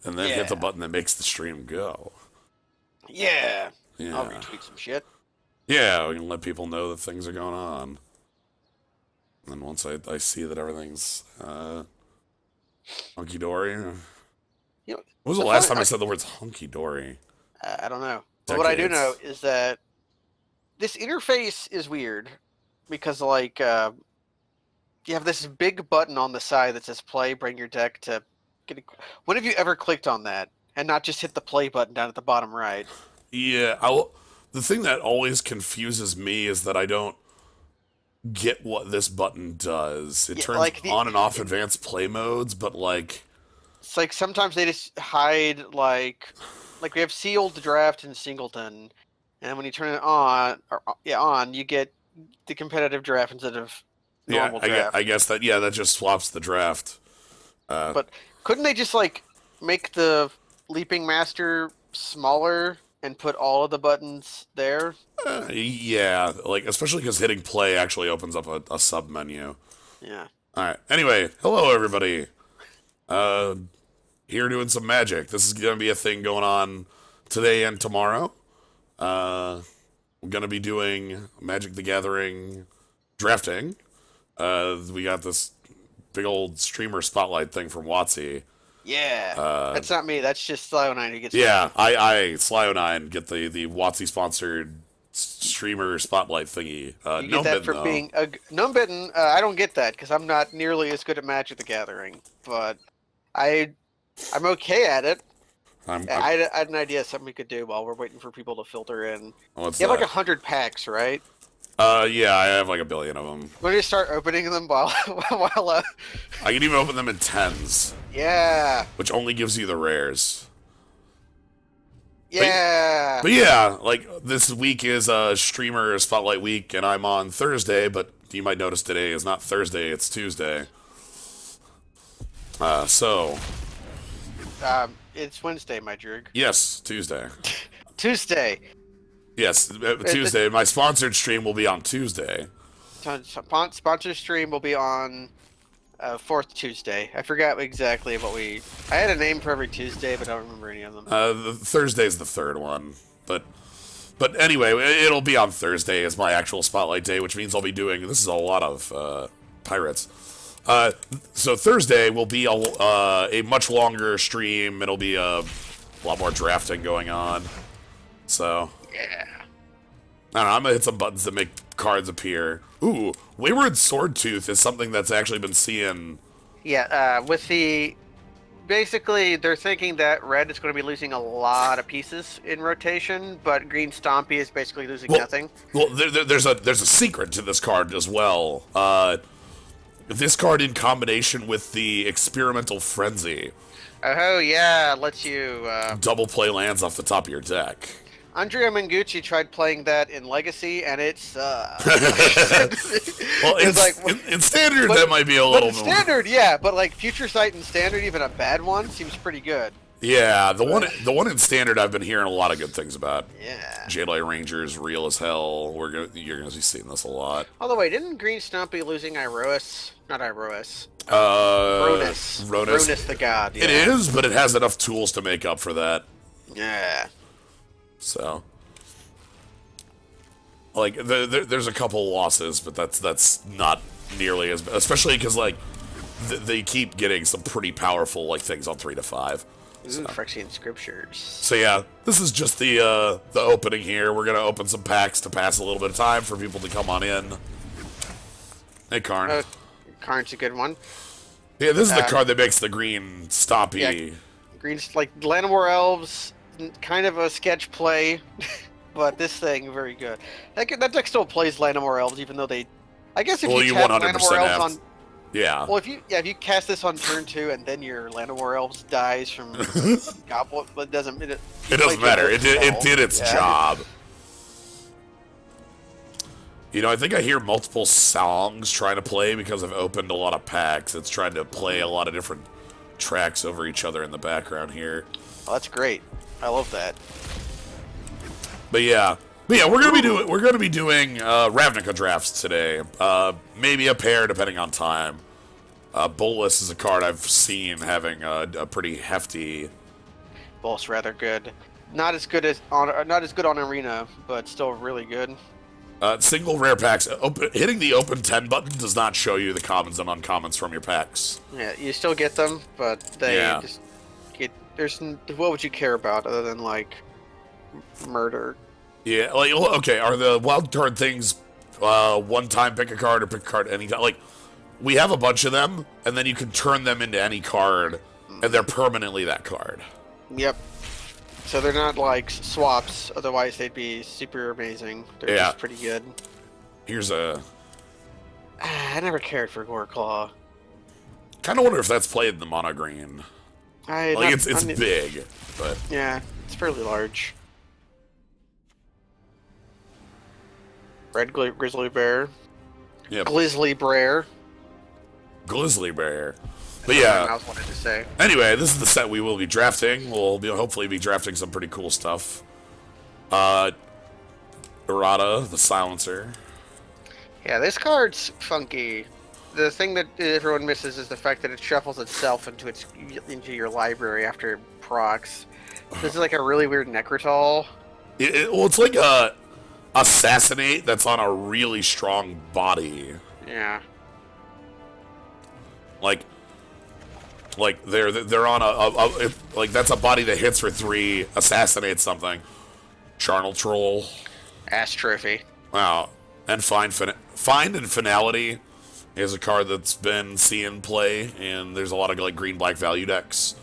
and then hit the button that makes the stream go. Yeah. Yeah. I'll retweet some shit. Yeah, we can let people know that things are going on. And then once I see that everything's hunky-dory. When You know, was the last time I said the words hunky-dory? I don't know. But what I do know is that this interface is weird because, like, you have this big button on the side that says play, bring your deck to get a... When have you ever clicked on that and not just hit the play button down at the bottom right? Yeah, the thing that always confuses me is that I don't get what this button does. It turns like on and off advanced play modes, but like... It's like sometimes they just hide, like we have sealed draft and singleton, and when you turn it on, you get the competitive draft instead of normal draft. I guess that, that just swaps the draft. But couldn't they just, like, make the Leaping Master smaller and put all of the buttons there? Yeah, like, especially because hitting play actually opens up a sub-menu. Yeah. Alright, anyway, hello everybody. Here doing some Magic. This is going to be a thing going on today and tomorrow. We're going to be doing Magic the Gathering drafting. We got this big old streamer spotlight thing from WotC. Yeah, that's not me. That's just Slyo9 who gets. Yeah, I Slyo9 get the WotC sponsored streamer spotlight thingy. You get that for being a Gnomebitten. I don't get that because I'm not nearly as good at Magic the Gathering, but I'm okay at it. I had an idea of something we could do while we're waiting for people to filter in. You have like 100 packs, right? Yeah, I have like 1 billion of them. We're gonna start opening them while I can even open them in 10s. Yeah. Which only gives you the rares. Yeah. But yeah, like this week is streamer spotlight week, and I'm on Thursday. But you might notice today is not Thursday; it's Tuesday. It's Wednesday, my jerk. Yes, Tuesday. Tuesday. Yes, Tuesday. My sponsored stream will be on Tuesday. Sponsored stream will be on fourth Tuesday. I forgot exactly what I had a name for every Tuesday, but I don't remember any of them. The Thursday's the third one, but anyway, it'll be on Thursday as my actual spotlight day, which means I'll be doing. This is a lot of pirates. So Thursday will be a much longer stream. It'll be a lot more drafting going on. So yeah, I don't know. I'm gonna hit some buttons that make cards appear. Ooh, Wayward Swordtooth is something that's actually been seeing. Yeah, with the basically they're thinking that red is going to be losing a lot of pieces in rotation, but green Stompy is basically losing nothing. Well, there's a secret to this card as well. This card in combination with the Experimental Frenzy. Oh yeah, lets you double play lands off the top of your deck. Andrea Mengucci tried playing that in Legacy, and it sucked. Well, in Standard, that might be a little more. Standard, yeah, but like Future Sight in Standard, even a bad one, seems pretty good. Yeah, the one in Standard, I've been hearing a lot of good things about. Yeah. Jedi Ranger's real as hell. You're gonna be seeing this a lot. By the way, didn't Green Stumpy losing Iroas? Not Iroas. Ronus. Ronus the god. Yeah. It is, but it has enough tools to make up for that. Yeah. So, like, there's a couple losses, but that's not nearly as, especially because like they keep getting some pretty powerful like things on 3 to 5. So. Phyrexian Scriptures. So yeah, this is just the opening here. We're gonna open some packs to pass a little bit of time for people to come on in. Hey, Karn. Karn's a good one. Yeah, this is the card that makes the green Stompy. Yeah, green's like Llanowar Elves. Kind of a sketch play, but this thing very good. That deck still plays Llanowar Elves, even though they. I guess if you cast Llanowar Elves on. Yeah. Well, if you cast this on turn 2 and then your Llanowar Elves dies from Goblet, it doesn't matter. It did its job. You know, I think I hear multiple songs trying to play because I've opened a lot of packs. It's trying to play a lot of different tracks over each other in the background here. Oh, that's great. I love that. But yeah, we're gonna be doing Ravnica drafts today. Maybe a pair depending on time. Bolus is a card I've seen having a pretty hefty both rather good. Not as good on Arena, but still really good. Single rare packs. Hitting the open 10 button does not show you the commons and uncommons from your packs. Yeah, you still get them, but they just get. What would you care about other than like murder? Yeah, like okay, are the wild card things one time pick a card or pick a card anytime? Like we have a bunch of them, and then you can turn them into any card, and they're permanently that card. Yep. So they're not like swaps, otherwise they'd be super amazing. They're just pretty good. Here's a... I never cared for Goreclaw. Kind of wonder if that's played in the mono green. It's big, but... Yeah, it's fairly large. Red Grizzly Bear. Yep. Glizzly Bear. Glizzly Bear. But yeah. I was wanted to say. Anyway, this is the set we will be drafting. We'll hopefully be drafting some pretty cool stuff. Errata, the Silencer. Yeah, this card's funky. The thing that everyone misses is the fact that it shuffles itself into your library after it procs. This is like a really weird Necrotal. Well, it's like a Assassinate that's on a really strong body. Yeah. Like they're on like that's a body that hits for 3, assassinates something. Charnel Troll. Ass Trophy. Wow. And Find and Finality is a card that's been seeing play, and there's a lot of like green-black value decks.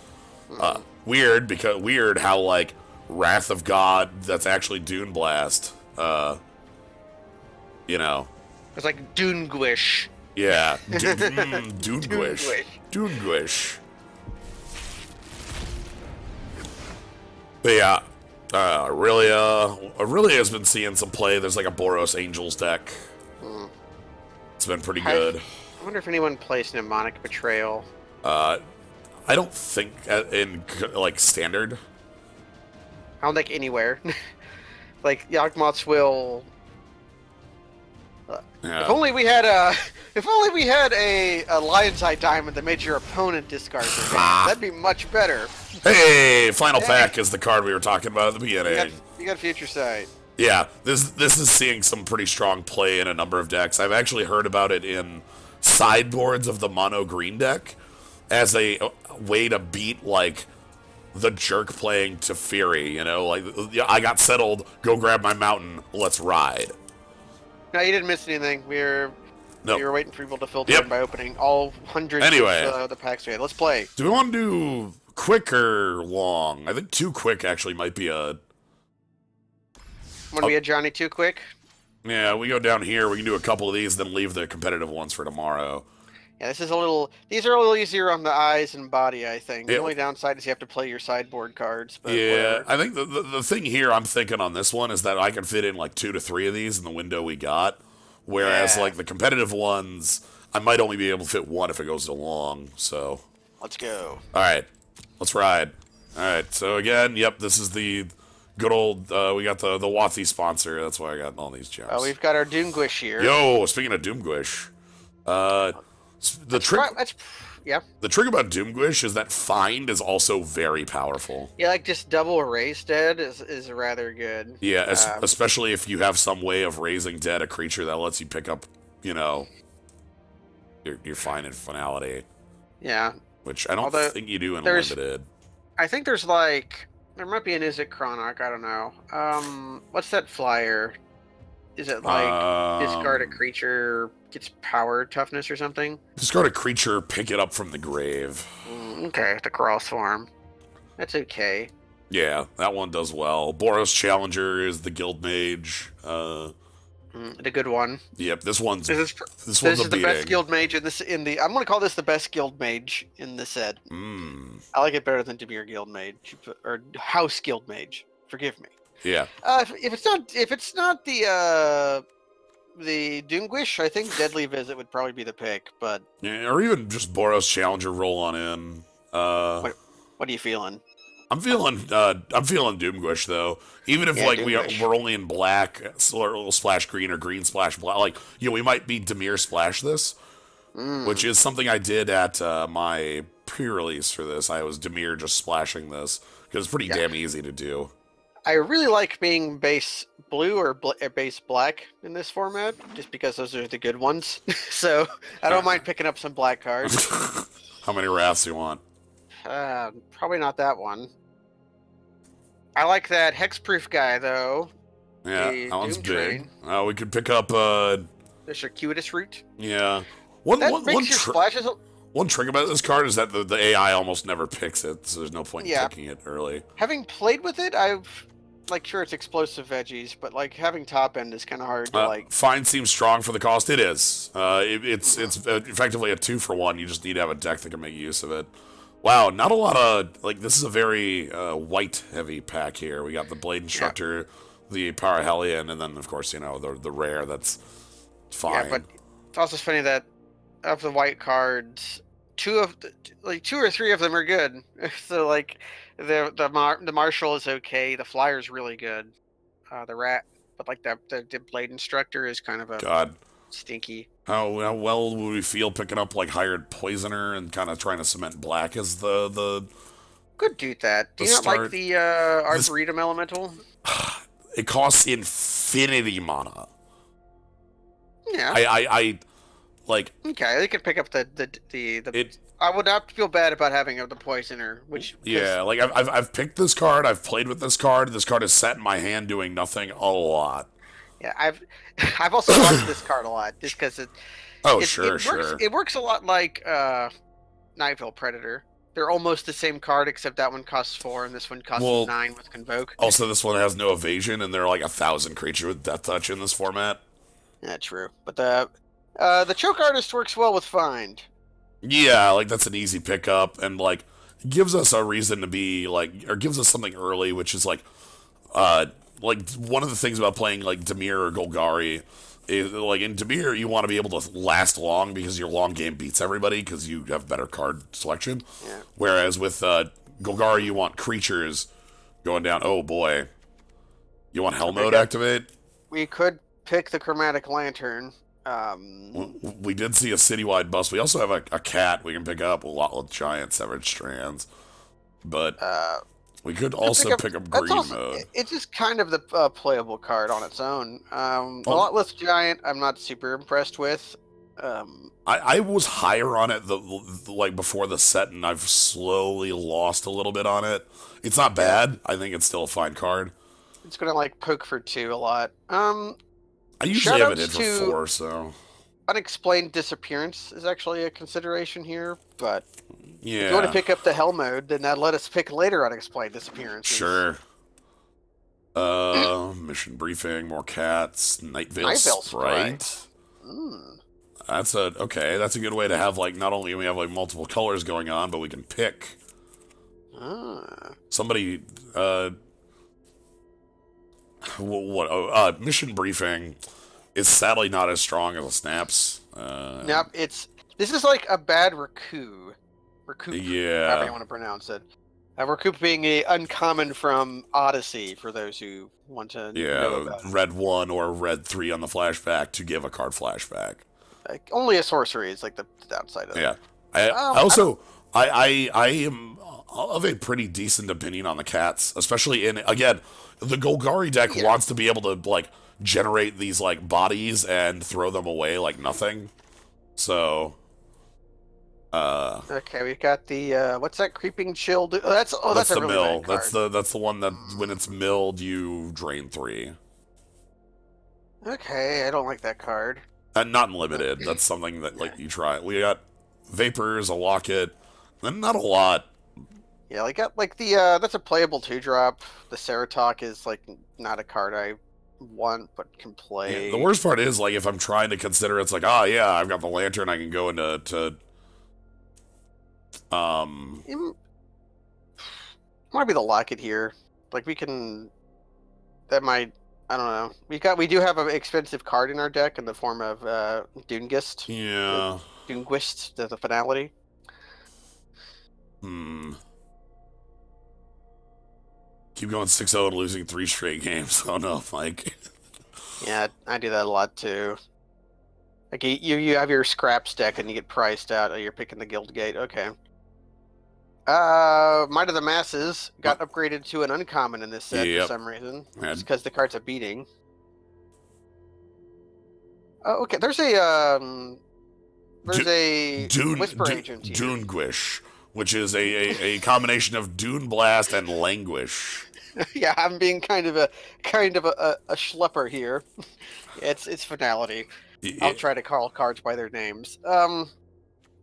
Weird how like Wrath of God that's actually Dune Blast. You know. It's like Dunegwish. Yeah. Dunegwish. Dunegwish. But yeah. Aurelia has been seeing some play. There's like a Boros Angels deck. It's been pretty good. I wonder if anyone plays Mnemonic Betrayal. I don't think in like standard. I don't think anywhere. Like Yawgmoth's will. Yeah. If only we had a Lion's Eye Diamond that made your opponent discard their hand. That'd be much better. Hey, Final Pack is the card we were talking about at the beginning. You got Future Sight. Yeah, this is seeing some pretty strong play in a number of decks. I've actually heard about it in sideboards of the mono green deck as a way to beat like the jerk playing Teferi, you know, like I got settled, go grab my mountain, let's ride. No, you didn't miss anything. We were waiting for people to filter in by opening all hundreds of the packs we had. Let's play. Do we want to do quick or long? I think too quick actually might be a... Want to be a Johnny too quick? Yeah, we go down here. We can do a couple of these, then leave the competitive ones for tomorrow. Yeah, these are a little easier on the eyes and body, I think. The only downside is you have to play your sideboard cards. But yeah, I think the thing here I'm thinking on this one is that I can fit in like 2 to 3 of these in the window we got. Whereas like the competitive ones, I might only be able to fit 1 if it goes too long, so. Let's go. Alright, let's ride. Alright, so again, yep, this is the good old, we got the WotC sponsor, that's why I got all these gems. We've got our Doomguish here. Yo, speaking of Doomguish, the trick about Doomguish is that Find is also very powerful. Yeah, like just double raise dead is rather good. Yeah, especially if you have some way of raising dead a creature that lets you pick up, you know, your Find and Finality. Yeah. Which I don't think you do in Limited. I think there might be an Izzet Chronarch, I don't know. What's that flyer? Is it like discard a creature gets power toughness or something? Discard a creature, pick it up from the grave. Okay, the cross form. That's okay. Yeah, that one does well. Boros Challenger is the Guild Mage. The good one. Yep, this one's this is the best Guild Mage I'm gonna call this the best Guild Mage in the set. I like it better than Dimir Guild Mage or House Guild Mage. Forgive me. Yeah. If it's not the Doomguish, I think Deadly Visit would probably be the pick. But yeah, or even just Boros Challenger roll on in. What are you feeling? I'm feeling Doomguish though. Even if like we're only in black, splash green or green splash black, like we might be Dimir splash this, which is something I did at my pre-release for this, I was Demir just splashing this because it's pretty damn easy to do. I really like being base blue or base black in this format, just because those are the good ones. So I don't mind picking up some black cards. How many wraths do you want? Probably not that one. I like that hexproof guy though. Yeah, that one's big. We could pick up the circuitous route. Yeah. One splashes. One trick about this card is that the AI almost never picks it, so there's no point in picking it early. Having played with it, I've sure it's explosive veggies, but having top end is kind of hard to Fine seems strong for the cost. It is. It's effectively a 2-for-1. You just need to have a deck that can make use of it. Wow, not a lot of this is a very white heavy pack here. We got the Blade Instructor, the Power Hellion, and then of course the rare that's fine. Yeah, but it's also funny that of the white cards, two or three of them are good. So the Marshal is okay, the Flyer's really good, the Rat, but the Blade Instructor is kind of stinky. How well would we feel picking up Hired Poisoner and kind of trying to cement black as the could do that. Do you not like the Arboretum Elemental? It costs infinity mana. Yeah. Okay, they could pick up the I would not feel bad about having the Poisoner, I've picked this card, I've played with this card. This card is sat in my hand doing nothing a lot. Yeah, I've also watched this card a lot just because it works a lot like Nightville Predator. They're almost the same card, except that one costs 4 and this one costs 9 with Convoke. Also, this one has no evasion, and there are 1,000 creatures with Death Touch in this format. Yeah, true. But the Choke Artist works well with Find. Yeah, that's an easy pickup, and gives us a reason to be or gives us something early, which is one of the things about playing Dimir or Golgari is in Dimir you want to be able to last long because your long game beats everybody because you have better card selection. Yeah. Whereas with Golgari you want creatures going down. Oh boy, you want Hell Mode activate? We could pick the Chromatic Lantern. We did see a citywide bust. We also have a cat we can pick up, a lot with giant severed strands. But we could also pick up Green Mode. It's just kind of the playable card on its own. A lot less giant, I'm not super impressed with. I was higher on it before the set, and I've slowly lost a little bit on it. It's not bad. I think it's still a fine card. It's gonna poke for 2 a lot. I usually have it in for 4, so... Unexplained Disappearance is actually a consideration here, but... Yeah. If you want to pick up the Hell Mode, then let us pick later Unexplained Disappearances. Sure. Mission Briefing, more cats, Night Veil Sprite. That's a good way to have, not only do we have, multiple colors going on, but we can pick. Somebody, Mission Briefing is sadly not as strong as a Snaps. Nope, this is like a bad Recoup. Yeah. However you want to pronounce it. Recoup being a uncommon from Odyssey, for those who want to know about it. Red 1 or Red 3 on the flashback to give a card flashback. Only a sorcery is the downside of it. Yeah. I am of a pretty decent opinion on the cats, especially again, the Golgari deck wants to be able to, generate these, bodies and throw them away like nothing. So... okay, we've got the what's that Creeping Chill? That's a the really mill. bad card. That's the one that when it's milled you drain 3. Okay, I don't like that card. And not limited. That's something that you try. We got Vapors, a Locket, and not a lot. Yeah, that's a playable 2-drop. The Ceratok is not a card I want but can play. Yeah, the worst part is if I'm trying to consider it's I've got the Lantern, I can go into it might be the Locket here. We can. That might. I don't know. We do have an expensive card in our deck in the form of Doongist. Yeah. Doongist, the finality. Keep going 6-0 and losing 3 straight games. Oh no, Mike. Yeah, I do that a lot too. You have your scraps deck and you get priced out. Oh, you're picking the Guild Gate. Okay. Might of the Masses got upgraded to an uncommon in this set for some reason. It's because the card's a beating. Oh, okay. There's a Whisper Agent here. Doonguish, which is a combination of Dune Blast and Languish. Yeah, I'm being kind of a schlepper here. It's finality. I'll try to call cards by their names.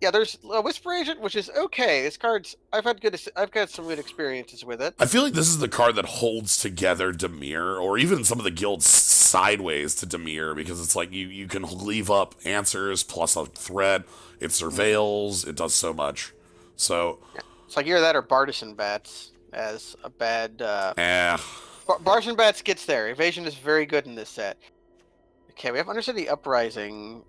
Yeah, there's a Whisper Agent, which is okay. This card's I've got some good experiences with it. I feel like this is the card that holds together Dimir, or even some of the guilds sideways to Dimir, because it's like you can leave up answers plus a threat. It surveils. It does so much. So yeah. It's like either that or Bartisan Bats as a bad. Bartisan Bats gets there. Evasion is very good in this set. Okay, we have Undercity Uprising.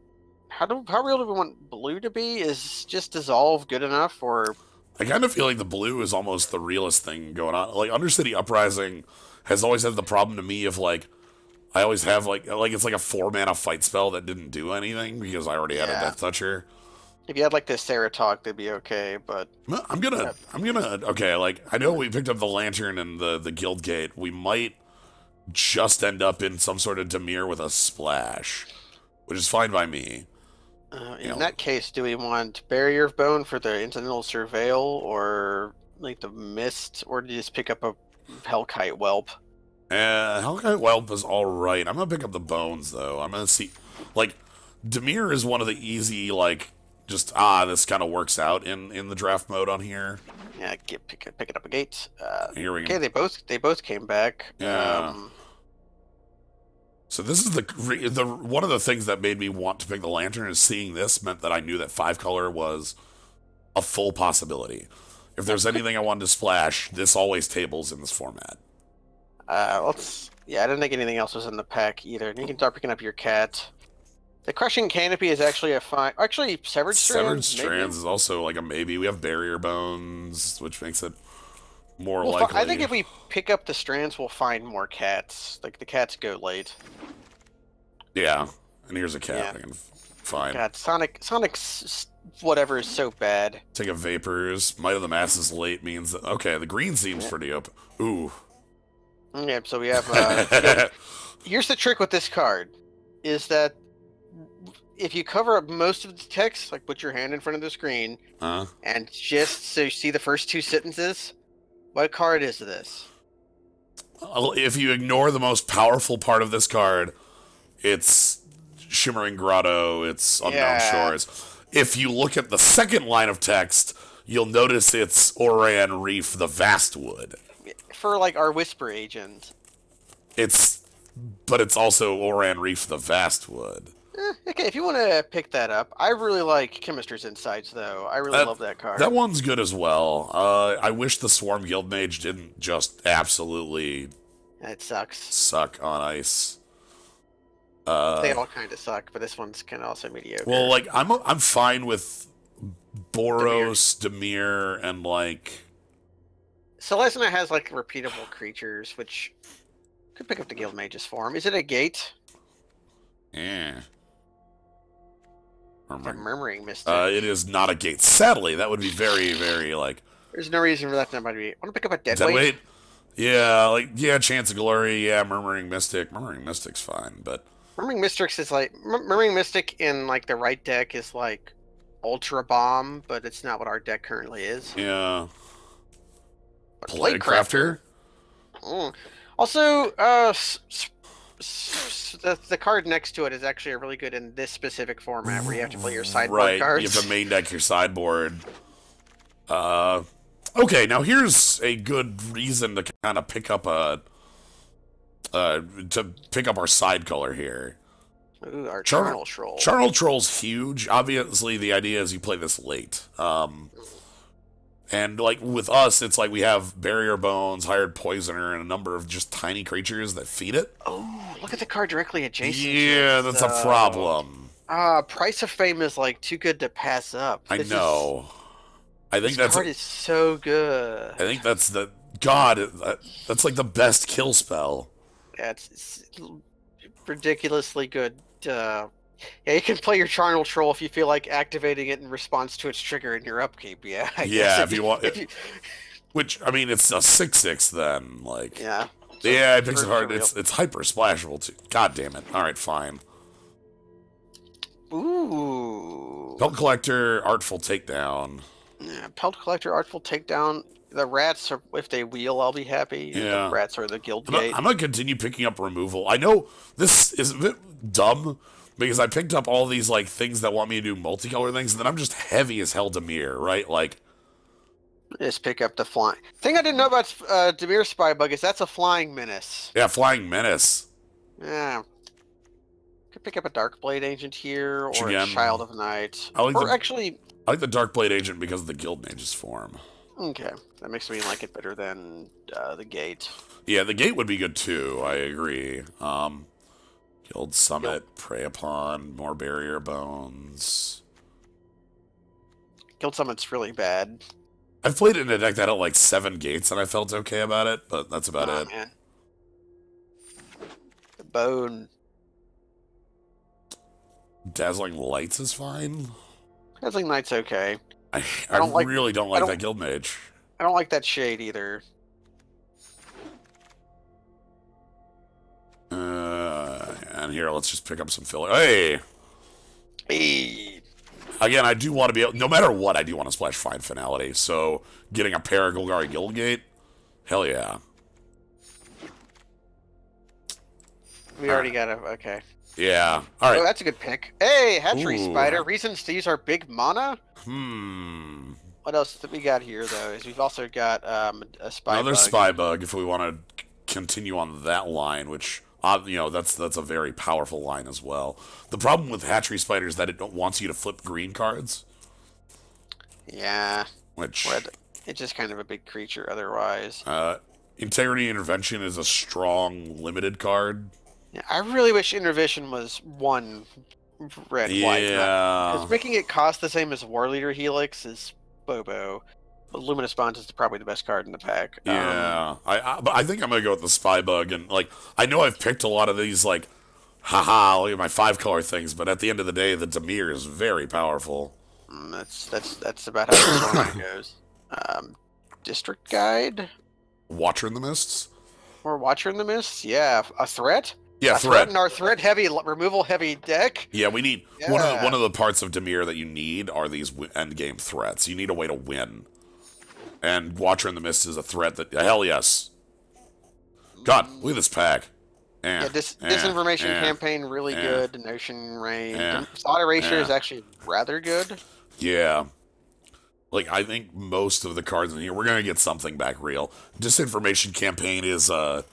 How real do we want blue to be? Is just Dissolve good enough, or? I kind of feel like the blue is almost the realest thing going on. Like, Undercity Uprising has always had the problem to me of, like, I always have, like it's like a 4-mana fight spell that didn't do anything because I already had a Death Toucher. If you had, like, the Ceratalk, they'd be okay, but... I'm gonna, okay, like, I know we picked up the Lantern and the Guild Gate. We might just end up in some sort of Dimir with a splash, which is fine by me. In that case, do we want Barrier of Bone for the Incidental Surveil, or like the Mist, or do you just pick up a Hellkite Whelp? Hellkite Whelp is alright. I'm gonna pick up the Bones, though. I'm gonna see... Like, Dimir is one of the easy, like, just, this kind of works out in the draft mode on here. Yeah, pick it up a gate. Here we go. Okay, they both came back. Yeah. So this is the one of the things that made me want to pick the Lantern, is seeing this meant that I knew that 5-color was a full possibility. If there's anything I wanted to splash, this always tables in this format. I didn't think anything else was in the pack either. And you can start picking up your cat. The Crushing Canopy is actually a fine... Actually, Severed Strands? Severed Strands is also like a maybe. We have Barrier Bones, which makes it more likely. I think if we pick up the Strands, we'll find more cats. Like, the cats go late. Yeah. And here's a cat. Yeah. Fine. God, Sonic whatever is so bad. Take a Vapors. Might of the Masses late means that... Okay, the green seems pretty open. Ooh. Yeah, so we have... here's the trick with this card, is that if you cover up most of the text, like put your hand in front of the screen, and just so you see the first 2 sentences, what card is this? If you ignore the most powerful part of this card, it's Shimmering Grotto, it's Unknown Shores. If you look at the second line of text, you'll notice it's Oran Reef, the Vastwood. For, like, our Whisper Agent. But it's also Oran Reef, the Vastwood. Okay, if you want to pick that up. I really like Chemistry's Insights, though. I really love that card. That one's good as well. I wish the Swarm Guildmage didn't just absolutely... It sucks. Suck on ice. They all kind of suck, but this one's kind of also mediocre. Well, like, I'm fine with Boros, Dimir, and, like... Selesnya has, like, repeatable creatures, which could pick up the Guildmage's form. Is it a gate? Yeah. Murmuring Mystic. It is not a gate. Sadly, that would be very, very, like... There's no reason for that to be. Want to pick up a Deadweight? Yeah, like, yeah, Chance of Glory, yeah, Murmuring Mystic. Murmuring Mystic's fine, but... Murmuring Mystic is like... Murmuring Mystic in, like, the right deck is, like, Ultra Bomb, but it's not what our deck currently is. Yeah. Plaguecrafter? Also, the card next to it is actually really good in this specific format where you have to play your sideboard cards. You have to main deck your sideboard. Okay, now here's a good reason to kind of pick up our side color here. Ooh, our Charnel Troll. Charnel Troll's huge. Obviously, the idea is you play this late. And, like, with us, it's like we have Barrier Bones, Hired Poisoner, and a number of just tiny creatures that feed it. Oh, look at the card directly adjacent. Yeah, that's a problem. Price of Fame is, like, too good to pass up. I know. I think this card is so good. I think that's the... God, that's, like, the best kill spell. Yeah, it's ridiculously good Yeah, you can play your Charnel Troll if you feel like activating it in response to its trigger in your upkeep. Yeah, I guess if you want. Which, I mean, it's a 6/6 then. Like, yeah. So yeah, it makes it hard. It's hyper splashable too. God damn it. All right, fine. Ooh. Pelt Collector, Artful Takedown. Yeah, Pelt Collector, Artful Takedown. The rats, are, if they wheel, I'll be happy. Yeah. The rats are the guild gate. I'm going to continue picking up removal. I know this is a bit dumb because I picked up all these like things that want me to do multicolor things, and then I'm just heavy as hell Dimir, right? Like, just pick up the flying. Thing I didn't know about Dimir Spybug is that's a flying menace. Yeah, Flying Menace. Yeah. Could pick up a Darkblade Agent here, or again, a Child of Night. I like actually... I like the Darkblade Agent because of the Guild Mage's form. Okay. That makes me like it better than the Gate. Yeah, the Gate would be good too, I agree. Guild Summit, Prey Upon, more Barrier Bones. Guild Summit's really bad. I've played it in a deck that had like 7 gates and I felt okay about it, but that's about it. Man. The Bone. Dazzling Lights is fine. Dazzling Light's okay. I really don't like that Guild Mage. I don't like that Shade either. And here, let's just pick up some filler. Hey! Hey! Again, I do want to be able, no matter what, I do want to splash Fine Finality, so getting a pair of Golgari Guildgate, hell yeah. We already got a, okay. Yeah, alright. Oh, that's a good pick. Hey, Hatchery Spider, reasons to use our big mana? What else that we got here, though, is we've also got a Spybug. Another Spybug, if we want to continue on that line, which... you know, that's a very powerful line as well. The problem with Hatchery Spider is that it wants you to flip green cards. Yeah. Which... it's just kind of a big creature otherwise. Integrity Intervention is a strong, limited card. Yeah, I really wish Intervention was one red, white. Yeah. Because making it cost the same as War Leader Helix is Bobo. But Luminous Bonds is probably the best card in the pack. Yeah, but I think I'm gonna go with the Spybug, and like I know I've picked a lot of these like, haha, look at my 5-color things, but at the end of the day, the Dimir is very powerful. That's about how this one goes. District Guide, Watcher in the Mists, or Watcher in the Mists. Yeah, a threat. Yeah, threat in our threat heavy removal heavy deck. Yeah, we need one of the parts of Dimir that you need are these end game threats. You need a way to win. And Watcher in the Mist is a threat that... Hell yes. God, look at this pack. Disinformation Campaign, really good. Notion Rain. Thought Erasure is actually rather good. Yeah. Like, I think most of the cards in here, we're going to get something back real. Disinformation Campaign is... Okay,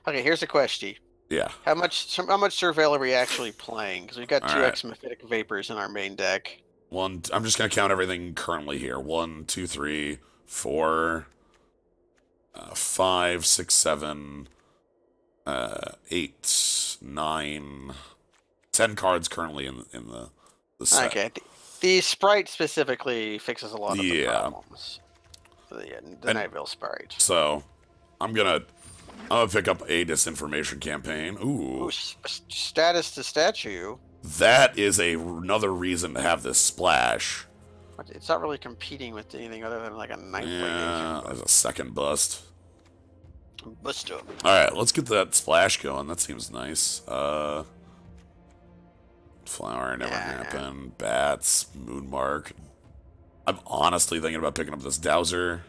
here's a question. Yeah. How much Surveil are we actually playing? Because we've got 2x Mephitic Vapors in our main deck. I'm just going to count everything currently here. 1, 2, 3... 4, 5, 6, 7, 8, 9, 10 cards currently in the set. Okay, the Sprite specifically fixes a lot of the problems. The Nightville Sprite. So, I'm gonna pick up a Disinformation Campaign. Ooh. Status to Statue. That is another reason to have this splash. It's not really competing with anything other than like a Nightblade agent. Yeah, there's a second bust. Bust up. Alright, let's get that splash going. That seems nice. Flower never happened. Bats, Moonmark. I'm honestly thinking about picking up this Dowser.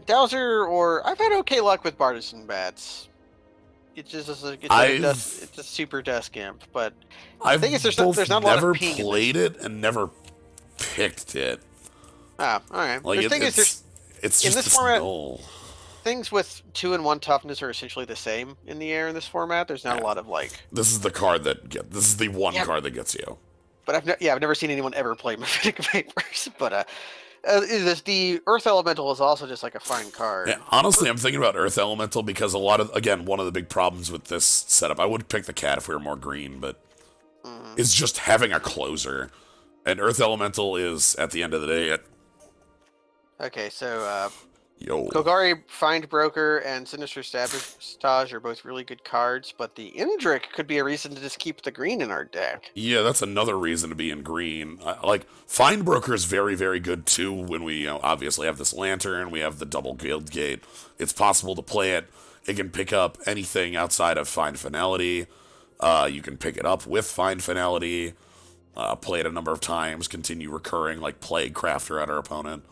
Dowser, or I've had okay luck with Bartisan Bats. It's just it's a super desk imp, but I think there's not a lot of pink. Never played it and never picked it. Ah, alright. Like the thing is, it's in just this format, null. Things with 2 and 1 toughness are essentially the same in the air in this format. There's not a lot of like. This is the card this is the one card that gets you. But I've never seen anyone ever play Mephitic Vapors. But the Earth Elemental is also just like a fine card. Yeah, honestly, I'm thinking about Earth Elemental because one of the big problems with this setup, I would pick the cat if we were more green, but is just having a closer. And Earth Elemental is, at the end of the day, Okay, so Yo. Kogari Findbroker and Sinister Sabotage are both really good cards, but the Indrik could be a reason to just keep the green in our deck. Yeah, that's another reason to be in green. Like, Findbroker is very, very good too when we, obviously have this lantern, we have the double guild gate. It's possible to play it. It can pick up anything outside of Find Finality. You can pick it up with Find Finality, play it a number of times, continue recurring, like Plague Crafter at our opponent.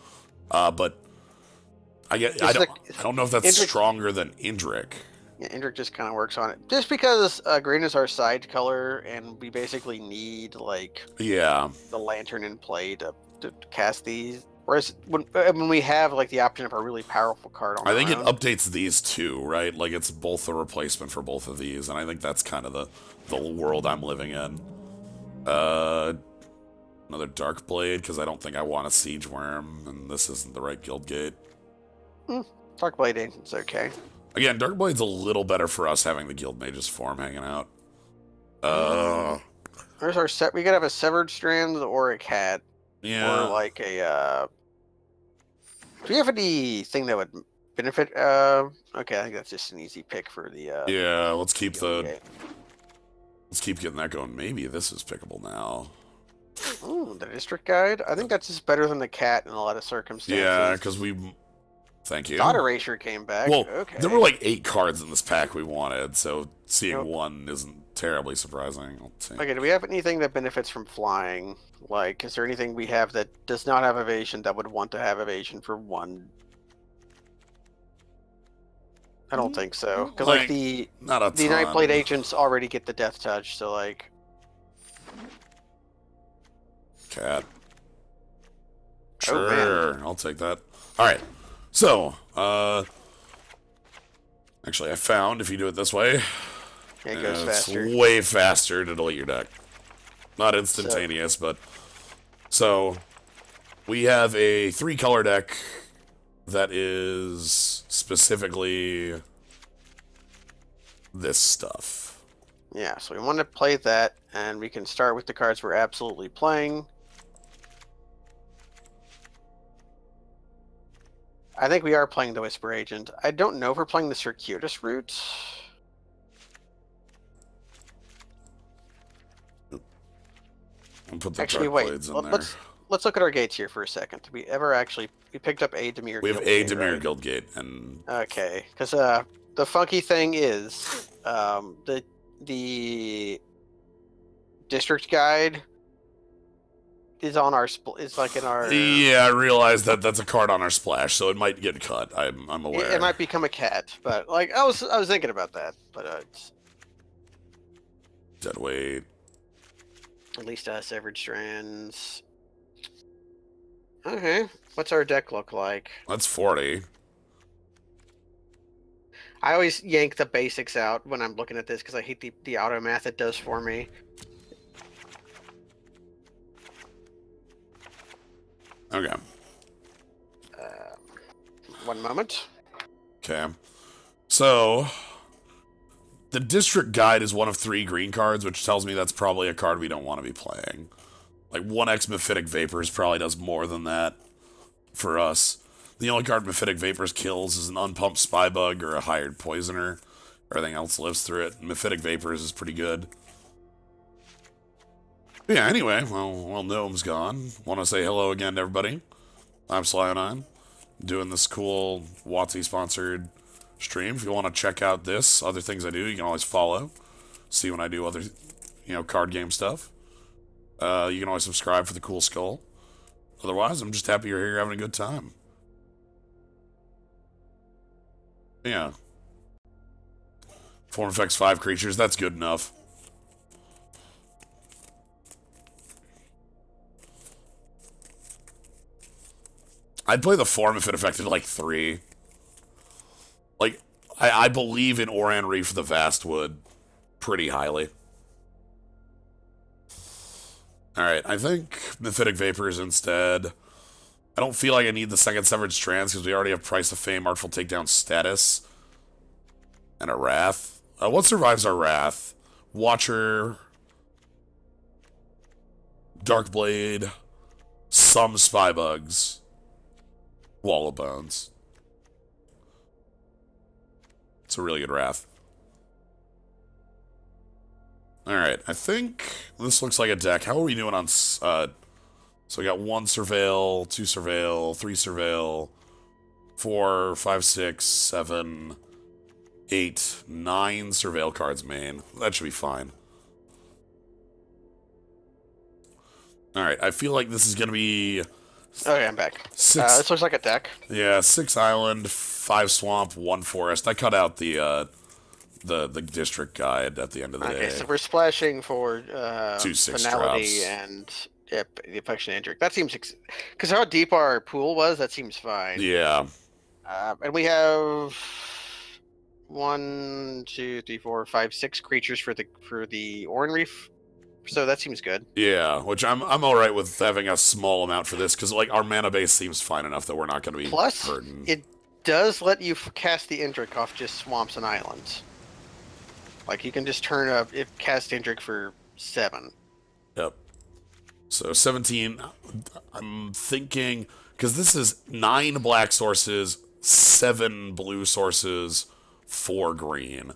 But I don't know if that's Indrik, stronger than Indrik. Yeah, Indrik just kind of works on it. Just because green is our side color, and we basically need, like, Yeah, the lantern in play to cast these. Whereas when we have, like, the option of a really powerful card on I think it own, updates these two, right? Like, it's both a replacement for both of these, and I think that's kind of the world I'm living in. Another Dark Blade, because I don't think I want a Siege Worm, and this isn't the right guild gate. Dark Blade Agent's okay. Again, Dark Blade's a little better for us having the Guild Mage's form hanging out. There's our set. We could have a Severed Strand or a Cat. Yeah. Or like a. Do we have anything that would benefit? Okay, I think that's just an easy pick for the. Yeah, let's keep Let's keep getting that going. Maybe this is pickable now. Ooh, the District Guide. I think that's just better than the Cat in a lot of circumstances. Yeah, because we. Thank you. Thought Erasure came back. Well, okay. there were like 8 cards in this pack we wanted, so seeing one isn't terribly surprising. Okay, do we have anything that benefits from flying? Like, is there anything we have that does not have evasion that would want to have evasion for 1? I don't think so. Because, like, the Nightblade agents already get the Death Touch, so, like... Cat. Sure, I'll take that. Alright, so, actually, I found, if you do it this way, it goes faster. It's way faster to delete your deck. Not instantaneous, but... So, we have a 3-color deck that is specifically this stuff. Yeah, so we want to play that, and we can start with the cards we're absolutely playing. I think we are playing the Whisper Agent. I don't know if we're playing the Circuitous Route. I'll put the Actually, Dark Blades in there. Let's look at our gates here for a second. We picked up a Demir Guild Gate. We have a Demir Guild Gate, and... Okay, because the funky thing is, the District Guide is on our is like in our. Yeah, I realized that that's a card on our splash, so it might get cut. I'm aware. It might become a cat, but like I was thinking about that, but it's dead weight. At least Severed Strands. Okay, what's our deck look like? That's 40. I always yank the basics out when I'm looking at this because I hate the auto math it does for me. Okay. One moment. Okay. So, the District Guide is one of 3 green cards, which tells me that's probably a card we don't want to be playing. Like, 1x Mephitic Vapors probably does more than that for us. The only card Mephitic Vapors kills is an unpumped Spybug or a hired Poisoner. Everything else lives through it. Mephitic Vapors is pretty good. But yeah, anyway, well, Gnome's gone. Want to say hello again to everybody. I'm Sly09, doing this cool WotC sponsored stream. If you want to check out this, other things I do, you can always follow. See when I do other, card game stuff. You can always subscribe for the cool skull. Otherwise, I'm just happy you're here having a good time. Yeah. Form effects 5 creatures, that's good enough. I'd play the form if it affected like 3. Like, I believe in Oran Reef the Vastwood pretty highly. Alright, I think Mephitic Vapors instead. I don't feel like I need the second Severed Strands because we already have Price of Fame, Artful Takedown Status, and a Wrath. What survives our Wrath? Watcher, Darkblade, some Spybugs, Wall of Bones. It's a really good Wrath. Alright, I think this looks like a deck. How are we doing on... so we got 1 Surveil, 2 Surveil, 3 Surveil, 4, 5, 6, 7, 8, 9 Surveil cards main. That should be fine. Alright, I feel like this is going to be... Okay, I'm back. This looks like a deck. Yeah, 6 Island, 5 Swamp, 1 Forest. I cut out the district guide at the end of the day. Okay, so we're splashing for 2 6 finality drops. And the affection injury. That seems... Because how deep our pool was, that seems fine. Yeah. And we have 1, 2, 3, 4, 5, 6 creatures for the Oran Reef. So that seems good. Yeah, which I'm all right with having a small amount for this because like our mana base seems fine enough that we're not going to be Plus, hurting. It does let you cast the Indrik off just swamps and islands. Like you can just turn cast Indrik for 7. Yep. So 17. I'm thinking because this is 9 black sources, 7 blue sources, 4 green.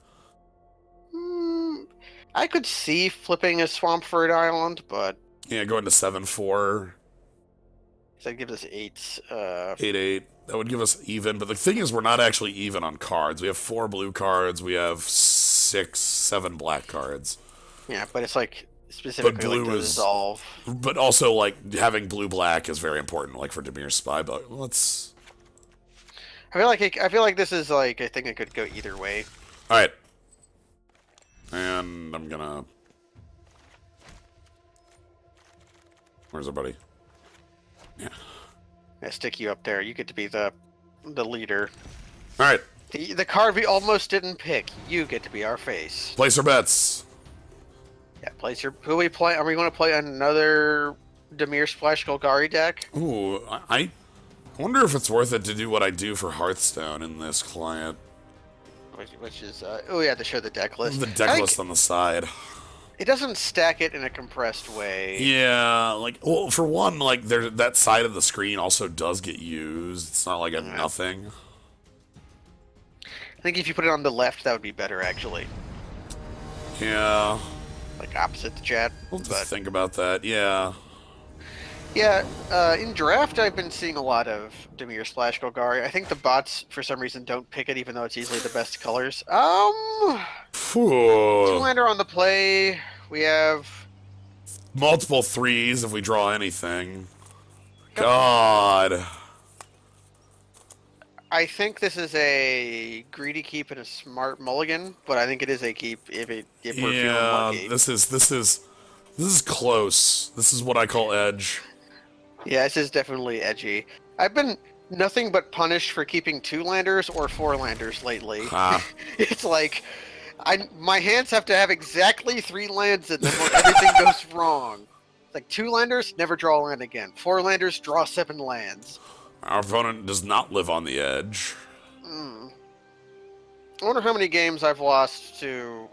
I could see flipping a swamp for an island, but yeah, going to 7/4. That gives us 8. 8/8. That would give us even. But the thing is, we're not actually even on cards. We have 4 blue cards. We have 6, 7 black cards. Yeah, but it's like specifically but blue like to dissolve. But also, like having blue-black is very important, like for Demir's Spy. But let's. I feel like this is like I think it could go either way. All right. And I'm gonna... Where's our buddy? Yeah. I stick you up there. You get to be the leader. Alright. The card we almost didn't pick. You get to be our face. Place our bets. Yeah, place your... Who we play? Are we going to play another Dimir Splash Golgari deck? Ooh, I wonder if it's worth it to do what I do for Hearthstone in this client. Which is, oh yeah, to show the deck list. The deck list on the side. It doesn't stack it in a compressed way. Yeah, like, well, for one, like, that side of the screen also does get used. It's not like a nothing. I think if you put it on the left, that would be better, actually. Yeah. Like, opposite the chat. We'll just think about that, yeah. Yeah, in draft, I've been seeing a lot of Dimir Splash Golgari. I think the bots, for some reason, don't pick it, even though it's easily the best colors. Two-lander on the play. We have... multiple 3s if we draw anything. Yep. God. I think this is a greedy keep and a smart mulligan, but I think it is a keep if we're feeling lucky. This is close. This is what I call edge. Yeah, this is definitely edgy. I've been nothing but punished for keeping 2-landers or 4-landers lately. It's like my hands have to have exactly 3 lands in them or everything goes wrong. It's like 2-landers, never draw a land again. 4-landers, draw 7 lands. Our opponent does not live on the edge. I wonder how many games I've lost to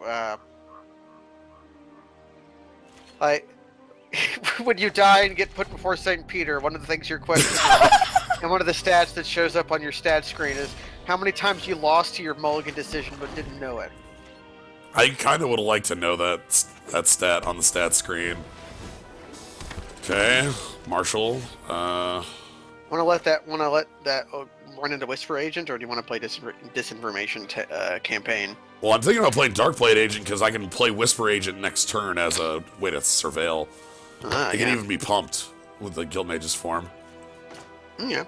when you die and get put before St. Peter, one of the things you're questioning and one of the stats that shows up on your stat screen is how many times you lost to your mulligan decision but didn't know it. I kind of would have liked to know that stat on the stat screen. Okay, Marshall. Want to let that run into Whisper Agent, or do you want to play disinformation campaign? Well, I'm thinking about playing Darkblade Agent because I can play Whisper Agent next turn as a way to surveil. It can even be pumped with the Guildmage's form. Yeah.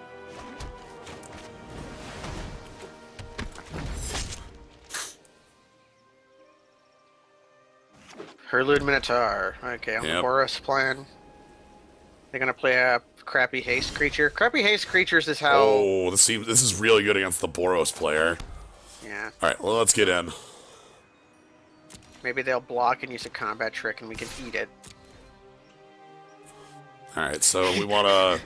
Herlude Minotaur. Okay, on the Boros plan. They're gonna play a crappy haste creature. Crappy haste creatures is how... Oh, this is really good against the Boros player. Yeah. Alright, well, let's get in. Maybe they'll block and use a combat trick and we can eat it. Alright, so we wanna...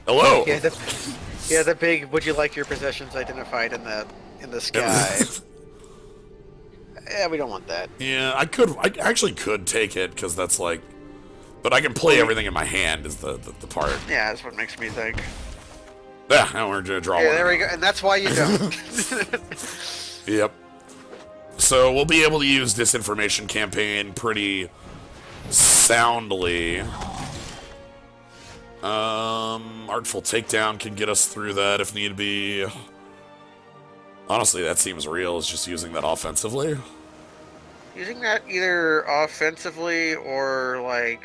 Hello! Yeah, the big would you like your possessions identified in the sky. Yeah, we don't want that. Yeah, I actually could take it, because that's like... But I can play everything in my hand is the part. Yeah, that's what makes me think. Yeah, and we're gonna draw one. There we go, and that's why you don't. Yep. So we'll be able to use disinformation campaign pretty soundly. Artful Takedown can get us through that if need be. Honestly, that seems real. It's just using that offensively. Using that either offensively or like...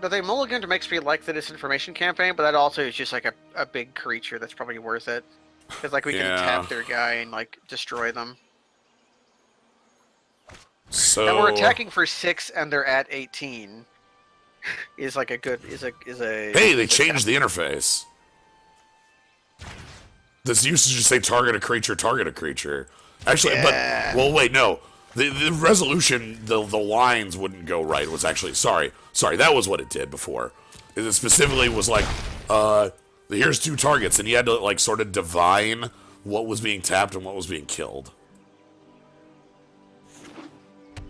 No, they mulliganed makes me like the disinformation campaign, but that also is just like a big creature that's probably worth it. Because like we can tap their guy and like destroy them. So and we're attacking for 6 and they're at 18 is like a good Hey, they changed the interface. This used to just say target a creature. Actually, but well, wait, no. The resolution, the lines wouldn't go right. It was actually sorry, that was what it did before. It specifically was like, here's 2 targets, and you had to like sort of divine what was being tapped and what was being killed.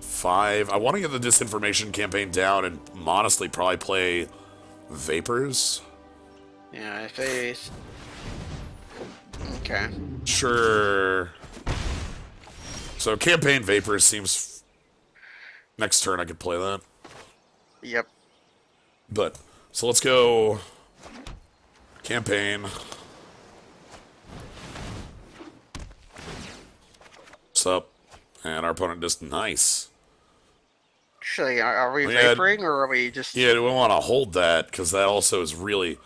5. I want to get the disinformation campaign down and honestly probably play Vapors. Yeah, if they... Okay. Sure. So campaign Vapors seems... Next turn I could play that. Yep. But, so let's go... Campaign. What's up? And our opponent just nice. Actually, are we vaporing or are we just... Yeah, do we want to hold that? Because that also is really...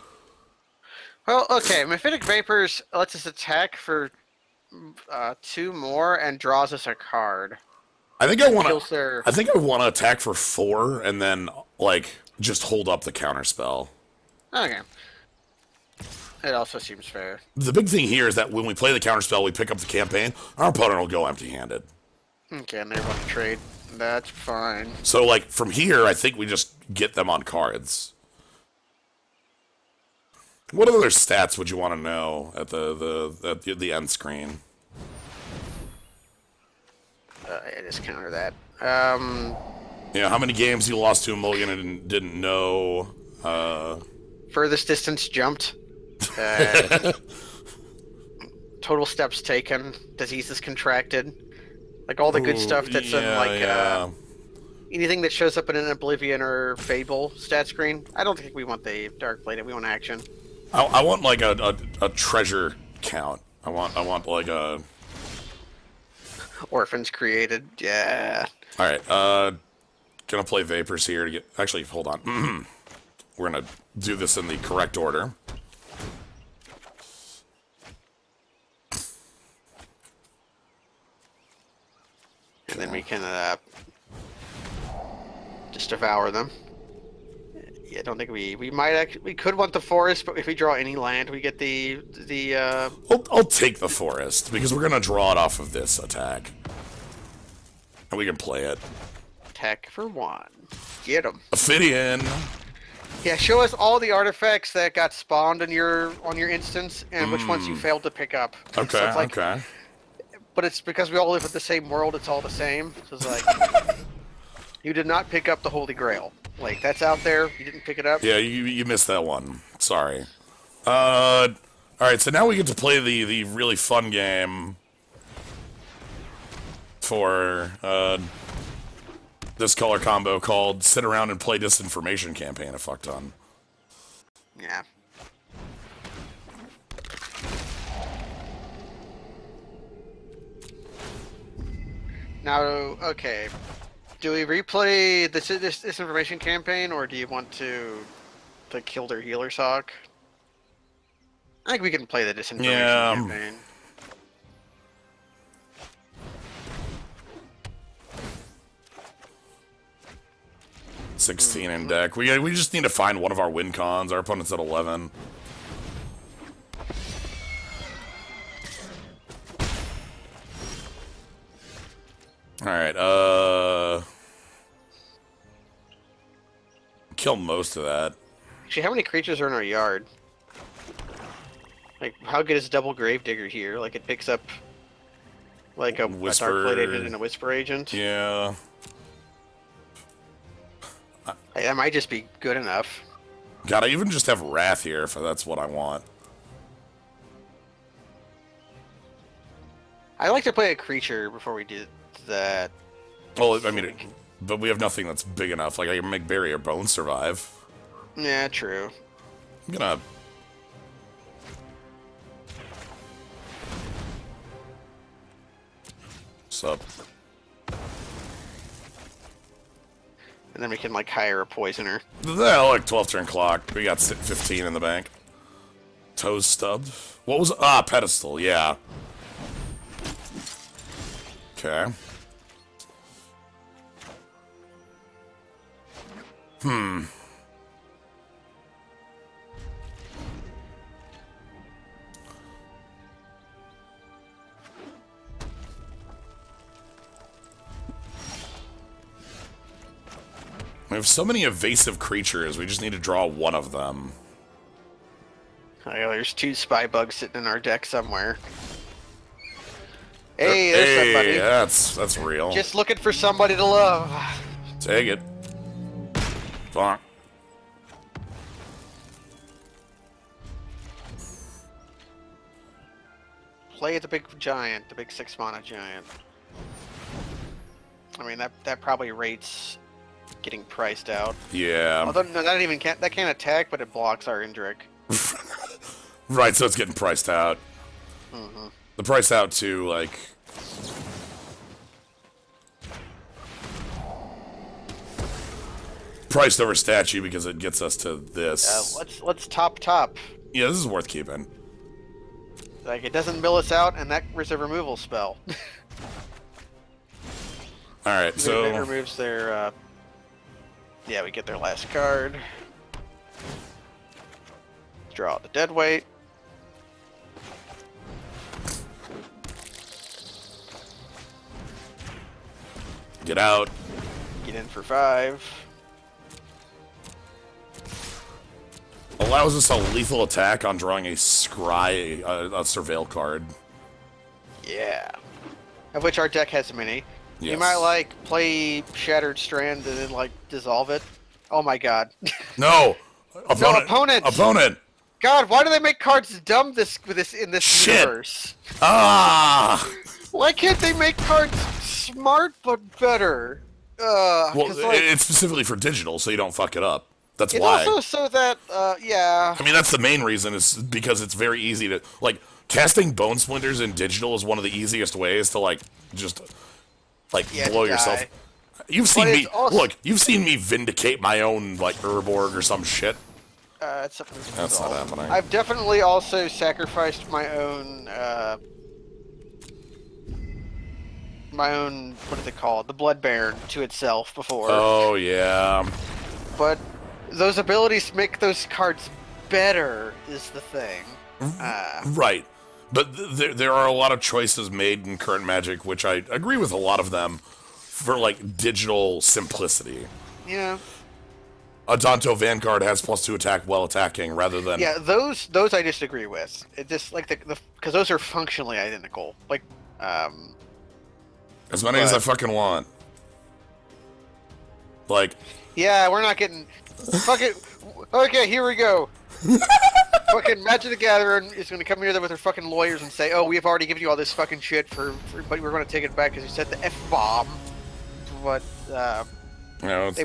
Well, okay, Mephitic Vapors lets us attack for 2 more and draws us a card. I think I want to attack for 4 and then, like, just hold up the counterspell. Okay. It also seems fair. The big thing here is that when we play the counterspell, we pick up the campaign, our opponent will go empty-handed. Okay, and they want to trade. That's fine. So, like, from here, I think we just get them on cards. What other stats would you want to know at the end screen? I just counter that. Yeah, how many games you lost to a mulligan and didn't know? Furthest distance jumped. Total steps taken. Diseases contracted. Like all the good stuff that's in like anything that shows up in an Oblivion or Fable stat screen. I don't think we want the Dark Blade. We want action. I want like a treasure count. I want like a orphans created. Yeah. All right. Gonna play Vapors here to get. Actually, hold on. We're gonna do this in the correct order. And then we can just devour them. Yeah, I don't think we might actually, we could want the forest, but if we draw any land, we get the I'll take the forest because we're gonna draw it off of this attack, and we can play it. Attack for 1. Get them. Ophidian. Yeah, show us all the artifacts that got spawned on your instance, and which ones you failed to pick up. Okay. So it's like, okay. But it's because we all live in the same world. It's all the same. So it's like you did not pick up the Holy Grail. Like, that's out there. You didn't pick it up. Yeah, you missed that one. Sorry. All right, so now we get to play the really fun game for this color combo called Sit Around and Play Disinformation Campaign a fuck ton. Yeah. Now, okay. Do we replay this information campaign, or do you want to kill their healer sock? I think we can play the disinformation campaign. 16 in deck. We just need to find one of our win cons. Our opponent's at 11. Alright, kill most of that. Actually, how many creatures are in our yard? Like, how good is Double Gravedigger here? Like, it picks up, like, a Dark Blade Agent and a Whisper Agent? Yeah. That might just be good enough. God, I even just have Wrath here if that's what I want. I like to play a creature before we do that. Well, I mean, but we have nothing that's big enough. Like, I can make Barrier Bone survive. Yeah, true. I'm gonna... Sup? And then we can, like, hire a poisoner. Yeah, like 12-turn clock. We got 15 in the bank. Toes stubbed. What was... Ah, pedestal, yeah. Okay. We have so many evasive creatures, we just need to draw one of them. Oh, yeah, there's 2 spy bugs sitting in our deck somewhere. Hey, there's somebody. That's real. Just looking for somebody to love. Take it. Bonk. Play the big giant, the big 6-mana giant. I mean, that probably rates getting priced out. Yeah. Although, no, that can't attack, but it blocks our Indrik. Right, so it's getting priced out. Mm-hmm. The price out to, like... Priced over statue because it gets us to this. Let's top. Yeah, this is worth keeping. Like, it doesn't mill us out, and that was a removal spell. Alright, so... It removes their, yeah, we get their last card. Draw the dead weight. Get out. Get in for 5. Allows us a lethal attack on drawing a scry, a surveil card. Yeah. Of which our deck has many. Yes. You might, like, play Shattered Strand and then, like, dissolve it. Oh my god. No! Opponent! No, opponent! Opponent! God, why do they make cards dumb in this Shit. universe? Ah! Why can't they make cards smart but better? Well, like, it's specifically for digital, so you don't fuck it up. That's it's why. also so that, yeah. I mean, that's the main reason, is because it's very easy to, like, casting Bone Splinters in digital is one of the easiest ways to, like, just, like, blow yourself. You've seen me, look, you've seen me vindicate my own, like, Urborg or some shit. That's not happening. I've definitely also sacrificed my own, what is it called? The Blood Baron to itself before. Oh, yeah. But those abilities make those cards better, is the thing. Right. But there are a lot of choices made in current Magic, which I agree with a lot of them, for, like, digital simplicity. Yeah. Adanto Vanguard has +2 attack while attacking, rather than... Yeah, those I disagree with. It just, like, because those are functionally identical. Like, as many as I fucking want. Like... Yeah, we're not getting... Fuck it. Okay, here we go. Fucking Magic the Gathering is going to come here with their fucking lawyers and say, oh, we have already given you all this fucking shit but we're going to take it back because you said the F-bomb. But, no, they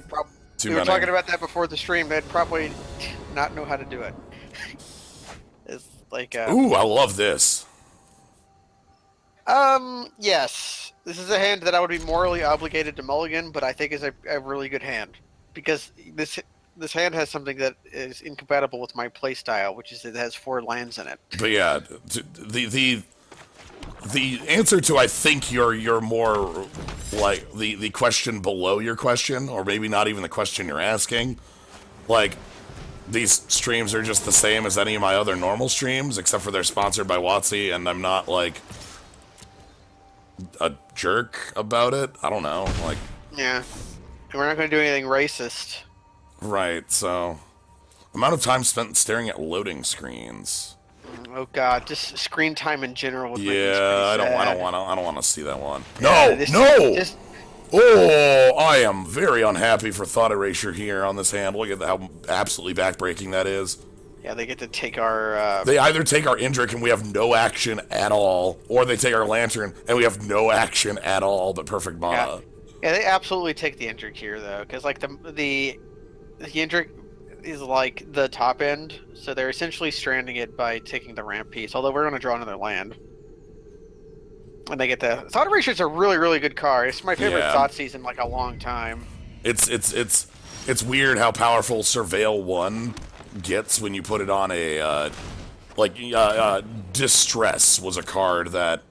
were talking about that before the stream. They'd probably not know how to do it. It's like, ooh, I love this. Yes. This is a hand that I would be morally obligated to mulligan, but I think is a really good hand. Because this hand has something that is incompatible with my playstyle, which is it has 4 lands in it. But yeah, the answer to, I think, your more, like, the question below your question, or maybe not even the question you're asking, like, these streams are just the same as any of my other normal streams, except for they're sponsored by WotC, and I'm not, like, a jerk about it. I don't know, like... Yeah. And we're not going to do anything racist. Right, so... Amount of time spent staring at loading screens. Oh god, just screen time in general. Yeah, I don't want to see that one. Yeah, No, no. Oh, I am very unhappy for Thought Erasure here on this hand. Look at how absolutely backbreaking that is. Yeah, they get to take our... They either take our Indrik and we have no action at all, or they take our Lantern and we have no action at all but perfect mana. Yeah, they absolutely take the Indrik here, though, because, like, the Indrik is, like, the top end, so they're essentially stranding it by taking the ramp piece, although we're going to draw another land. And they get the... Thought Erasure is a really, really good card. It's my favorite Thoughtseize in, like, a long time. It's weird how powerful Surveil 1 gets when you put it on a, Distress was a card that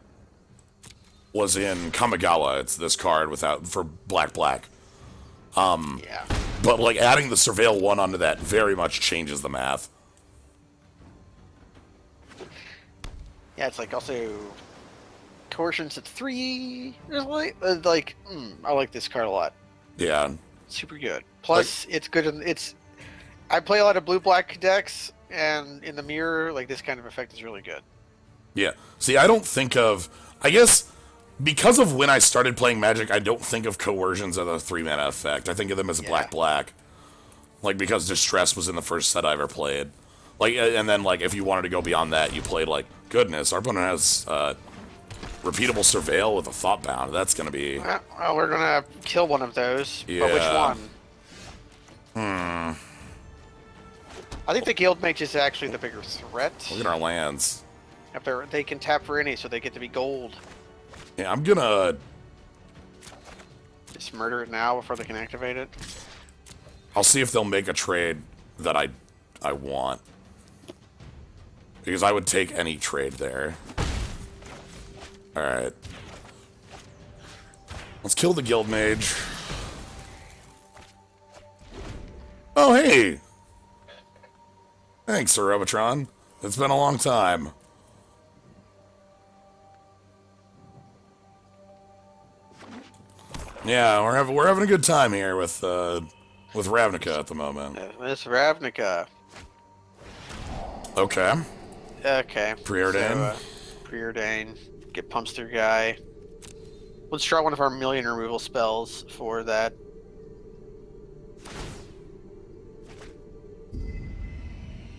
was in Kamigawa. It's this card for black. Yeah. But, like, adding the Surveil 1 onto that very much changes the math. Yeah, it's, like, also... Coercion's at 3. I like this card a lot. Yeah. Super good. Plus, it's good in... I play a lot of blue-black decks, and in the mirror, like, this kind of effect is really good. Yeah. See, I don't think of... I guess, because of when I started playing Magic, I don't think of Coercions as a 3-mana effect. I think of them as a black-black. Like, because Distress was in the first set I ever played. Like, and then, like, if you wanted to go beyond that, you played, like, goodness, our opponent has, repeatable Surveil with a Thought Bound. That's gonna be... Well, we're gonna kill one of those. Yeah. But which one? I think the Guild Mage is actually the bigger threat. Look at our lands. If they can tap for any, so they get to be gold. Yeah, I'm gonna... Just murder it now before they can activate it. I'll see if they'll make a trade that I want. Because I would take any trade there. Alright. Let's kill the Guild Mage. Oh, hey! Thanks, Sir Robotron. It's been a long time. Yeah, we're having a good time here with Ravnica at the moment. This Ravnica. Okay. Okay. Preordain. So, Preordain. Get Pumps Through Guy. Let's draw one of our million removal spells for that.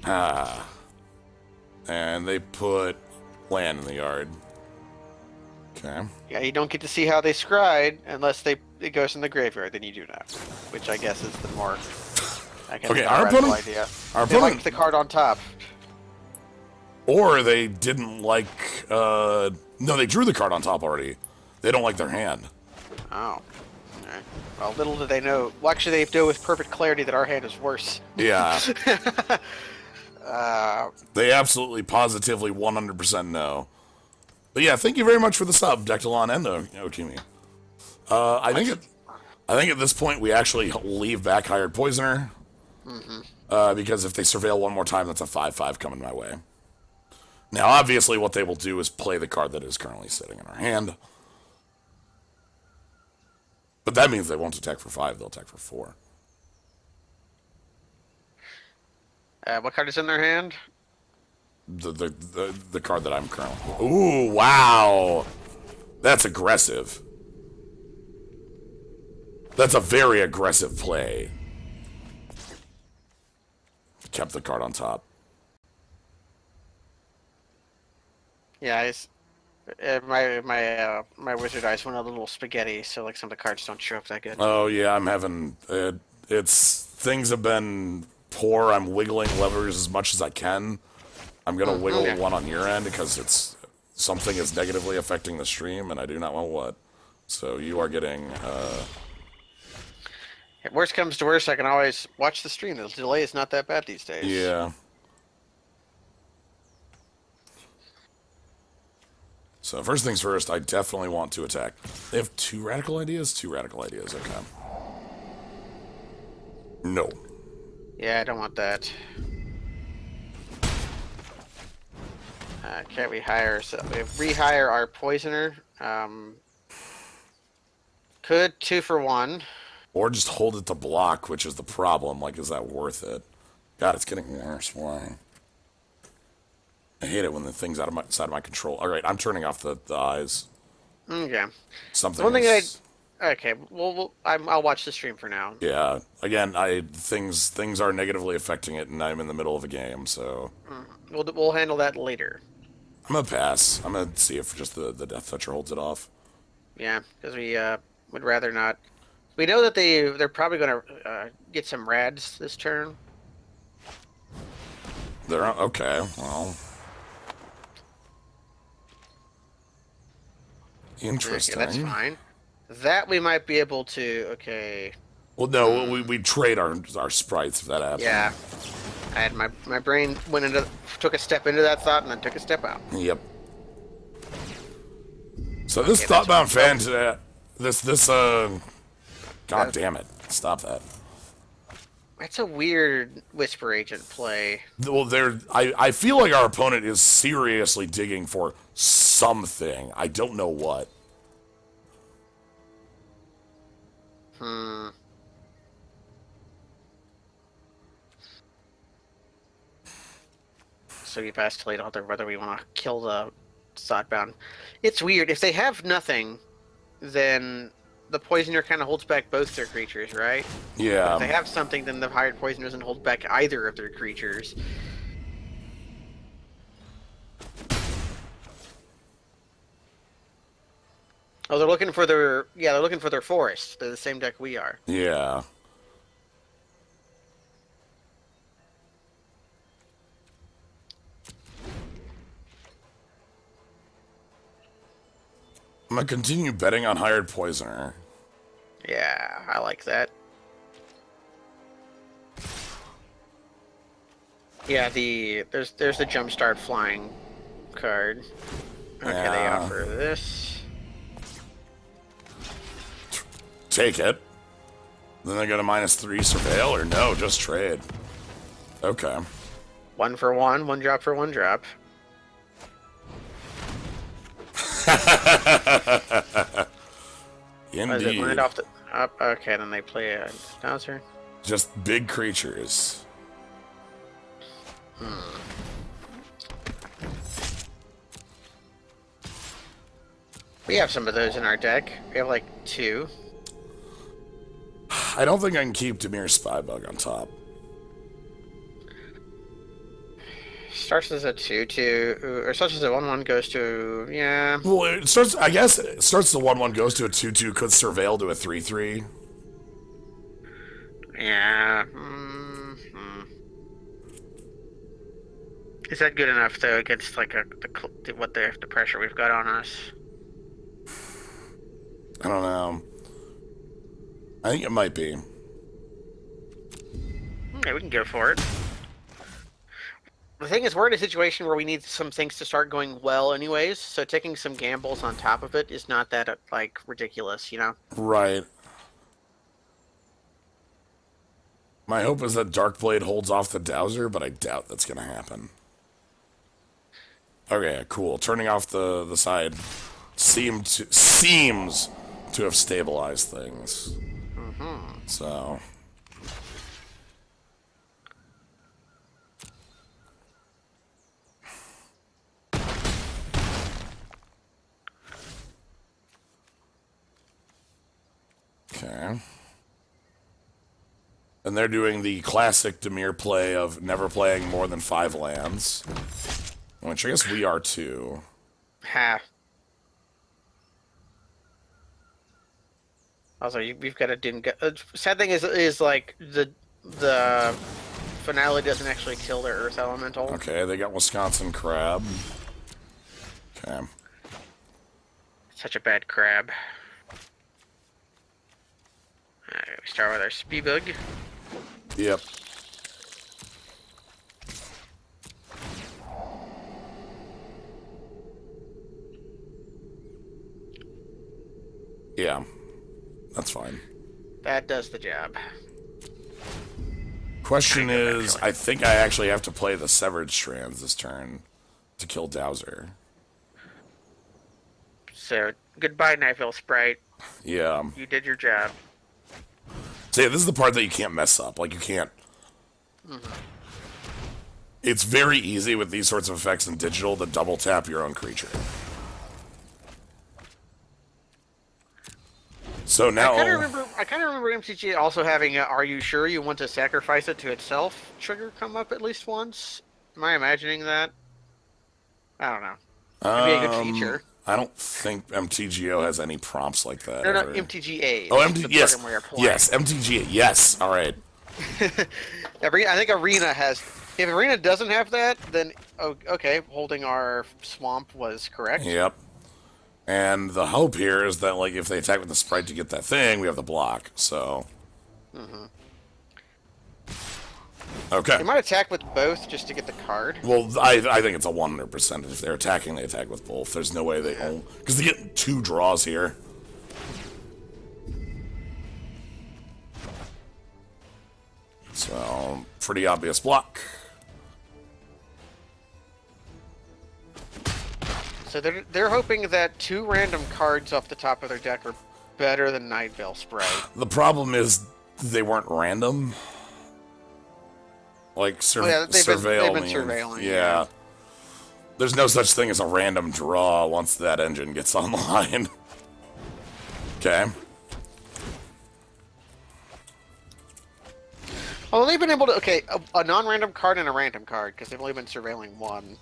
Ah. And they put land in the yard. Okay. Yeah, you don't get to see how they scryed unless it goes in the graveyard. Then you do not, which I guess is the more. Our opponent. Idea. Our they opponent liked the card on top. Or they didn't like. No, they drew the card on top already. They don't like their hand. Oh. Alright. Well, little did they know. Well, actually, they know with perfect clarity that our hand is worse. Yeah. They absolutely, positively, 100% know. But yeah, thank you very much for the sub, Dectalon and Okimi. I think at this point we actually leave back Hired Poisoner. Because if they surveil one more time, that's a 5/5 coming my way. Now, obviously, what they will do is play the card that is currently sitting in our hand. But that means they won't attack for 5, they'll attack for 4. What card is in their hand? The card that I'm currently... Ooh, wow! That's aggressive. That's a very aggressive play. Kept the card on top. Yeah, my wizard eyes went a little spaghetti, so like some of the cards don't show up that good. Oh yeah, I'm having things have been poor. I'm wiggling levers as much as I can. I'm gonna wiggle one on your end because something is negatively affecting the stream, and I do not want what. So you are getting. If worst comes to worst, I can always watch the stream. The delay is not that bad these days. Yeah. So first things first, I definitely want to attack. They have 2 radical ideas? 2 radical ideas, okay. No. Yeah, I don't want that. Can't we rehire our poisoner? Could 2 for 1. Or just hold it to block, which is the problem. Like, is that worth it? God, it's getting worse. Why? I hate it when the thing's outside of my control. All right, I'm turning off the eyes. Okay. Something. One thing Okay, well, I'll watch the stream for now. Yeah. Again, things are negatively affecting it, and I'm in the middle of a game, so We'll handle that later. I'm gonna pass. I'm gonna see if just the Death Toucher holds it off. Yeah, because we would rather not. We know that they're probably going to get some rads this turn. They're okay. Well, interesting. Okay, that's fine. That we might be able to. Okay. Well, no, we trade our sprites if that happens. Yeah. I had my brain took a step into that thought and then took a step out. Yep. So this Thoughtbound fan today, God damn it! Stop that. That's a weird Whisper Agent play. Well, I feel like our opponent is seriously digging for something. I don't know what. So we vacillate on whether we want to kill the Thoughtbound. It's weird. If they have nothing, then the Poisoner kind of holds back both their creatures, right? Yeah. If they have something, then the Hired Poisoner doesn't hold back either of their creatures. Oh, they're looking for their forest. They're the same deck we are. Yeah. I'm gonna continue betting on Hired Poisoner. Yeah, I like that. Yeah, there's the Jumpstart Flying card. Okay, they offer this. Take it. Then they go to -3 surveil, or no, just trade. Okay. 1 for 1, 1 drop for 1 drop. Indeed. Land off the up. Okay, then they play a Dowser. Just big creatures. We have some of those in our deck. We have like 2. I don't think I can keep Demir's Spybug on top. Starts as a 2/2, or starts as a 1/1, goes to yeah. Well, it starts. I guess it starts the 1/1, goes to a 2/2, could surveil to a 3/3. Yeah. Is that good enough though against like the pressure we've got on us? I don't know. I think it might be. Okay, we can go for it. The thing is, we're in a situation where we need some things to start going well anyways, so taking some gambles on top of it is not that, like, ridiculous, you know? Right. My hope is that Darkblade holds off the Dowser, but I doubt that's going to happen. Okay, cool. Turning off the side seems to have stabilized things. So... Okay. And they're doing the classic Dimir play of never playing more than 5 lands. Which I guess we are too. Ha. Also, we've got a didn't get. Sad thing is like the finale doesn't actually kill their Earth Elemental. Okay, they got Wisconsin Crab. Okay. Such a bad crab. Alright, we start with our Speebug. Yep. Yeah. That's fine. That does the job. Question is, I think I actually have to play the Severed Strands this turn to kill Dowser. So, goodbye, Nightveil Sprite. Yeah. You did your job. So yeah, this is the part that you can't mess up. Like, you can't... It's very easy with these sorts of effects in digital to double tap your own creature. So now... I kind of remember MTG also having a "Are you sure you want to sacrifice it to itself?" trigger come up at least once. Am I imagining that? I don't know. It'd be a good feature. I don't think MTGO has any prompts like that. No, ever. MTGA. Oh, yes. Yes, MTGA. Yes, all right. I think Arena has... If Arena doesn't have that, then, okay, holding our swamp was correct. Yep. And the hope here is that, like, if they attack with the sprite to get that thing, we have the block, so... Mm-hmm. Okay. They might attack with both just to get the card. Well, I think it's a 100%. If they're attacking, they attack with both. There's no way they won't. Because they get 2 draws here. So, pretty obvious block. So they're hoping that 2 random cards off the top of their deck are better than Night Veil Sprite. The problem is they weren't random. Like, surveilling. They've been surveilling. Yeah. There's no such thing as a random draw once that engine gets online. Okay. Well, they've been able to... Okay, a non-random card and a random card, because they've only been surveilling one.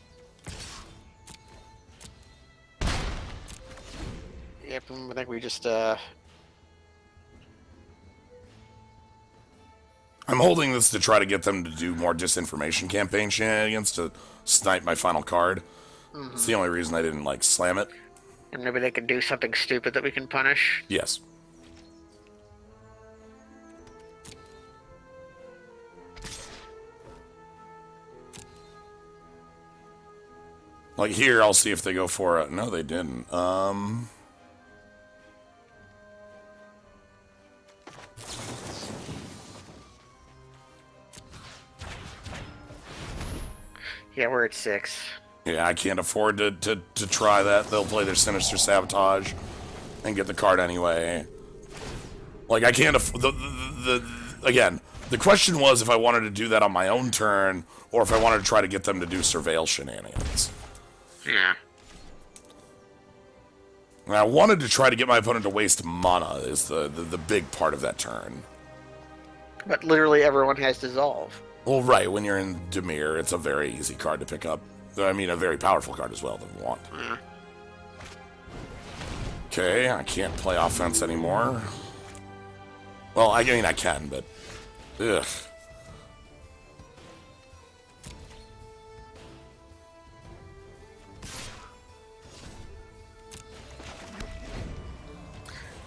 Yep, I think we just... I'm holding this to try to get them to do more disinformation campaign shenanigans to snipe my final card. Mm-hmm. It's the only reason I didn't, like, slam it. And maybe they can do something stupid that we can punish. Yes. Like, here, I'll see if they go for it. No, they didn't. Yeah, we're at 6. Yeah, I can't afford to try that. They'll play their Sinister Sabotage and get the card anyway. Like, I can't again, the question was if I wanted to do that on my own turn or if I wanted to try to get them to do surveil shenanigans. Yeah. And I wanted to try to get my opponent to waste mana is the big part of that turn. But literally everyone has Dissolve. Well, right, when you're in Dimir, it's a very easy card to pick up. I mean, a very powerful card as well to want. Yeah. Okay, I can't play offense anymore. Well, I mean, I can, but... Ugh.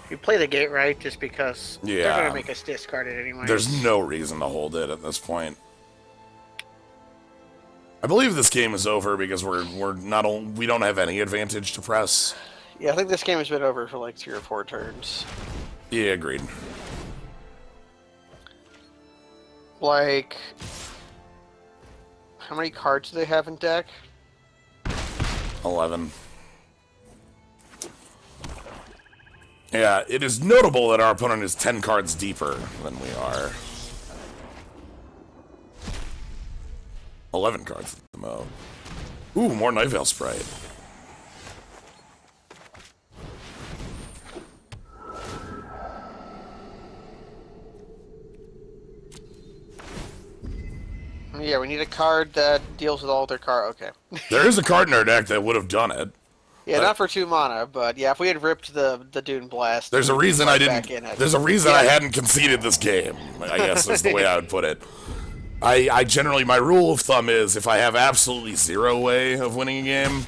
You play the gate right just because they're going to make us discard it anyway. There's no reason to hold it at this point. I believe this game is over because we don't have any advantage to press. Yeah, I think this game has been over for like 3 or 4 turns. Yeah, agreed. Like, how many cards do they have in deck? 11. Yeah, it is notable that our opponent is 10 cards deeper than we are. 11 cards at the mo. Ooh, more Night Veil Sprite. Yeah, we need a card that deals with all their cards. Okay. There is a card in our deck that would have done it. Yeah, not for 2 mana, but yeah, if we had ripped the Dune Blast... There's a reason I didn't... There's a reason I hadn't conceded this game, I guess is the way I would put it. I generally... My rule of thumb is if I have absolutely zero way of winning a game,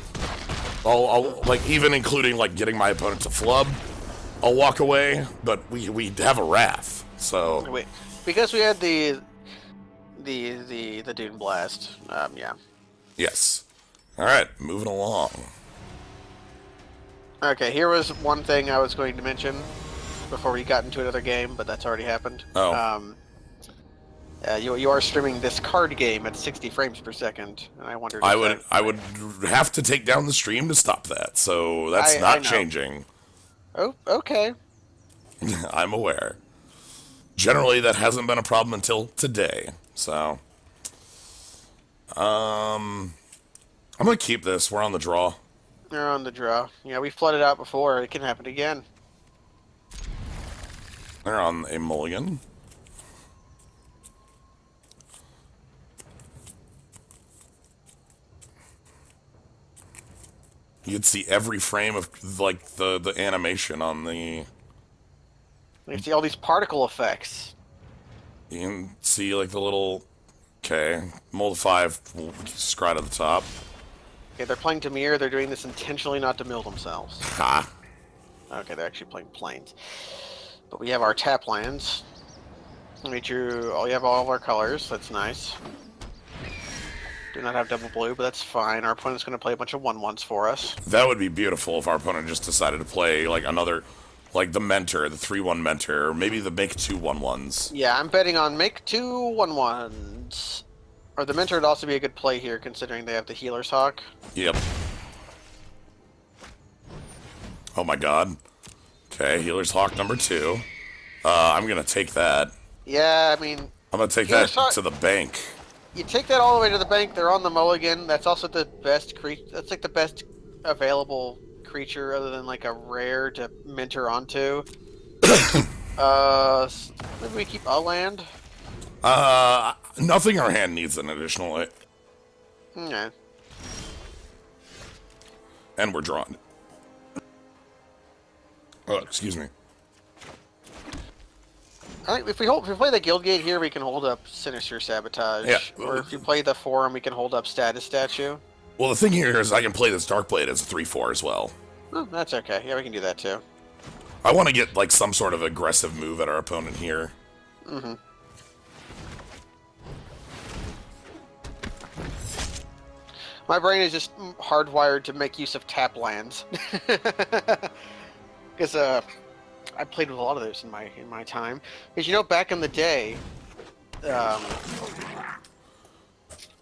I'll like, even including, like, getting my opponent to flub, I'll walk away, but we have a Wrath, so... Wait, because we had the Dune Blast, yeah. Yes. Alright, moving along. Okay, here was one thing I was going to mention before we got into another game, but that's already happened. Oh. You are streaming this card game at 60 frames per second, and I wondered. I would have to take down the stream to stop that, so that's not changing. Oh, okay. I'm aware. Generally, that hasn't been a problem until today, so. I'm gonna keep this. We're on the draw. They're on the draw. Yeah, we flooded out before. It can happen again. They're on a mulligan. You'd see every frame of, like, the animation on the... You see all these particle effects. You can see, like, the little... Okay, mold of 5, scry at the top. Okay, they're playing Dimir. They're doing this intentionally not to mill themselves. Ha! Okay, they're actually playing planes. But we have our tap lands. We drew... Oh, you have all of our colors. That's nice. Do not have double blue, but that's fine. Our opponent's going to play a bunch of 1/1s for us. That would be beautiful if our opponent just decided to play, like, another... Like the Mentor, the 3/1 Mentor, or maybe the make 2 1/1s. Yeah, I'm betting on make 2 1/1s. Or the Mentor would also be a good play here, considering they have the Healer's Hawk. Yep. Oh my god. Okay, Healer's Hawk number 2. I'm gonna take that. Yeah, I mean... I'm gonna take that to the bank. You take that all the way to the bank, they're on the mulligan. That's also the best creature. That's like the best available creature other than like a rare to mentor onto. Maybe we keep a land? Nothing our hand needs an additional... Okay. And we're drawn. Oh, excuse me. I think if we play the Guildgate here, we can hold up Sinister Sabotage. Yeah. Or if you play the Forum, we can hold up Status Statue. Well, the thing here is I can play this Darkblade as a 3/4 as well. Oh, that's okay. Yeah, we can do that too. I want to get, like, some sort of aggressive move at our opponent here. Mm-hmm. My brain is just hardwired to make use of tap lands. Because I played with a lot of those in my time. Because you know, back in the day, I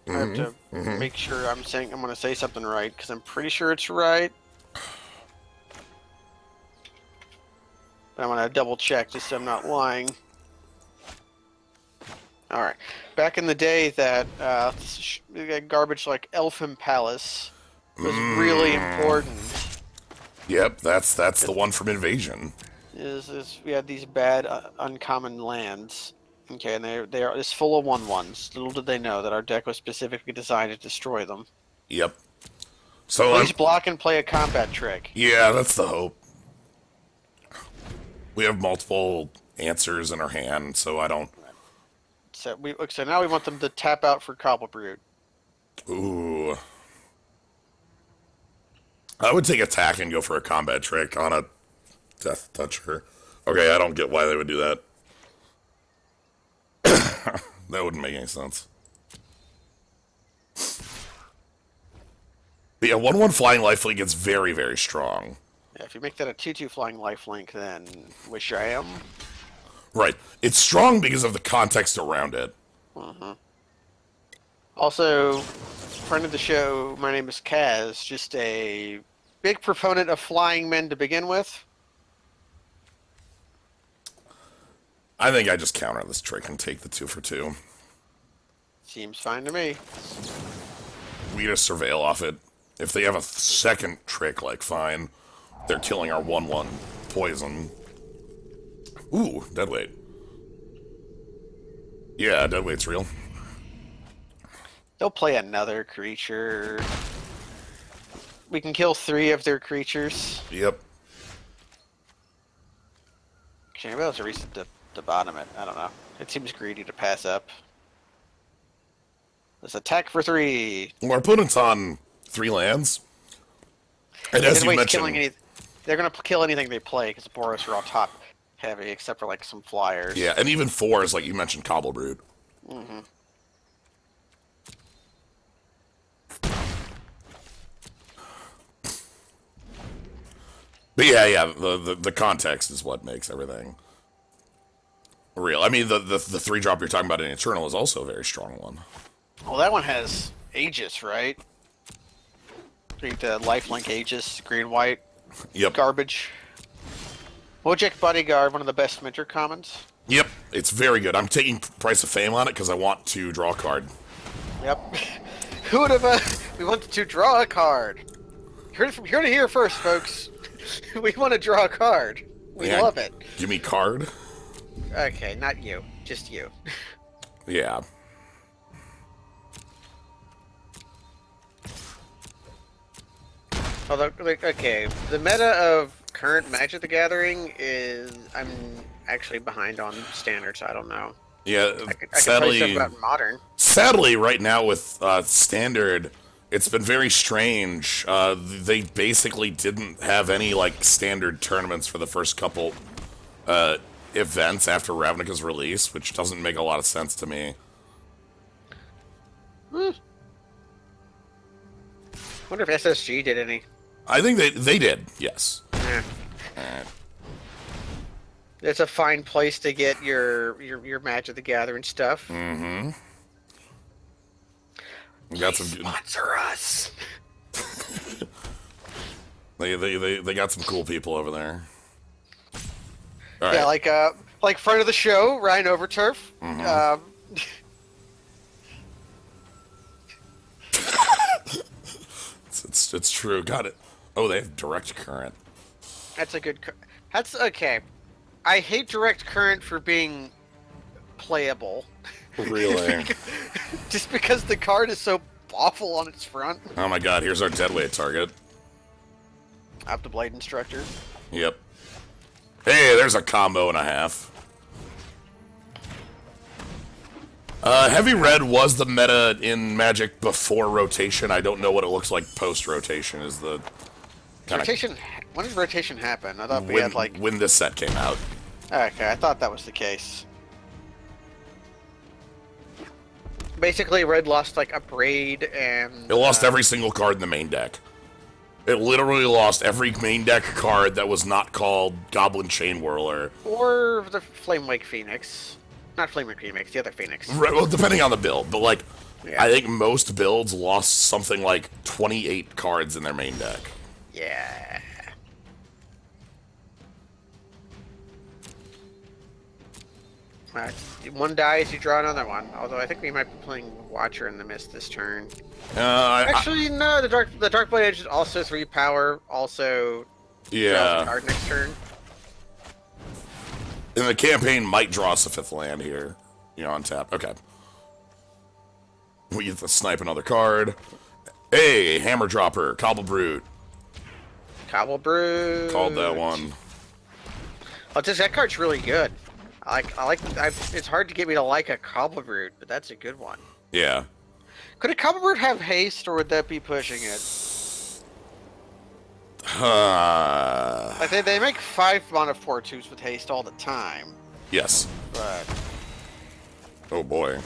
have to make sure I'm going to say something right, because I'm pretty sure it's right. But I'm going to double check just so I'm not lying. Alright. Back in the day, that garbage like Elfin Palace was really important. Yep, that's the one from Invasion. We had these bad uncommon lands. Okay, and they are just full of 1/1s. Little did they know that our deck was specifically designed to destroy them. Yep. So please block and play a combat trick. Yeah, that's the hope. We have multiple answers in our hand, so I don't... So now we want them to tap out for Cobble Brute. Ooh. I would take attack and go for a combat trick on a Death Toucher. Okay, I don't get why they would do that. That wouldn't make any sense. But yeah, 1/1 Flying Lifelink gets very, very strong. Yeah, if you make that a 2/2 Flying Lifelink, then wish I am. Right. It's strong because of the context around it. Mm-hmm. Also, friend of the show, my name is Kaz, just a big proponent of flying men to begin with. I think I just counter this trick and take the 2 for 2. Seems fine to me. We just surveil off it. If they have a second trick, like, fine. They're killing our 1/1 poison. Ooh, Deadweight. Yeah, Deadweight's real. They'll play another creature. We can kill 3 of their creatures. Yep. Actually, maybe that's a reason to bottom it. I don't know. It seems greedy to pass up. Let's attack for 3. Well, our opponent's on 3 lands. And as you mentioned... They're going to kill anything they play, because the Boros are all top heavy, except for, like, some flyers. Yeah, and even 4s, like you mentioned, Cobble Brood. Mm-hmm. But yeah, the context is what makes everything real. I mean, the 3-drop you're talking about in Eternal is also a very strong one. Well, that one has Aegis, right? The lifelink Aegis, green-white. Yep. Garbage. Wojek Bodyguard, one of the best Mentor commons. Yep, it's very good. I'm taking Price of Fame on it because I want to draw a card. Yep. Who would have... we want to draw a card. Heard it from here to here first, folks. We want to draw a card. We love it. Give me card. Okay, not you. Just you. Yeah. Although, like, okay, the meta of current Magic the Gathering is... I'm actually behind on standard, so I don't know. Yeah, I could tell you stuff about modern. Sadly, right now with standard, it's been very strange. They basically didn't have any like standard tournaments for the first couple events after Ravnica's release, which doesn't make a lot of sense to me. Wonder if SSG did any. I think they did, yes. Yeah. It's a fine place to get your Magic the Gathering stuff. Mm-hmm. We got some sponsor us. They got some cool people over there. All yeah, right. like friend of the show, Ryan Overturf. Mm-hmm. It's true. Got it. Oh, they have direct current. That's a good. That's okay. I hate direct current for being playable. Really? Just because the card is so awful on its front. Oh my god, here's our deadweight target. Optoblade Instructor. Yep. Hey, there's a combo and a half. Heavy red was the meta in Magic before rotation. I don't know what it looks like post-rotation is the... Rotation... When did rotation happen? I thought we had like... When this set came out. Okay, I thought that was the case. Basically, red lost like a braid and... It lost every single card in the main deck. It literally lost every main deck card that was not called Goblin Chain Whirler. Or the Flame Wake Phoenix. Not Flame Wake Phoenix, the other Phoenix. Right, well, depending on the build, but like, yeah. I think most builds lost something like 28 cards in their main deck. Yeah. One dies, you draw another one. Although I think we might be playing Watcher in the Mist this turn. Actually, no. The Darkblade Edge is also 3 power. Also, yeah. Card next turn. And the campaign might draw us a 5th land here. You know, on tap. Okay. We get to snipe another card. Hey, Hammer Dropper, Cobble Brute. Cobble Brute. Called that one. Oh, that card's really good. It's hard to get me to like a Cobble Brute, but that's a good one. Yeah. Could a Cobble Brute have haste, or would that be pushing it? Like they make 5 mana 4/2s with haste all the time. Yes. But... Oh boy.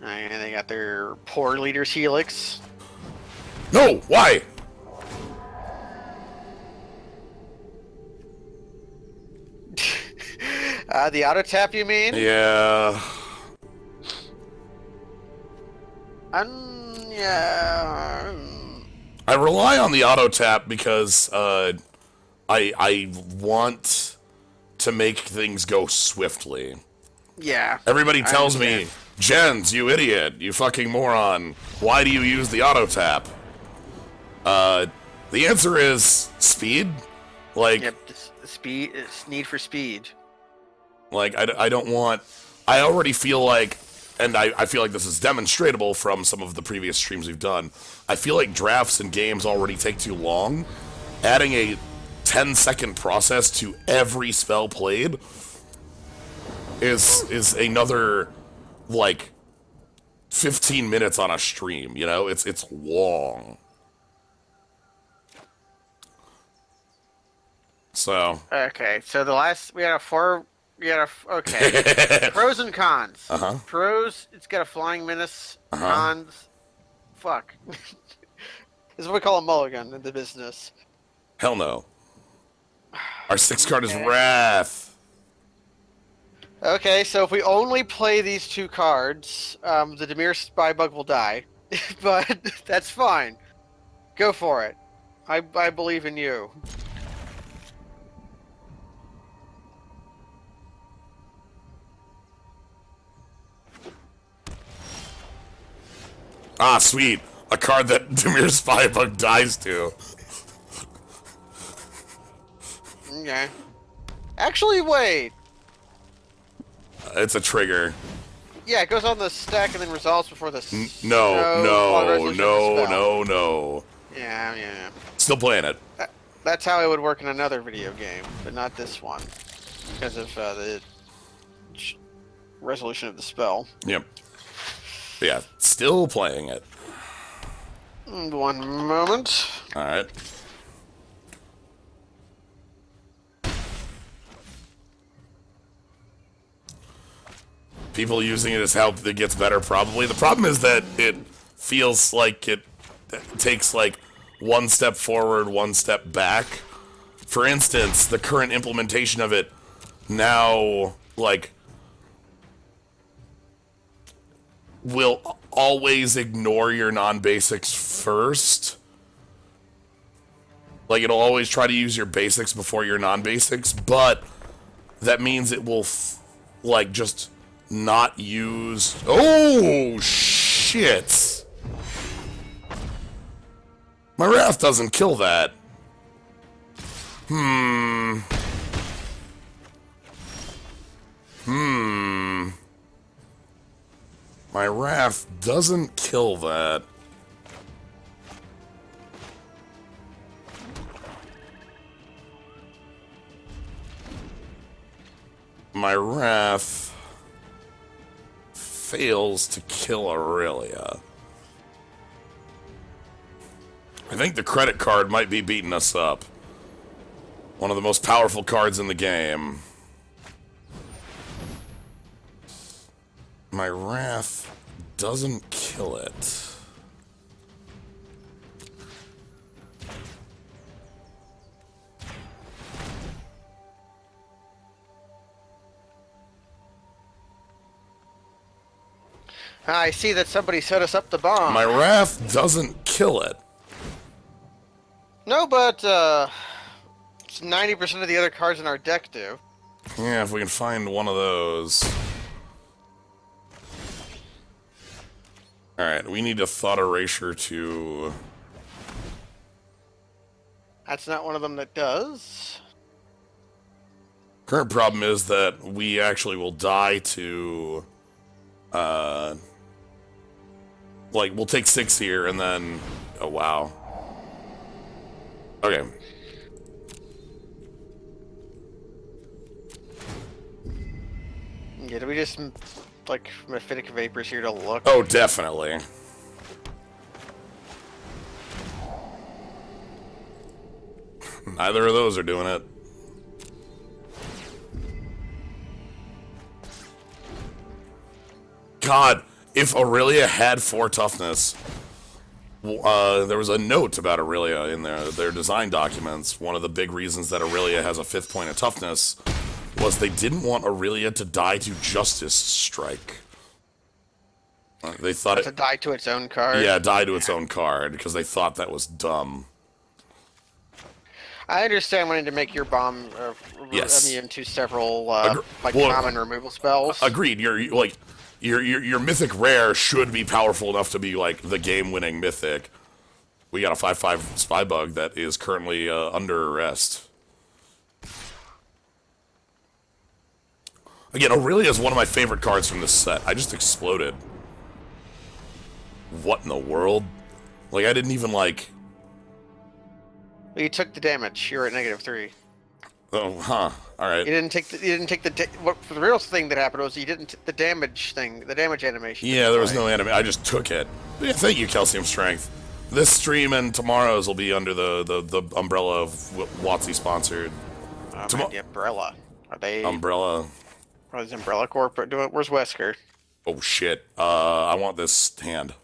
And they got their Poor Leader's Helix. No! Why? The auto tap, you mean? Yeah. Yeah. I rely on the auto tap because I want to make things go swiftly. Yeah. Everybody tells me, Jens, you idiot, you fucking moron. Why do you use the auto tap? The answer is speed. Like, yep, speed. It's need for speed. Like, I don't want... I already feel like, and I feel like this is demonstratable from some of the previous streams we've done, I feel like drafts and games already take too long. Adding a 10-second process to every spell played is another, like, 15 minutes on a stream, you know? It's long. So... Okay, so the last... We had okay. Pros and cons. Pros, it's got a Flying Menace. Cons, fuck. This is what we call a mulligan in the business. Hell no. Our 6th card is Wrath. Okay, so if we only play these 2 cards, the Dimir Spybug will die. But that's fine. Go for it. I believe in you. Ah, sweet. A card that Dimir Spybug dies to. Okay. Actually, wait. It's a trigger. Yeah, it goes on the stack and then resolves before the No. Yeah. Still playing it. That's how it would work in another video game, but not this one. Because of the resolution of the spell. Yep. But yeah, still playing it. One moment. Alright. People using it as help that gets better, probably. The problem is that it feels like it takes, like, one step forward, one step back. For instance, the current implementation of it now, like, will always ignore your non-basics first. Like, it'll always try to use your basics before your non-basics, but that means it will, like, just not use... Oh, shit! My Wrath doesn't kill that. My Wrath doesn't kill that. My Wrath fails to kill Aurelia. I think the credit card might be beating us up. One of the most powerful cards in the game. My Wrath doesn't kill it. I see that somebody set us up the bomb. My Wrath doesn't kill it. No, but 90% of the other cards in our deck do. Yeah, if we can find one of those. Alright, we need a Thought Erasure to... That's not one of them that does. Current problem is that we actually will die to... like, we'll take 6 here, and then... Oh, wow. Okay. Yeah, do we just, like, Mephitic Vapors here to look? Oh, definitely. Neither of those are doing it. God, if Aurelia had 4 toughness, there was a note about Aurelia in their design documents. One of the big reasons that Aurelia has a 5th point of toughness was they didn't want Aurelia to die to Justice Strike. They thought to die to its own card? Yeah, die to its own card, because they thought that was dumb. I understand wanting to make your bomb immune to several common removal spells. Agreed. Your mythic rare should be powerful enough to be like the game-winning mythic. We got a 5/5 spy bug that is currently under arrest. Again, Aurelia is one of my favorite cards from this set. I just exploded. What in the world? Like, I didn't even like... You took the damage. You're at -3. Oh, huh. All right. You didn't take the. What the real thing that happened was you didn't the damage thing, the damage animation. Yeah, there was no anime. I just took it. But yeah, thank you, Calcium Strength. This stream and tomorrow's will be under the umbrella of WotC sponsored. The umbrella. Are they Umbrella? Are these Umbrella Corp doing? Where's Wesker? Oh shit. I want this hand.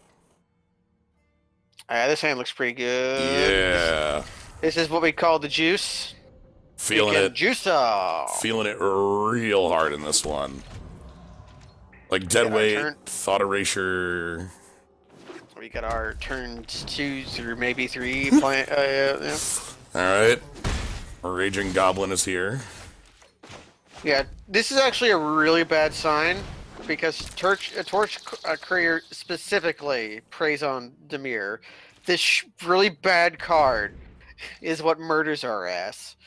This hand looks pretty good. Yeah. This is what we call the juice. Feeling it. Juice off. Feeling it real hard in this one. Like dead weight, Thought Erasure. We got our turns 2 through maybe 3 plant. Yeah. All right. Our Raging Goblin is here. Yeah, this is actually a really bad sign because Torch Courier specifically preys on Dimir. This really bad card is what murders our ass.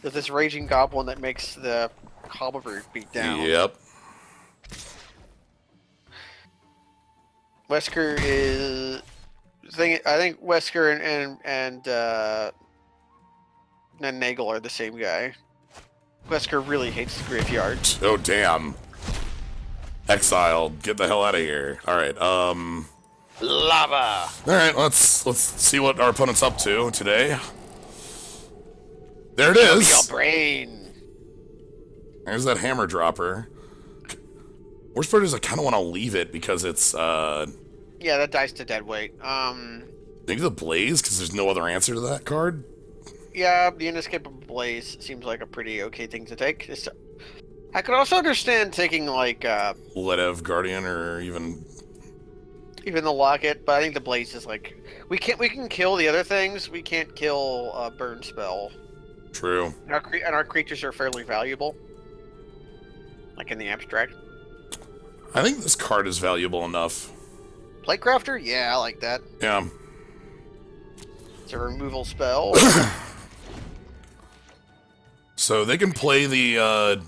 There's this raging goblin that makes the Halberd beat down. Yep. Wesker is... I think Wesker and Nagel are the same guy. Wesker really hates the graveyard. Oh, damn. Exiled. Get the hell out of here. Alright, Lava! Alright, let's see what our opponent's up to today. There it is! Your brain! There's that hammer dropper. Worst part is I kind of want to leave it because it's, Yeah, that dies to dead weight. Maybe the Blaze, because there's no other answer to that card? Yeah, the Inescapable Blaze seems like a pretty okay thing to take. I could also understand taking, like, Ledev Guardian, or even the Locket, but I think the Blaze is, like... We can kill the other things, we can't kill Burn Spell. True. And our creatures are fairly valuable. Like in the abstract. I think this card is valuable enough. Platecrafter? Yeah, I like that. Yeah. It's a removal spell. So they can play the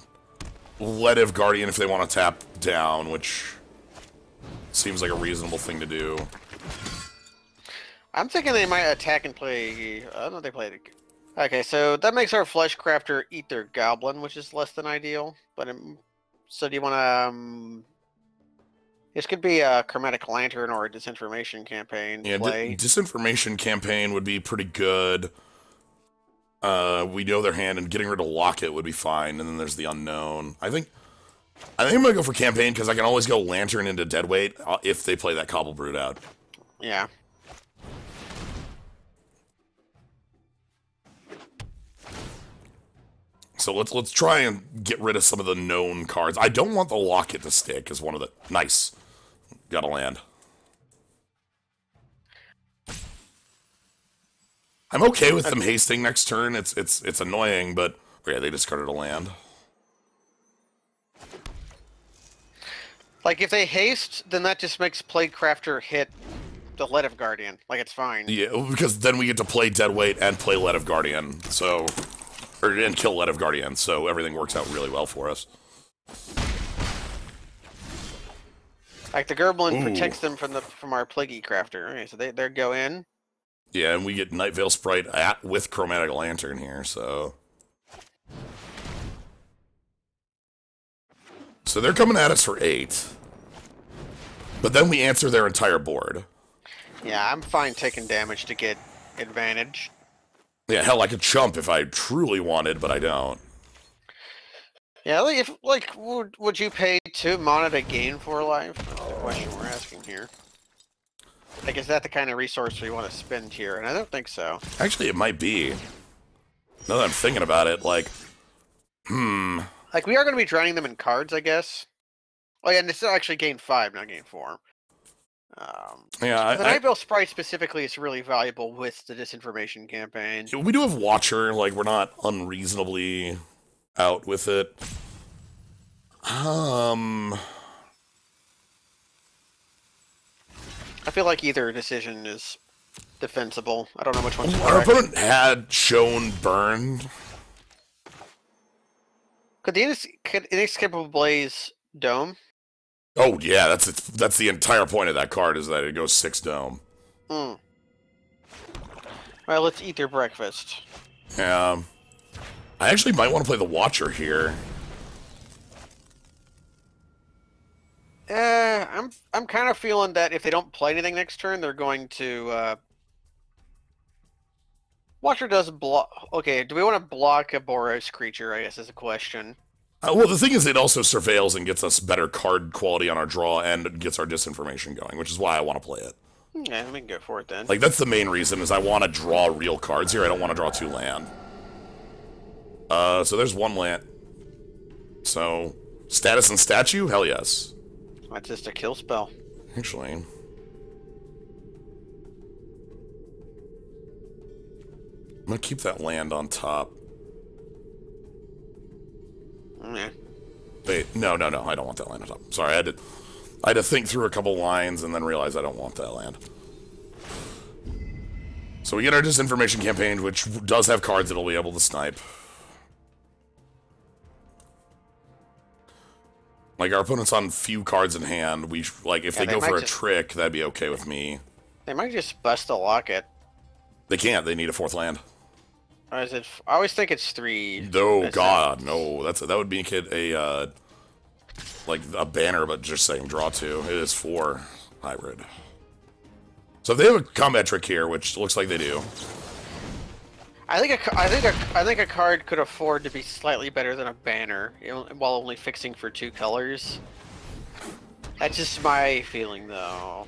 Ledev Guardian if they want to tap down, which seems like a reasonable thing to do. I'm thinking they might attack and play... I don't know if they played it. Okay, so that makes our Fleshcrafter eat their Goblin, which is less than ideal. But so do you want to... This could be a Chromatic Lantern or a Disinformation Campaign play. Disinformation Campaign would be pretty good. We know their hand, and getting rid of Locket would be fine, and then there's the Unknown. I think I'm gonna go for Campaign, because I can always go Lantern into Deadweight if they play that Cobble Brood out. Yeah. So let's try and get rid of some of the known cards. I don't want the Locket to stick as one of the... Nice. Gotta land. I'm okay with them hasting next turn. It's annoying, but... Yeah, they discarded a land. Like, if they haste, then that just makes Platecrafter hit the Ledev Guardian. Like, it's fine. Yeah, because then we get to play Deadweight and play Ledev Guardian, so... and kill Ledev Guardian, so everything works out really well for us. Like, the Gerblin protects them from our Plaguey Crafter. Okay, so they go in. Yeah, and we get Night Veil Sprite with Chromatic Lantern here, so... So they're coming at us for 8. But then we answer their entire board. Yeah, I'm fine taking damage to get advantage. Yeah, hell, I could chump if I truly wanted, but I don't. Yeah, would you pay 2 mana to gain 4 life? That's the question we're asking here. Like, is that the kind of resource we want to spend here? And I don't think so. Actually, it might be. Now that I'm thinking about it, like... Like, we are going to be drowning them in cards, I guess. Oh, yeah, and it's actually gain 5, not gain 4. Yeah, the Night Veil Sprite specifically is really valuable with the Disinformation Campaign. We do have Watcher, like, we're not unreasonably out with it. I feel like either decision is defensible. I don't know which one's Our correct. opponent had shown Burn. Could Inescapable Blaze Dome? Oh, yeah, that's the entire point of that card, is that it goes 6 Dome. Well, let's eat their breakfast. Yeah. I actually might want to play the Watcher here. I'm kind of feeling that if they don't play anything next turn, they're going to, Watcher does block... Okay, do we want to block a Boros creature, I guess, is a question. Well, the thing is, it also surveils and gets us better card quality on our draw and gets our disinformation going, which is why I want to play it. Yeah, we can go for it then. Like, that's the main reason, is I want to draw real cards here. I don't want to draw 2 land. So there's 1 land. So, status and statue? Hell yes. That's just a kill spell. Actually. I'm gonna keep that land on top. Yeah. Wait, no, I don't want that land on top. Sorry, I had to think through a couple lines and then realize I don't want that land. So we get our Disinformation Campaign, which does have cards that'll be able to snipe. Like, our opponent's on few cards in hand. Like, if they go for a trick, that'd be okay with me. They might just bust the locket. They can't. They need a 4th land. Or is it? I always think it's 3. No, God, no. That would be like a banner, but just saying draw 2. It is 4 hybrid. So if they have a combat trick here, which looks like they do. I think a card could afford to be slightly better than a banner, while only fixing for 2 colors. That's just my feeling, though.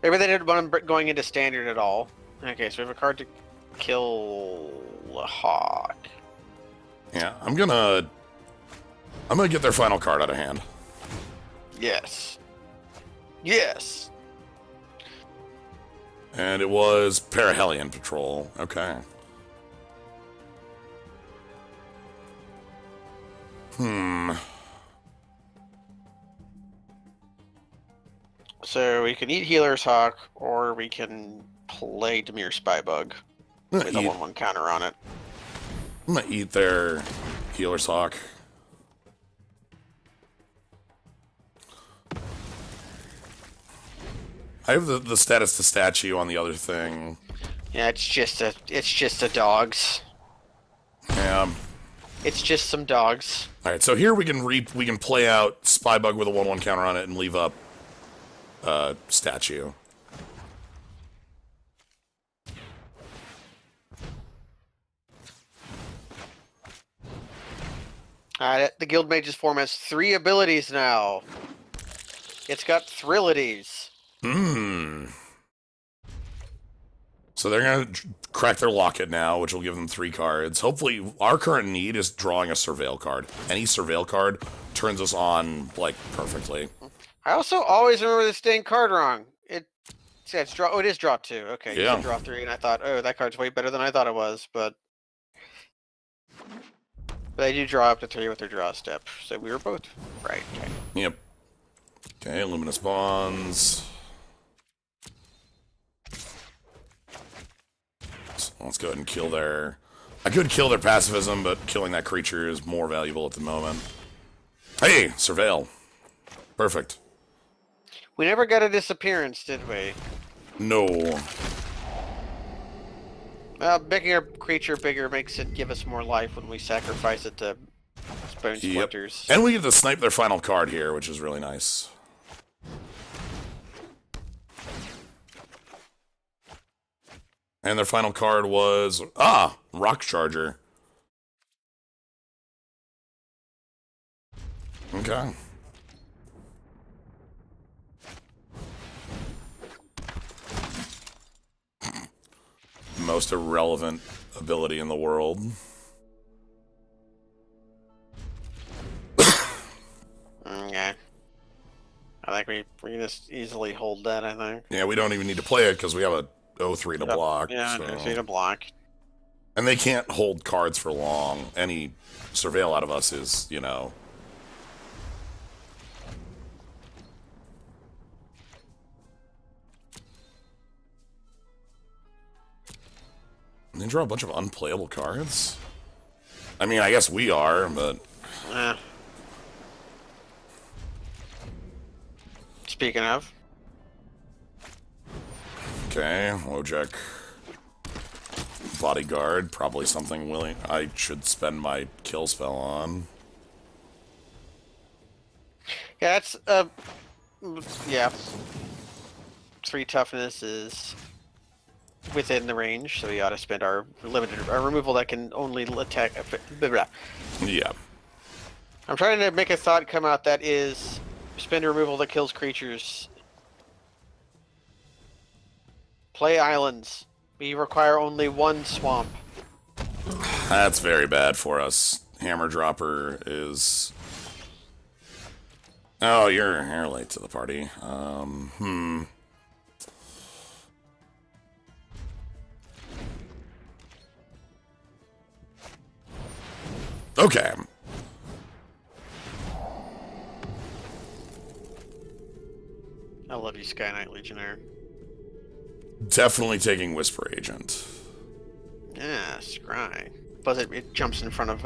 Maybe they didn't want them going into standard at all. Okay, so we have a card to kill a hawk. Yeah, I'm gonna get their final card out of hand. Yes. Yes. And it was Perihelion Patrol. Okay. So we can eat Healer's Hawk, or we can play Dimir Spybug with a 1/1 counter on it. I'm gonna eat their Healer's Hawk. I have the status to statue on the other thing. Yeah, it's just a dogs. Yeah. It's just some dogs. All right, so here we can play out Spybug with a 1/1 counter on it and leave up statue. The Guild Mage's form has 3 abilities now. It's got Thrilities. So they're going to crack their locket now, which will give them 3 cards. Hopefully, our current need is drawing a Surveil card. Any Surveil card turns us on, like, perfectly. I also always remember this dang card wrong. It's draw. Oh, it is draw 2. Okay, yeah. You said draw 3, and I thought, oh, that card's way better than I thought it was, but they do draw up to 3 with their draw step, so we were both right. Okay. Yep. Okay, Luminous Bonds. So let's go ahead and kill their... I could kill their pacifism, but killing that creature is more valuable at the moment. Hey, Surveil. Perfect. We never got a disappearance, did we? No. Well, making our creature bigger makes it give us more life when we sacrifice it to bone splinters. Yep. And we get to snipe their final card here, which is really nice. And their final card was... Rock Charger. Okay. Most irrelevant ability in the world. Okay. I think we can just easily hold that, I think. Yeah, we don't even need to play it because we have a 0-3 to block. Yeah, so. 0-3 to block. And they can't hold cards for long. Any Surveil out of us is, you know... And they draw a bunch of unplayable cards? I mean, I guess we are, but... Speaking of... Okay, Wojek. Bodyguard, probably something I should spend my kill spell on. Yeah, that's, yeah. 3 toughness is within the range, so we ought to spend our removal that can only attack. Yeah. I'm trying to make a thought come out that is spend a removal that kills creatures. Play islands. We require only 1 swamp. That's very bad for us. Hammer Dropper is... Oh, you're late to the party. Okay. I love you, Sky Knight Legionnaire. Definitely taking Whisper Agent. Yeah, scry. Plus it jumps in front of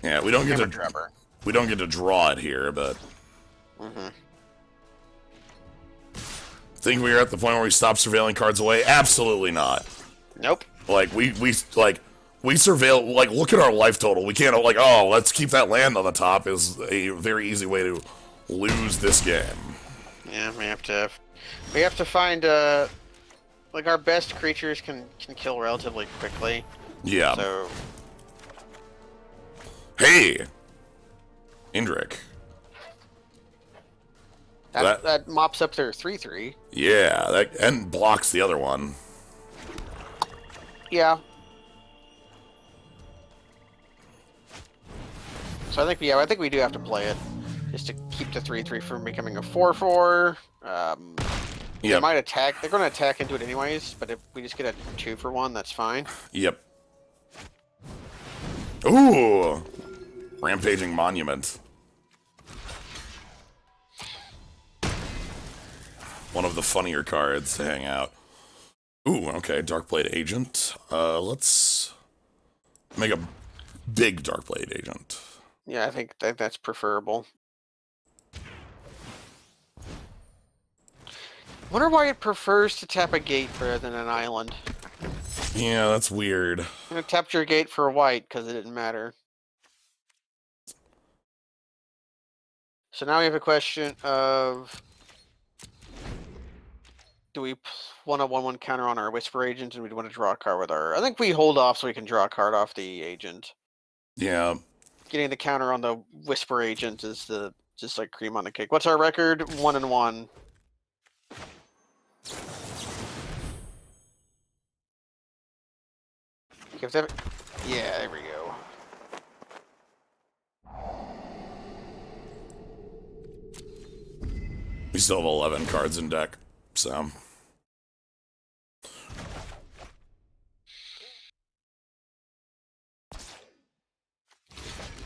yeah, we don't get to Dropper. We don't get to draw it here, but... Think we're at the point where we stop surveilling cards away? Absolutely not. Nope. Like, we surveil, like, look at our life total. We can't, like, oh, let's keep that land on the top is a very easy way to lose this game. Yeah, we have to find, like, our best creatures can kill relatively quickly. Yeah. So... Hey! Indrik. That mops up their 3/3. Yeah, and blocks the other one. Yeah. So I think we do have to play it, just to keep the 3/3 from becoming a 4/4. They might attack. They're going to attack into it anyways, but if we just get a 2-for-1, that's fine. Yep. Ooh! Rampaging Monument. One of the funnier cards to hang out. Ooh, okay, Darkblade Agent. Let's make a big Darkblade Agent. Yeah, I think that's preferable. Wonder why it prefers to tap a gate rather than an island. Yeah, that's weird. It tapped your gate for white because it didn't matter. So now we have a question of... Do we want a 1/1 counter on our Whisper Agent, and we want to draw a card with our... I think we hold off so we can draw a card off the Agent. Yeah. Getting the counter on the Whisper Agent is just like cream on the cake. What's our record? 1-1. Yeah, there we go. We still have 11 cards in deck, so...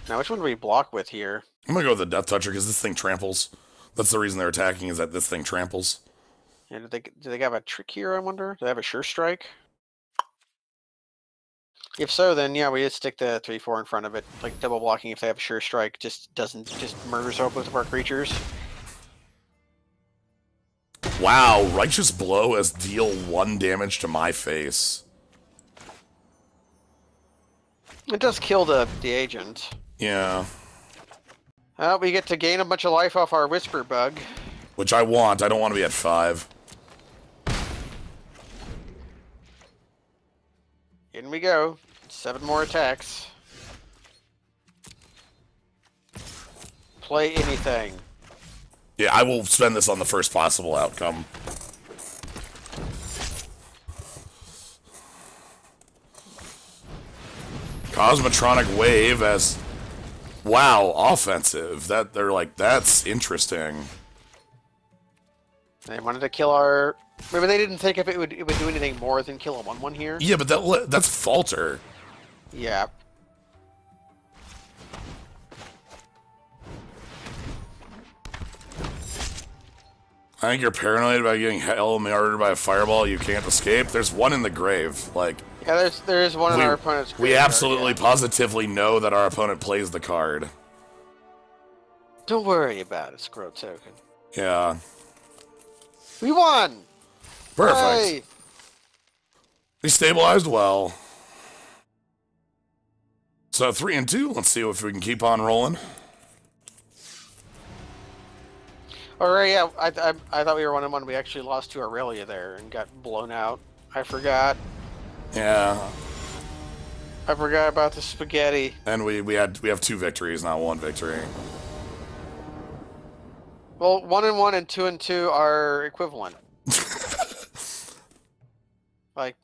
Now, which one do we block with here? I'm gonna go with the Death Toucher, because this thing tramples. That's the reason they're attacking, is that this thing tramples. Yeah, do they have a trick here, I wonder? Do they have a Sure Strike? If so, then yeah, we just stick the 3/4 in front of it. Like, double blocking if they have a Sure Strike just murders up with our creatures. Wow, Righteous Blow as deal 1 damage to my face. It does kill the agent. Yeah. We get to gain a bunch of life off our Whisper Bug. Which I want. I don't want to be at 5. In we go. 7 more attacks. Play anything. Yeah, I will spend this on the first possible outcome. Cosmotronic Wave as... Wow, offensive. They're like, that's interesting. They wanted to kill our... Maybe they didn't think if it would do anything more than kill a 1/1 here. Yeah, but that's Falter. Yeah. I think you're paranoid about getting hell murdered by a fireball you can't escape. There's one in the grave. Like, yeah, there is one in our opponent's grave. We absolutely, positively know that our opponent plays the card. Don't worry about it, Scroll Token. Yeah. We won! Perfect. Hey! We stabilized well. So 3 and 2. Let's see if we can keep on rolling. Alright, yeah, I thought we were 1-1. We actually lost to Aurelia there and got blown out. I forgot. Yeah. I forgot about the spaghetti. And we have 2 victories, not 1 victory. Well, 1-1 and 2-2 are equivalent. Like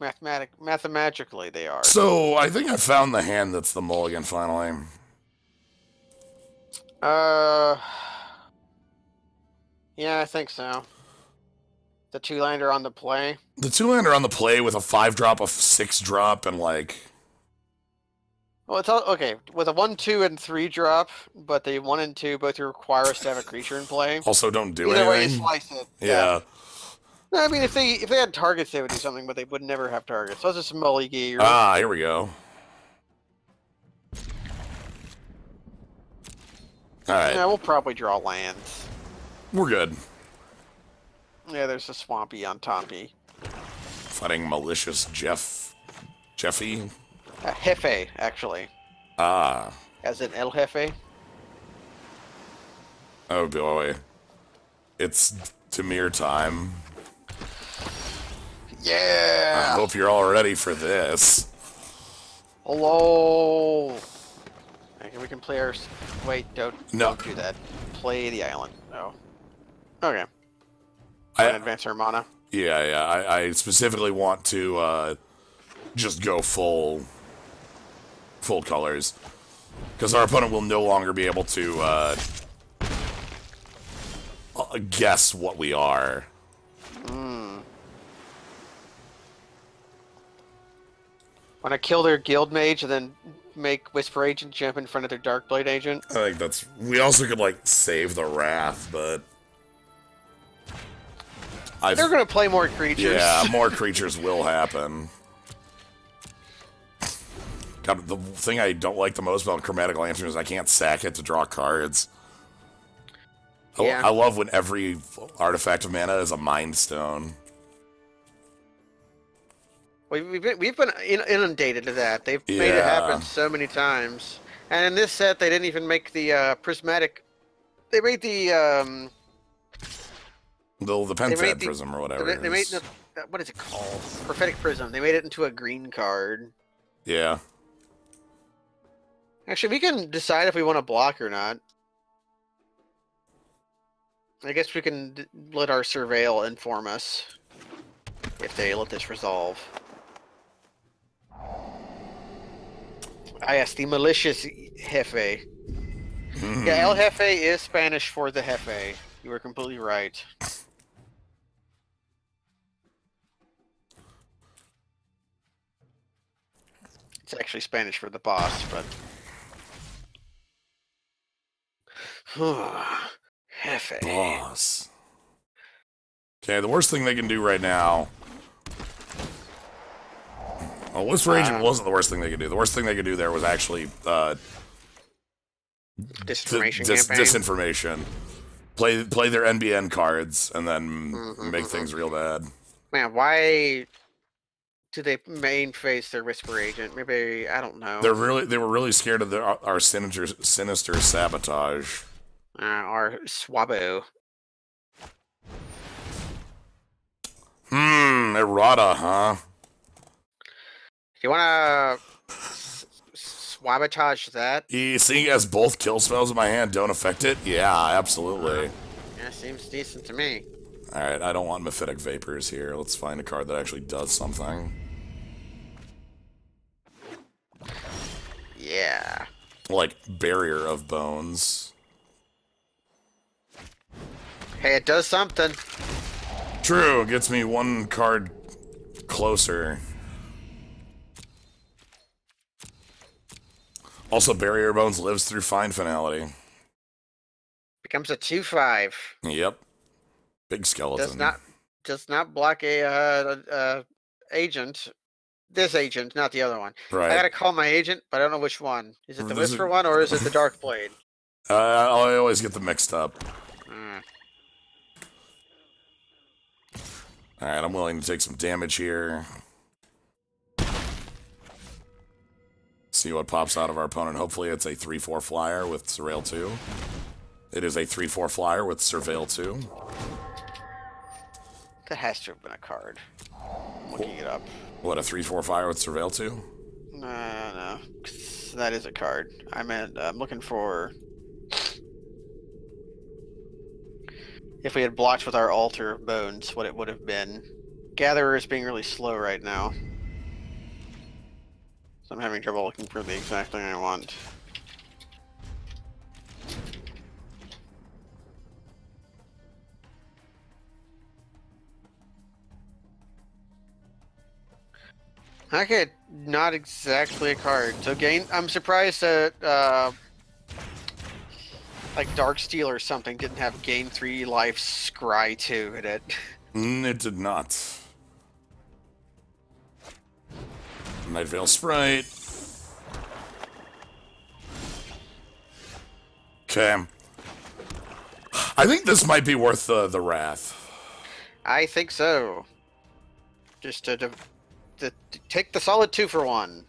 mathematically, they are. So I think I found the hand that's the mulligan finally. Yeah, I think so. The 2-lander on the play. The 2-lander on the play with a 5-drop, a 6-drop, and like... Well, it's all okay with a 1/2 and 3-drop, but the 1 and 2 both require us to have a creature in play. Also, don't do Either anything. way, you slice it. Yeah. No, I mean, if they had targets, they would do something, but they would never have targets. So it's just mulligan. Ah, here we go. Alright. Yeah, we'll probably draw lands. We're good. Yeah, there's a Swampy on Tompy. Fighting malicious Jeffy? Jefe, actually. Ah. As in El Jefe. Oh boy. It's Tamir time. Yeah! I hope you're all ready for this. Hello! Okay, we can play our... Wait, don't do that. Play the island. No. Okay. Advance our mana. Yeah. I specifically want to just go full colors. Because our opponent will no longer be able to guess what we are. Want to kill their guild mage and then make Whisper Agent jump in front of their Darkblade Agent? I think that's... We also could, like, save the Wrath, but... They're going to play more creatures. Yeah, more creatures will happen. God, the thing I don't like the most about Chromatic Lantern is I can't sack it to draw cards. Yeah. I love when every artifact of mana is a Mind Stone. We've been inundated to that. They've made it happen so many times. And in this set, they didn't even make the prismatic. They made the Pentad Prism or whatever. They made what is it called? Prophetic Prism. They made it into a green card. Yeah. Actually, we can decide if we want to block or not. I guess we can let our Surveil inform us if they let this resolve. Ah, yes, the malicious Jefe. Yeah, El Jefe is Spanish for the Jefe. You were completely right. It's actually Spanish for the boss, but... Jefe. Boss. Okay, the worst thing they can do right now... Well, Whisper Agent wasn't the worst thing they could do. The worst thing they could do there was actually... disinformation. Play their NBN cards, and then make things real bad. Man, why do they main face their Whisper Agent? Maybe, I don't know. They were really scared of our sinister sabotage. Our Swabo. Errata, huh? Do you want to Swabotage that? Seeing as both kill spells in my hand don't affect it? Yeah, absolutely. Yeah, seems decent to me. Alright, I don't want Mephitic Vapors here. Let's find a card that actually does something. Yeah. Like Barrier of Bones. Hey, it does something. True, it gets me one card closer. Also, Barrier Bones lives through Find Finality. Becomes a 2/5. Yep. Big skeleton. Does not block a agent. This agent, not the other one. Right. I gotta call my agent, but I don't know which one. Is it the Whisper one or is it the Dark Blade? I always get them mixed up. Alright, I'm willing to take some damage here. See what pops out of our opponent. Hopefully it's a 3/4 flyer with Surveil 2. It is a 3/4 flyer with Surveil 2. That has to have been a card. I'm looking it up. What, a 3/4 flyer with Surveil 2? No. That is a card. I'm looking for... If we had blocked with our Altar of Bones, what it would have been. Gatherer is being really slow right now. So I'm having trouble looking for the exact thing I want. Okay, not exactly a card. So I'm surprised that like Darksteel or something didn't have gain 3 life Scry 2 in it. It did not. Nightveil Sprite. Okay. I think this might be worth the wrath. I think so. Just to take the solid 2-for-1.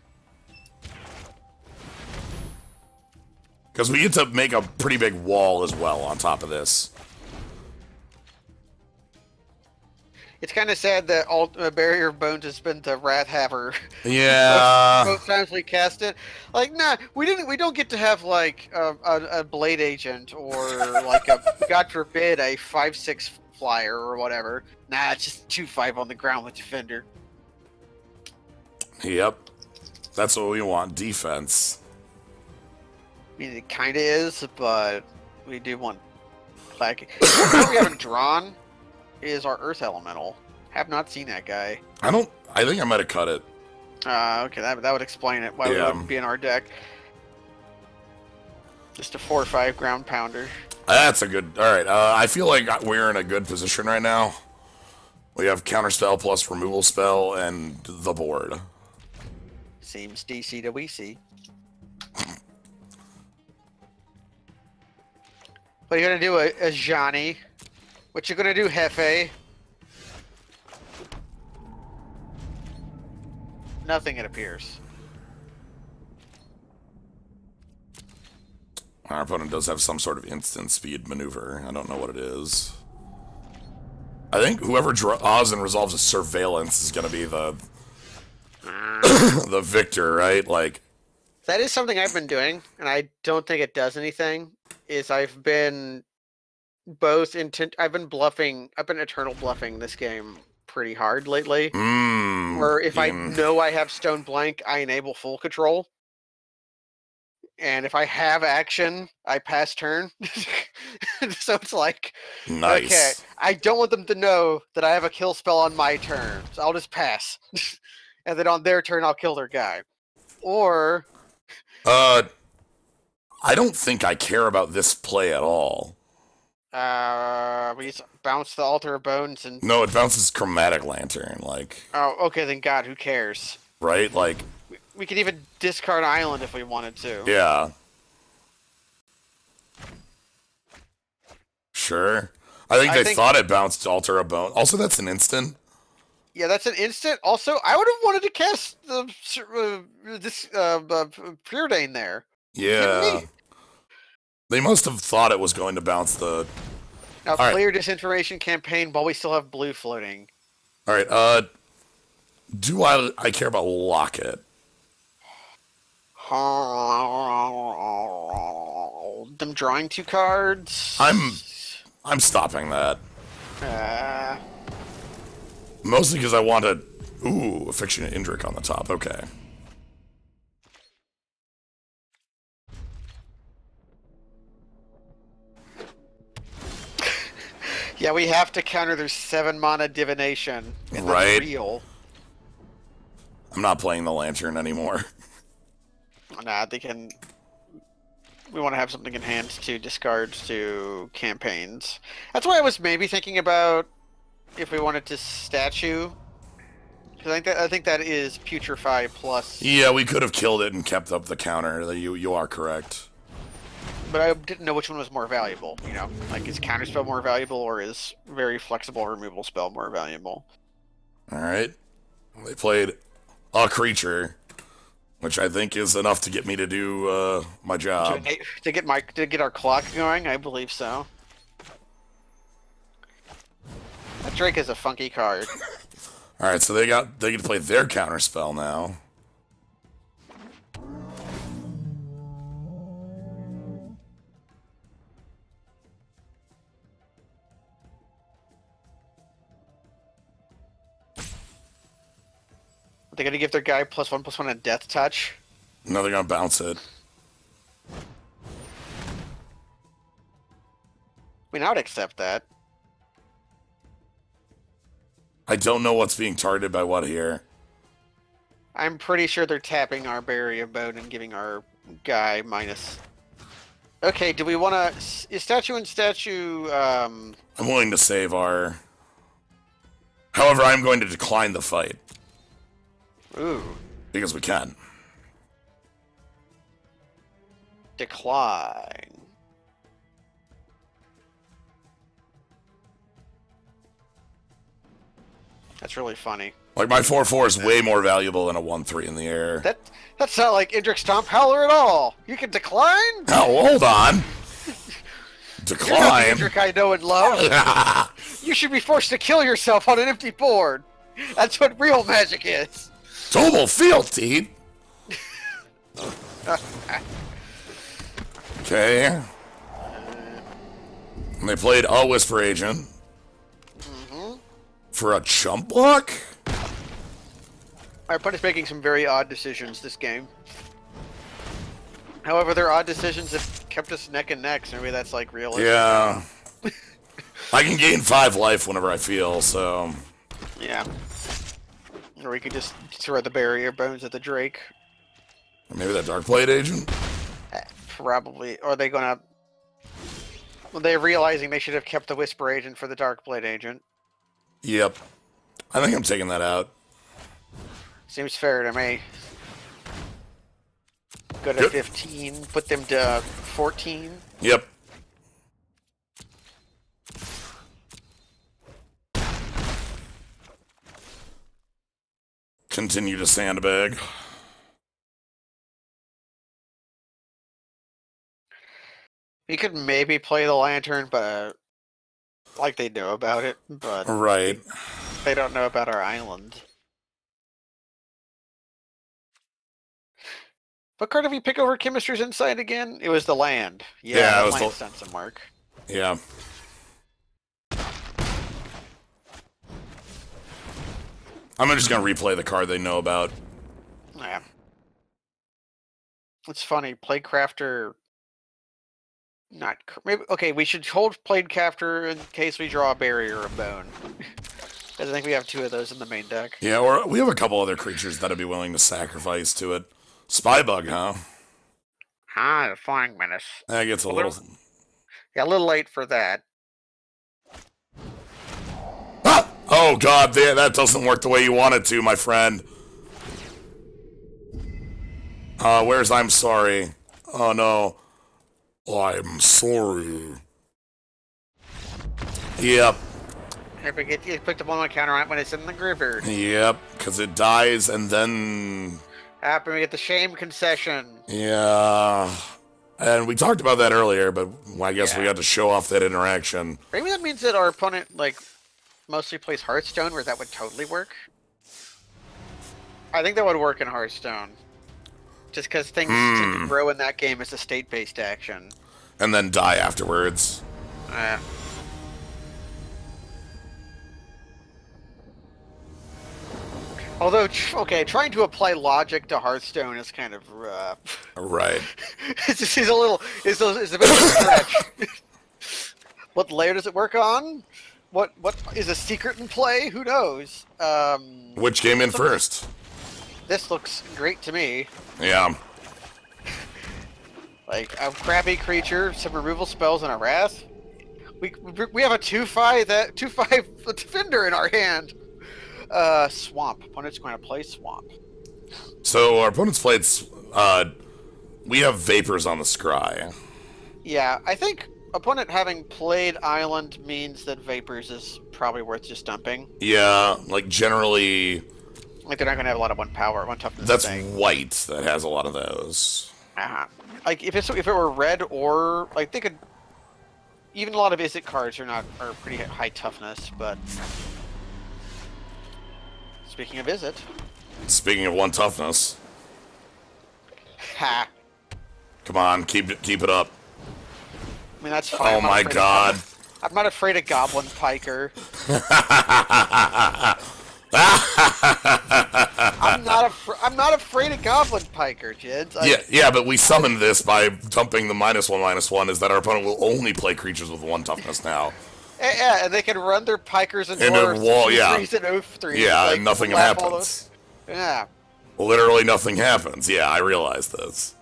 Because we get to make a pretty big wall as well on top of this. It's kind of sad that Barrier of Bones has been the Wrath Haver. Yeah. Both times we cast it, like, nah, we don't get to have like a Blade Agent or like a God forbid a 5/6 flyer or whatever. Nah, it's just 2/5 on the ground with Defender. Yep. That's what we want, defense. I mean, it kind of is, but we do want Plague. What we haven't drawn is our Earth Elemental. Have not seen that guy. I think I might have cut it. Okay, that would explain it. Why we wouldn't be in our deck. Just a 4/5 ground pounder. That's a good... Alright, I feel like we're in a good position right now. We have counterspell plus removal spell and the board. Seems DC to we see. What are you gonna do, a Johnny? What you gonna do, Hefe? Nothing, it appears. Our opponent does have some sort of instant speed maneuver. I don't know what it is. I think whoever draws and resolves a surveillance is gonna be the the victor, right? Like, that is something I've been doing, and I don't think it does anything. Is I've been I've been eternal bluffing this game pretty hard lately. Where if I know I have Stone Blank, I enable full control. And if I have action, I pass turn. So it's like, nice. Okay, I don't want them to know that I have a kill spell on my turn, so I'll just pass. And then on their turn, I'll kill their guy. Or... I don't think I care about this play at all. We bounce the Altar of Bones and... No, it bounces Chromatic Lantern, like... Oh, okay, then God, who cares? Right, like... We could even discard Island if we wanted to. Yeah. Sure. I think they thought it bounced Altar of Bone. Also, that's an instant. Yeah, that's an instant. Also, I would have wanted to cast this Preordain there. Yeah. They must have thought it was going to bounce the... Now, play your Disinformation campaign while we still have blue floating. Alright, do I care about Locket? Them drawing 2 cards? I'm stopping that. Mostly because I want a... Ooh, Affectionate Indrik on the top. Okay. Yeah, we have to counter their 7-mana Divination. And right. That's real. I'm not playing the Lantern anymore. Nah, they can... We want to have something in hand to discard to campaigns. That's why I was maybe thinking about if we wanted to statue. Because I think that is Putrefy plus... Yeah, we could have killed it and kept up the counter. You are correct. But I didn't know which one was more valuable, you know? Like, is Counterspell more valuable, or is very flexible removal spell more valuable? Alright. They played a creature, which I think is enough to get me to do my job. To get our clock going, I believe so. That Drake is a funky card. Alright, so they get to play their counterspell now. They're gonna give their guy +1/+1 a death touch. No, they're gonna bounce it. I mean, I would accept that. I don't know what's being targeted by what here. I'm pretty sure they're tapping our Barrier of Bone and giving our guy minus. Okay, do we want to... Is statue and statue... I'm willing to save our... However, I'm going to decline the fight. Ooh. Because we can. Decline. That's really funny. Like, my 4/4 is way more valuable than a 1/3 in the air. That's not like Indrik Stomp Howler at all. You can decline? Oh, hold on. Decline? You're not the Indrik I know and love. You should be forced to kill yourself on an empty board. That's what real magic is. Double fealty? Okay. And they played a Whisper Agent. For a chump block? Our opponent's making some very odd decisions this game. However, their odd decisions have kept us neck and neck, so maybe that's like realistic. Yeah. I can gain 5 life whenever I feel, so... Yeah. Or we could just throw the barrier bones at the Drake. Or maybe that Darkblade Agent? Probably. Or are they gonna... Well, they're realizing they should have kept the Whisper Agent for the Darkblade Agent. Yep. I think I'm taking that out. Seems fair to me. Go to 15, put them to 14. Yep. Continue to sandbag. You could maybe play the Lantern, but like they know about it, but right. They don't know about our island. What card did we pick over Chemistry's Insight again? It was the land. Yeah, it was the Sense Mark. Yeah. I'm just gonna replay the card they know about. Yeah. It's funny. Playcrafter. Not maybe. Okay, we should hold Playcrafter in case we draw a barrier or a bone. Because I think we have 2 of those in the main deck. Yeah, or we have a couple other creatures that'd be willing to sacrifice to it. Spybug, huh? Ah, Flying Menace. That gets a little... Yeah, a little late for that. Ah! Oh, God, that doesn't work the way you want it to, my friend. Where's I'm sorry? Oh, no. I'm sorry. Yep. I forget you picked up on my counter when it's in the graveyard. Yep, because it dies and then... Happen we get the shame concession. Yeah. And we talked about that earlier, but I guess we got to show off that interaction. Maybe that means that our opponent, like, mostly plays Hearthstone, where that would totally work. I think that would work in Hearthstone. Just because things tend to grow in that game as a state-based action. And then die afterwards. Although, okay, trying to apply logic to Hearthstone is kind of rough. Right. It's a bit of a stretch. What layer does it work on? What is a secret in play? Who knows? Which came in first? This looks great to me. Yeah. Like a crappy creature, some removal spells, and a wrath. We have a 2/5 defender in our hand. Swamp. Opponent's going to play Swamp. So our opponent's played. We have Vapors on the Scry. Yeah, I think opponent having played Island means that Vapors is probably worth just dumping. Yeah, like generally. Like they're not going to have a lot of 1 power, 1 toughness. That's white that has a lot of those. Like if it were red or like they could. Even a lot of Izzet cards are pretty high toughness, but. Speaking of Izzet. Speaking of 1 toughness. Ha. Come on, keep it up. I mean, that's fine. Oh my God. I'm not afraid of Goblin Piker. I'm not afraid of Goblin Piker, Jids. Yeah, but we summoned this by dumping the -1/-1. Is that our opponent will only play creatures with 1 toughness now. Yeah, and they can run their Pikers and Dwarves, wall, yeah. 3s and O3s. Yeah, like, and nothing happens. Yeah. Literally nothing happens. Yeah, I realize this.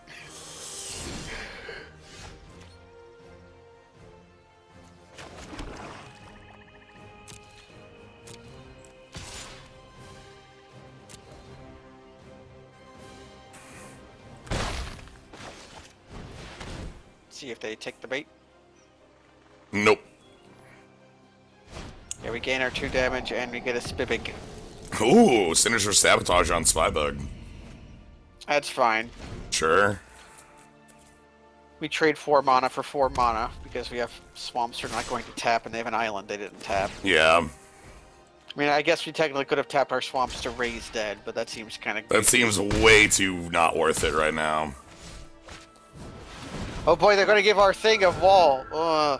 See if they take the bait. Nope. Yeah, we gain our 2 damage and we get a Spibig. Ooh, Sinister Sabotage on Spybug. That's fine. Sure. We trade 4 mana for 4 mana because we have swamps are not going to tap and they have an island they didn't tap. Yeah. I mean, I guess we technically could have tapped our swamps to raise dead, but that seems kind of... That seems way too not worth it right now. Oh boy, they're going to give our thing a wall.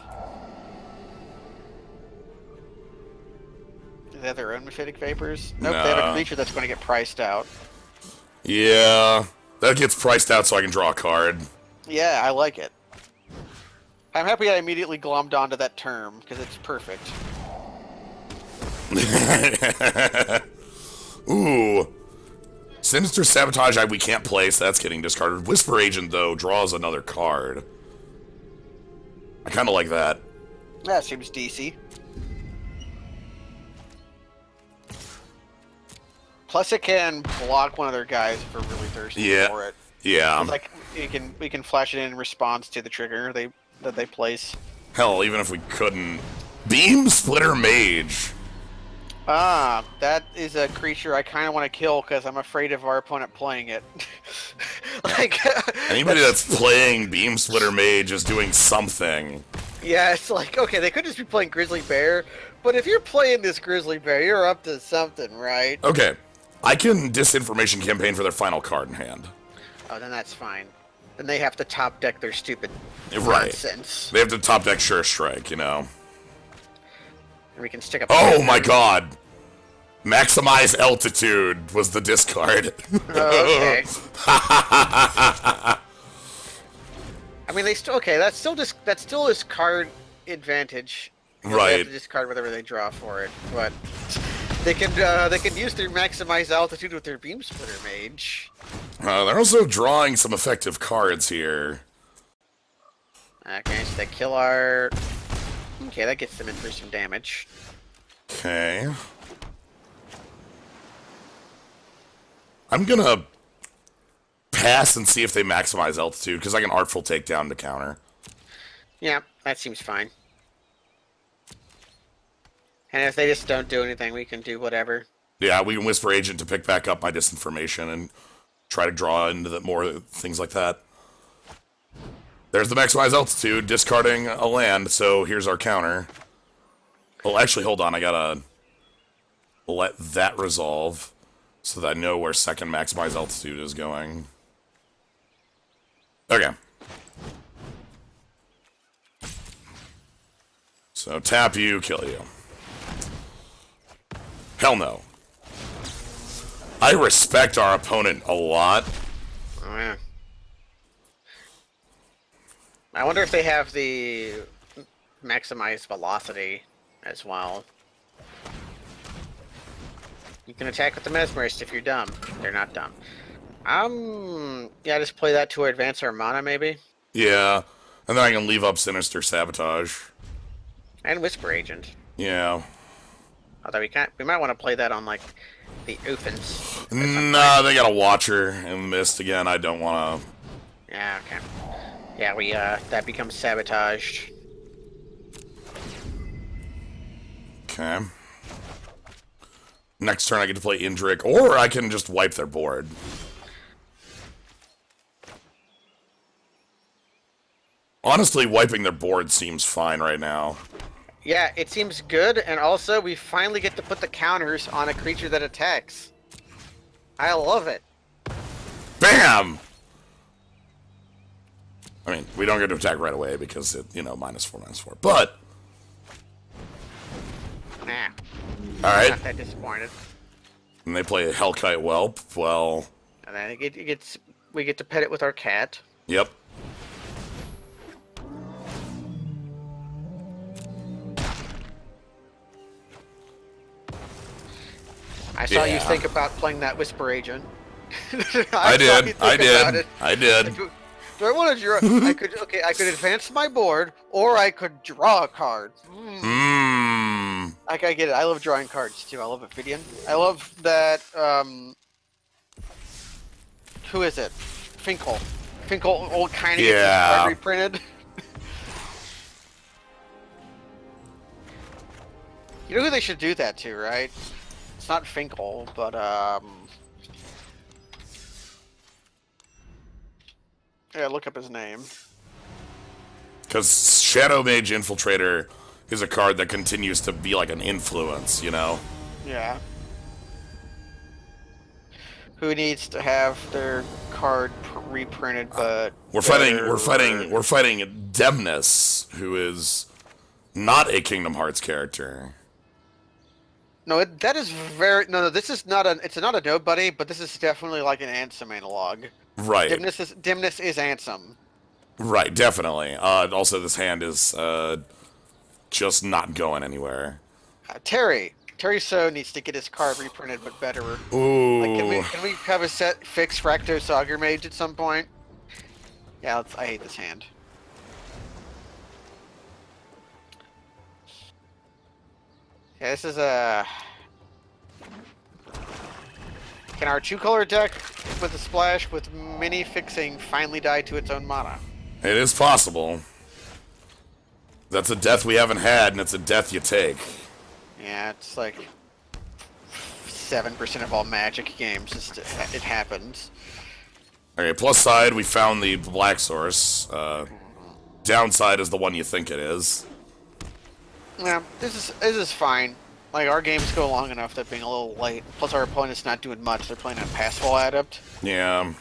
Do they have their own Mephitic Vapors? Nope, No. they have a creature that's going to get priced out. Yeah. That gets priced out so I can draw a card. Yeah, I like it. I'm happy I immediately glommed onto that term, because it's perfect. Ooh. Sinister Sabotage we can't play, so that's getting discarded. Whisper Agent, though, draws another card. I kind of like that. That seems DC. Plus it can block one of their guys if we're really thirsty for it. Yeah. Like, we can flash it in response to the trigger that they place. Hell, even if we couldn't... Beam Splitter Mage. Ah, that is a creature I kind of want to kill because I'm afraid of our opponent playing it. Like Anybody that's playing Beam Splitter Mage is doing something. Yeah, it's like, okay, they could just be playing Grizzly Bear, but if you're playing this Grizzly Bear, you're up to something, right? Okay. I can Disinformation Campaign for their final card in hand. Oh, then that's fine. Then they have to top deck their stupid nonsense. They have to top deck Sure Strike, you know. And we can stick up... Oh my god! Maximize Altitude was the discard. Oh, okay. I mean, they still... Okay, that's still is card advantage. Right. They have to discard whatever they draw for it, but... They can use their Maximize Altitude with their Beam Splitter Mage. They're also drawing some effective cards here. Okay, so they kill our... Okay, that gets them in for some damage. Okay. I'm gonna pass and see if they maximize Altitude, because I can Artful Takedown to counter. Yeah, that seems fine. And if they just don't do anything, we can do whatever. Yeah, we can Whisper Agent to pick back up my Disinformation and try to draw into more things like that. There's the Maximize Altitude, discarding a land, so here's our counter. Well, actually, hold on, I gotta let that resolve so that I know where second Maximize Altitude is going. Okay. So tap you, kill you. Hell no. I respect our opponent a lot. Oh, yeah. I wonder if they have the maximized velocity as well. You can attack with the Mesmerist if you're dumb. They're not dumb. Yeah, just play that to advance our mana, maybe? Yeah, and then I can leave up Sinister Sabotage. And Whisper Agent. Yeah. Although we might want to play that on, like, the Oofens. Nah, they got a Watcher and Mist again. I don't want to... Yeah, okay. Yeah, that becomes sabotaged. Okay. Next turn I get to play Indrik, or I can just wipe their board. Honestly, wiping their board seems fine right now. Yeah, it seems good, and also we finally get to put the counters on a creature that attacks. I love it. BAM! I mean, we don't get to attack right away because it, you know, -4/-4. But Nah. alright. Not that disappointed. And they play a Hellkite Whelp. Well, And then we get to pet it with our cat. yep. I saw you Yeah. think about playing that Whisper Agent. I did. Do I want to draw? I could advance my board, or I could draw a card. I get it. I love drawing cards too. I love Ophidian. I love that. Who is it? Finkel. Old kind of Yeah. reprinted. You know who they should do that to, right? It's not Finkel, but yeah, look up his name. Because Shadow Mage Infiltrator is a card that continues to be like an influence, you know? Yeah. Who needs to have their card reprinted, but we're fighting Demnus, who is not a Kingdom Hearts character. No, that is very no. This is not a. It's not a nobody, but this is definitely like an Ansem analog. Right. Dimnus is Ansem. Right, definitely. Also, this hand is just not going anywhere. Terry So needs to get his card reprinted, but better. Ooh. Like, can we have a set fix Fractos Augur Mage at some point? Yeah, I hate this hand. Yeah, this is a... Can our two-color deck with a splash with mini fixing finally die to its own mana? It is possible. That's a death we haven't had, and it's a death you take. Yeah, it's like 7% of all Magic games. It happens. Okay, plus side, we found the black source. Downside is the one you think it is. Yeah, this is fine. Like, our games go long enough that being a little late. Plus, our opponent's not doing much. They're playing a Passfall Adept. Yeah.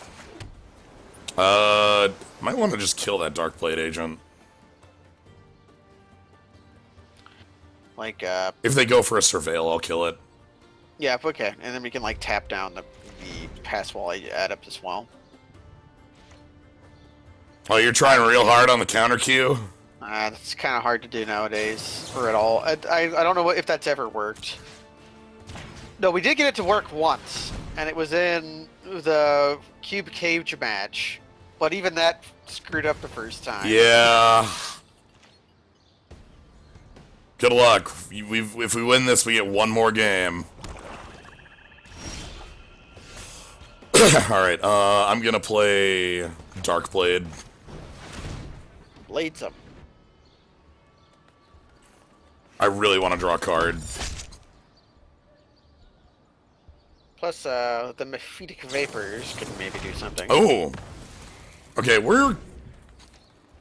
Might want to just kill that Darkblade agent. Like, if they go for a Surveil, I'll kill it. Yeah, okay. And then we can, like, tap down the Passfall Adept as well. Oh, you're trying real hard on the counter queue? That's kind of hard to do nowadays, or at all. I don't know if that's ever worked. No, we did get it to work once, and it was in the Cube Cage match. But even that screwed up the first time. Yeah. Good luck. If we win this, we get one more game. Alright, I'm gonna play Darkblade. Bladesome. I really want to draw a card. Plus, the Mephitic Vapors could maybe do something. Oh! Okay, we're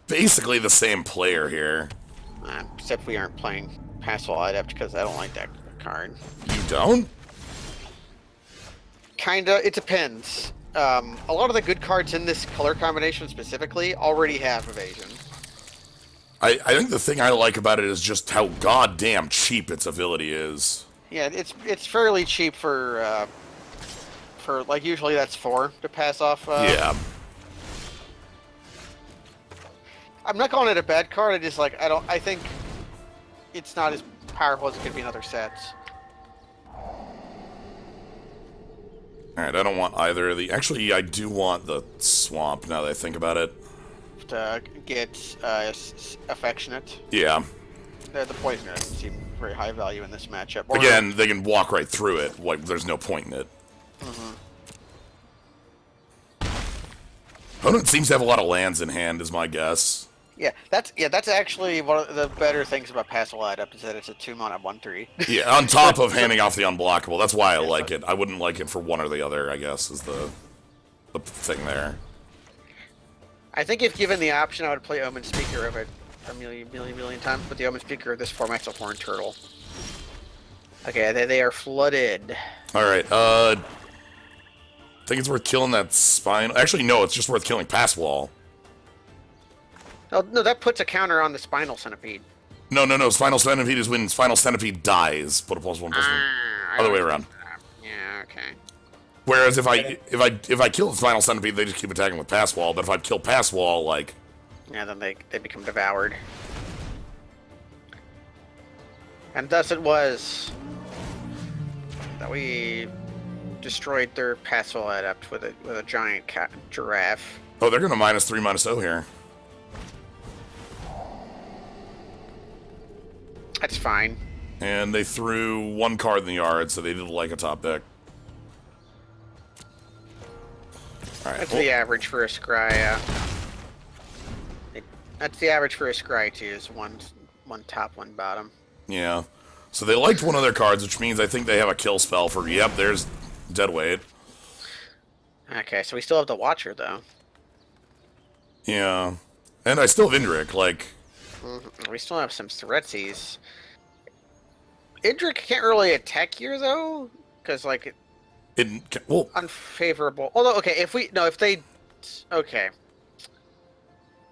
basically the same player here. Except we aren't playing Passfall Adept because I don't like that card. You don't? Kinda. It depends. A lot of the good cards in this color combination specifically already have evasion. I think the thing I like about it is just how goddamn cheap its ability is. Yeah, it's fairly cheap for like, usually that's 4 to pass off. Yeah. I'm not calling it a bad card. I just like I think it's not as powerful as it could be in other sets. Alright, I don't want either of the... Actually, I do want the Swamp, now that I think about it. To get Affectionate. Yeah. The Poisoner doesn't seem very high value in this matchup. Or again, they can walk right through it. Like, there's no point in it. Opponent seems to have a lot of lands in hand, is my guess. Yeah, that's actually one of the better things about Passfall Adept is that it's a 2-mana 1/3. Yeah, on top of handing off the unblockable. That's why I like it. I wouldn't like it for one or the other, I guess, is the thing there. I think if given the option, I would play Omen Speaker of it a million times, but the Omen Speaker of this format's a Horned Turtle. Okay, they are flooded. Alright, think it's worth killing that spine. Actually, no, it's just worth killing Passwall. Oh, no, that puts a counter on the Spinal Centipede. No. Spinal Centipede is when Spinal Centipede dies. Put a +1/+1. Other way around. Yeah, okay. Whereas if I kill the Spinal Centipede, they just keep attacking with Passwall. But if I kill Passwall, like... Yeah, then they become devoured. And thus it was that we destroyed their Passwall Adept with a giant giraffe. Oh, they're gonna -3/-0 here. That's fine. And they threw one card in the yard, so they didn't like a top deck. Alright. That's the average for a scry. That's the average for a scry too. Is one top, one bottom. Yeah. So they liked one of their cards, which means I think they have a kill spell for, yep, there's Deadweight. Okay, so we still have the Watcher, though. Yeah. And I still have Indrik, like... We still have some Threatsies. Indrik can't really attack here, though, because, like... well... Unfavorable. Although, okay, if they... Okay.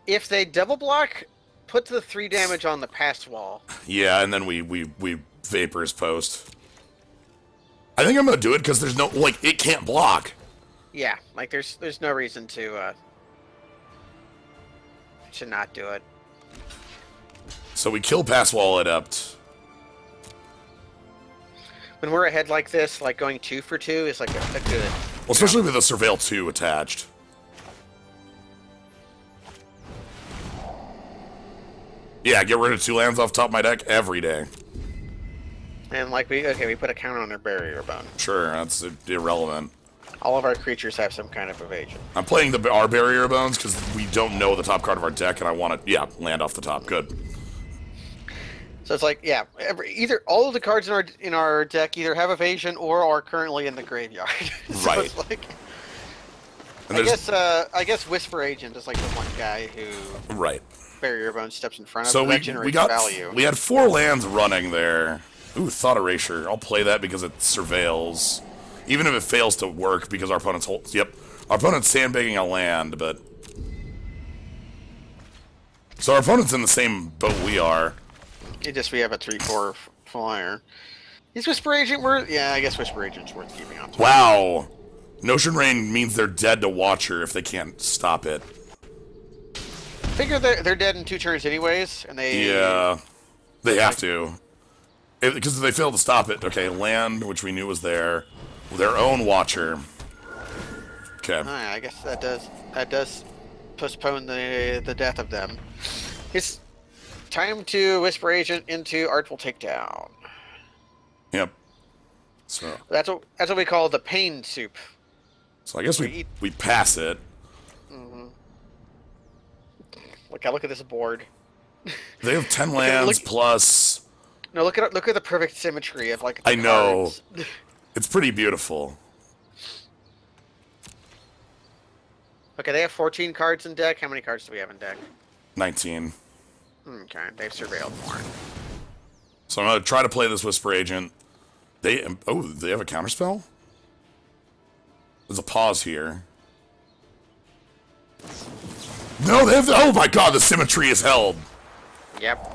If they double block, put the 3 damage on the pass wall. Yeah, and then we Vapors post. I think I'm gonna do it, because there's no... Like, it can't block. Yeah, like, there's no reason to not do it. So we kill pass wall adept. When we're ahead like this, like going 2 for 2 is like a good. Well, especially with the Surveil 2 attached. Yeah, get rid of 2 lands off top of my deck every day. And like we put a counter on their barrier bone. Sure, that's irrelevant. All of our creatures have some kind of evasion. I'm playing our barrier bones because we don't know the top card of our deck, and I want to, yeah, land off the top. Good. So it's like, yeah, either all of the cards in our deck either have evasion or are currently in the graveyard. So right. It's like, and I guess Whisper Agent is like the one guy who right. Barrier Bone steps in front of. So that generates value. We had 4 lands running there. Ooh, Thought Erasure. I'll play that because it surveils. Even if it fails to work because our opponent's our opponent's sandbagging a land, but so our opponent's in the same boat we are. We have a 3/4 flyer. Is Whisper Agent worth? Yeah, I guess Whisper Agent's worth keeping on. Wow, Notion Rain means they're dead to Watcher if they can't stop it. Figure they're dead in 2 turns anyways, and they they have to because if they fail to stop it. Okay, land, which we knew was there. Their own Watcher. Okay. I guess that does postpone the death of them. It's time to Whisper Agent into Artful Takedown. Yep. So that's what we call the pain soup. So I guess we pass it. Mm-hmm. Look at this board. They have 10 lands plus. No, look at the perfect symmetry of like. I know. It's pretty beautiful. Okay, they have 14 cards in deck. How many cards do we have in deck? 19. Okay, they've surveilled more. So I'm going to try to play this Whisper Agent. They have a counterspell? There's a pause here. No, they have... Oh my god, the symmetry is held. Yep.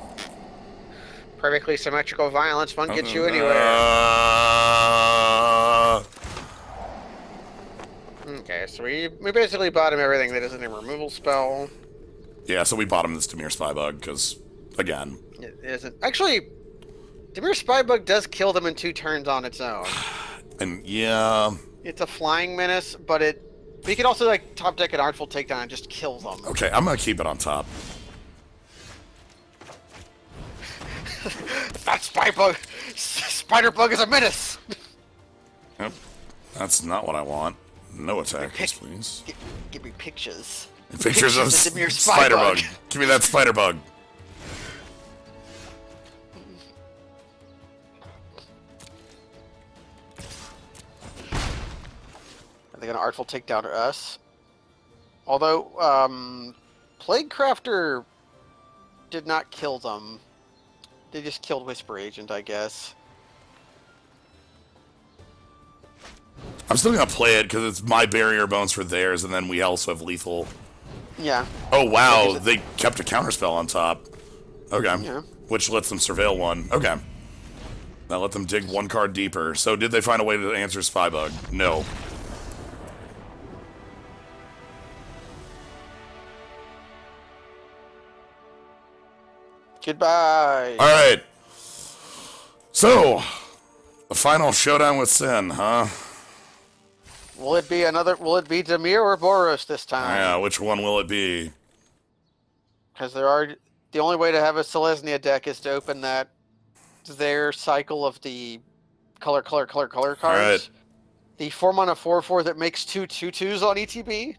Perfectly symmetrical violence won't get you anywhere. Okay, so we basically bottom everything that isn't a removal spell. Yeah, so we bottom this Dimir Spybug, because, again... It isn't... Actually, Dimir Spybug does kill them in 2 turns on its own. And, yeah... It's a flying menace, but we can also, like, top deck an Artful Takedown and just kill them. Okay, I'm gonna keep it on top. That Spider-Bug is a menace! Yep. That's not what I want. No attackers, please. Give me pictures. Pictures of Spider-Bug. Give me that Spider-Bug. Are they going to Artful Takedown to us? Although, Plaguecrafter did not kill them. They just killed Whisper Agent, I guess. I'm still gonna play it because it's my barrier bones for theirs, and then we also have lethal. Yeah. Oh wow, they kept a counterspell on top. Okay. Yeah. Which lets them surveil 1. Okay. That let them dig 1 card deeper. So did they find a way to answer Spybug? No. Goodbye. All right. So, the final showdown with Sin, huh? Will it be Dimir or Boros this time? Yeah, which one will it be? Because the only way to have a Selesnya deck is to open their cycle of the color cards. All right. The 4-mana 4/4 that makes 2 2/2s on ETB.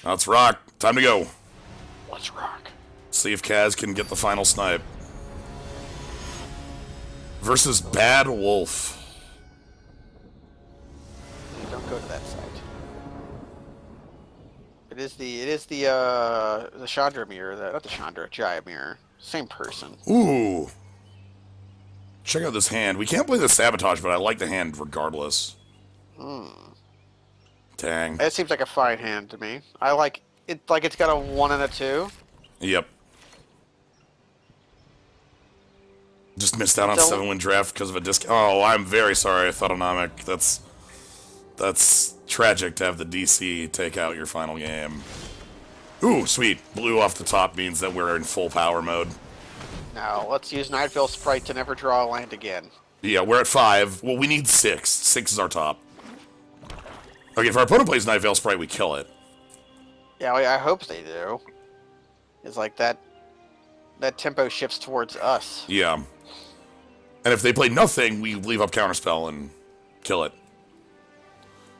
Let's rock. Time to go. Let's rock. See if Kaz can get the final snipe. Versus Bad Wolf. Don't go to that site. It is the Chandra mirror, not the Chandra, Jaya mirror. Same person. Ooh. Check out this hand. We can't play the Sabotage, but I like the hand regardless. Dang. That seems like a fine hand to me. I like it, like it's got a 1 and a 2. Yep. Just missed out on 7-win draft because of a disc. Oh, I'm very sorry, Autonomic. That's tragic to have the DC take out your final game. Ooh, sweet. Blue off the top means that we're in full power mode. Now, let's use Nightvale Sprite to never draw a land again. Yeah, we're at 5. Well, we need 6. 6 is our top. Okay, if our opponent plays Nightvale Sprite, we kill it. Yeah, I hope they do. It's like that tempo shifts towards us. Yeah. And if they play nothing, we leave up Counterspell and kill it.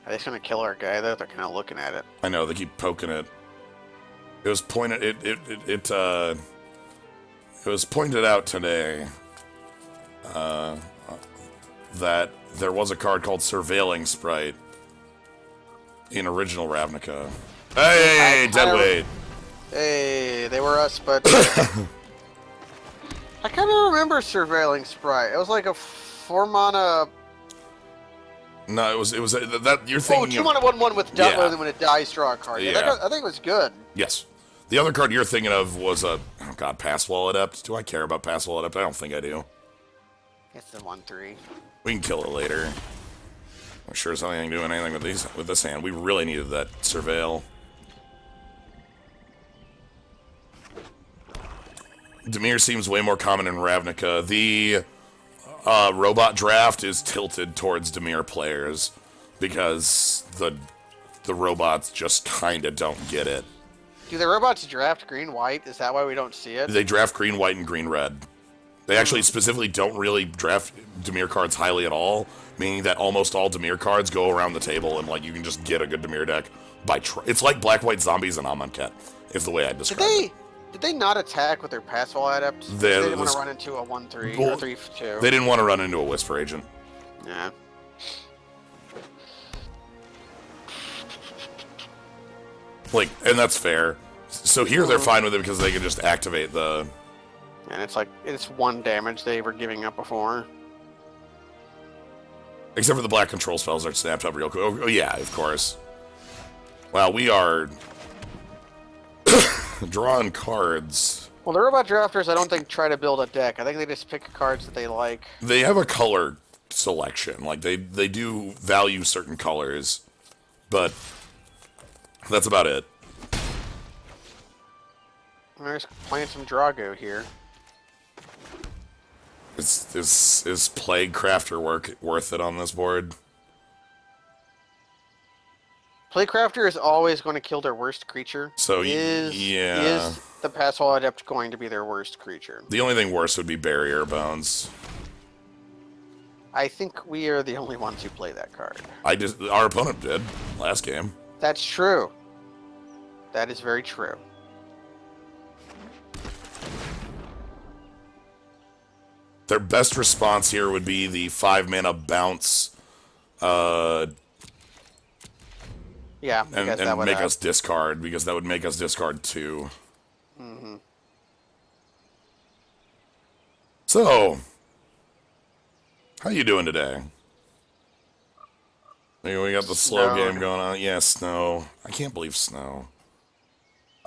Are they just gonna kill our guy though? They're kind of looking at it. I know, they keep poking it. It was pointed it was pointed out today that there was a card called Surveilling Sprite in original Ravnica. Hey, Deadweight! Hey, they were us, but I kind of remember Surveilling Sprite. It was like a 4-mana. No, it was that you're thinking. Oh, 2-mana 1/1 with download, and when it dies, draw a card. Yeah, I think it was good. Yes. The other card you're thinking of was a Passwall Adept. Do I care about Passwall Adept? I don't think I do. It's the 1/3. We can kill it later. I'm sure as hell ain't doing anything with this hand. We really needed that Surveil. Dimir seems way more common in Ravnica. The robot draft is tilted towards Dimir players because the robots just kind of don't get it. Do the robots draft green-white? Is that why we don't see it? They draft green-white and green-red. They actually specifically don't really draft Dimir cards highly at all, meaning that almost all Dimir cards go around the table and like you can just get a good Dimir deck by it's like black-white zombies and Amonkhet is the way I describe it. Did they not attack with their Passwall Adept? They didn't want to run into a 1/3 or 3/2. They didn't want to run into a Whisper Agent. Yeah. Like, and that's fair. So here they're fine with it because they can just activate the... And it's like, it's 1 damage they were giving up before. Except for the black control spells are snapped up real quick. Oh, yeah, of course. Wow, we are... drawing cards. Well, the robot drafters, I don't think try to build a deck. I think they just pick cards that they like. They have a color selection. Like, they do value certain colors. But that's about it. There's playing some Drago here. Is Plague Crafter worth it on this board? Plague Crafter is always going to kill their worst creature. So, is the Passwall Adept going to be their worst creature? The only thing worse would be Barrier Bones. I think we are the only ones who play that card. Our opponent did last game. That's true. That is very true. Their best response here would be the 5-mana bounce. Yeah, and make us discard, because that would make us discard 2. Mm-hmm. So, how you doing today? We got the slow game going on. Yeah, snow. I can't believe snow.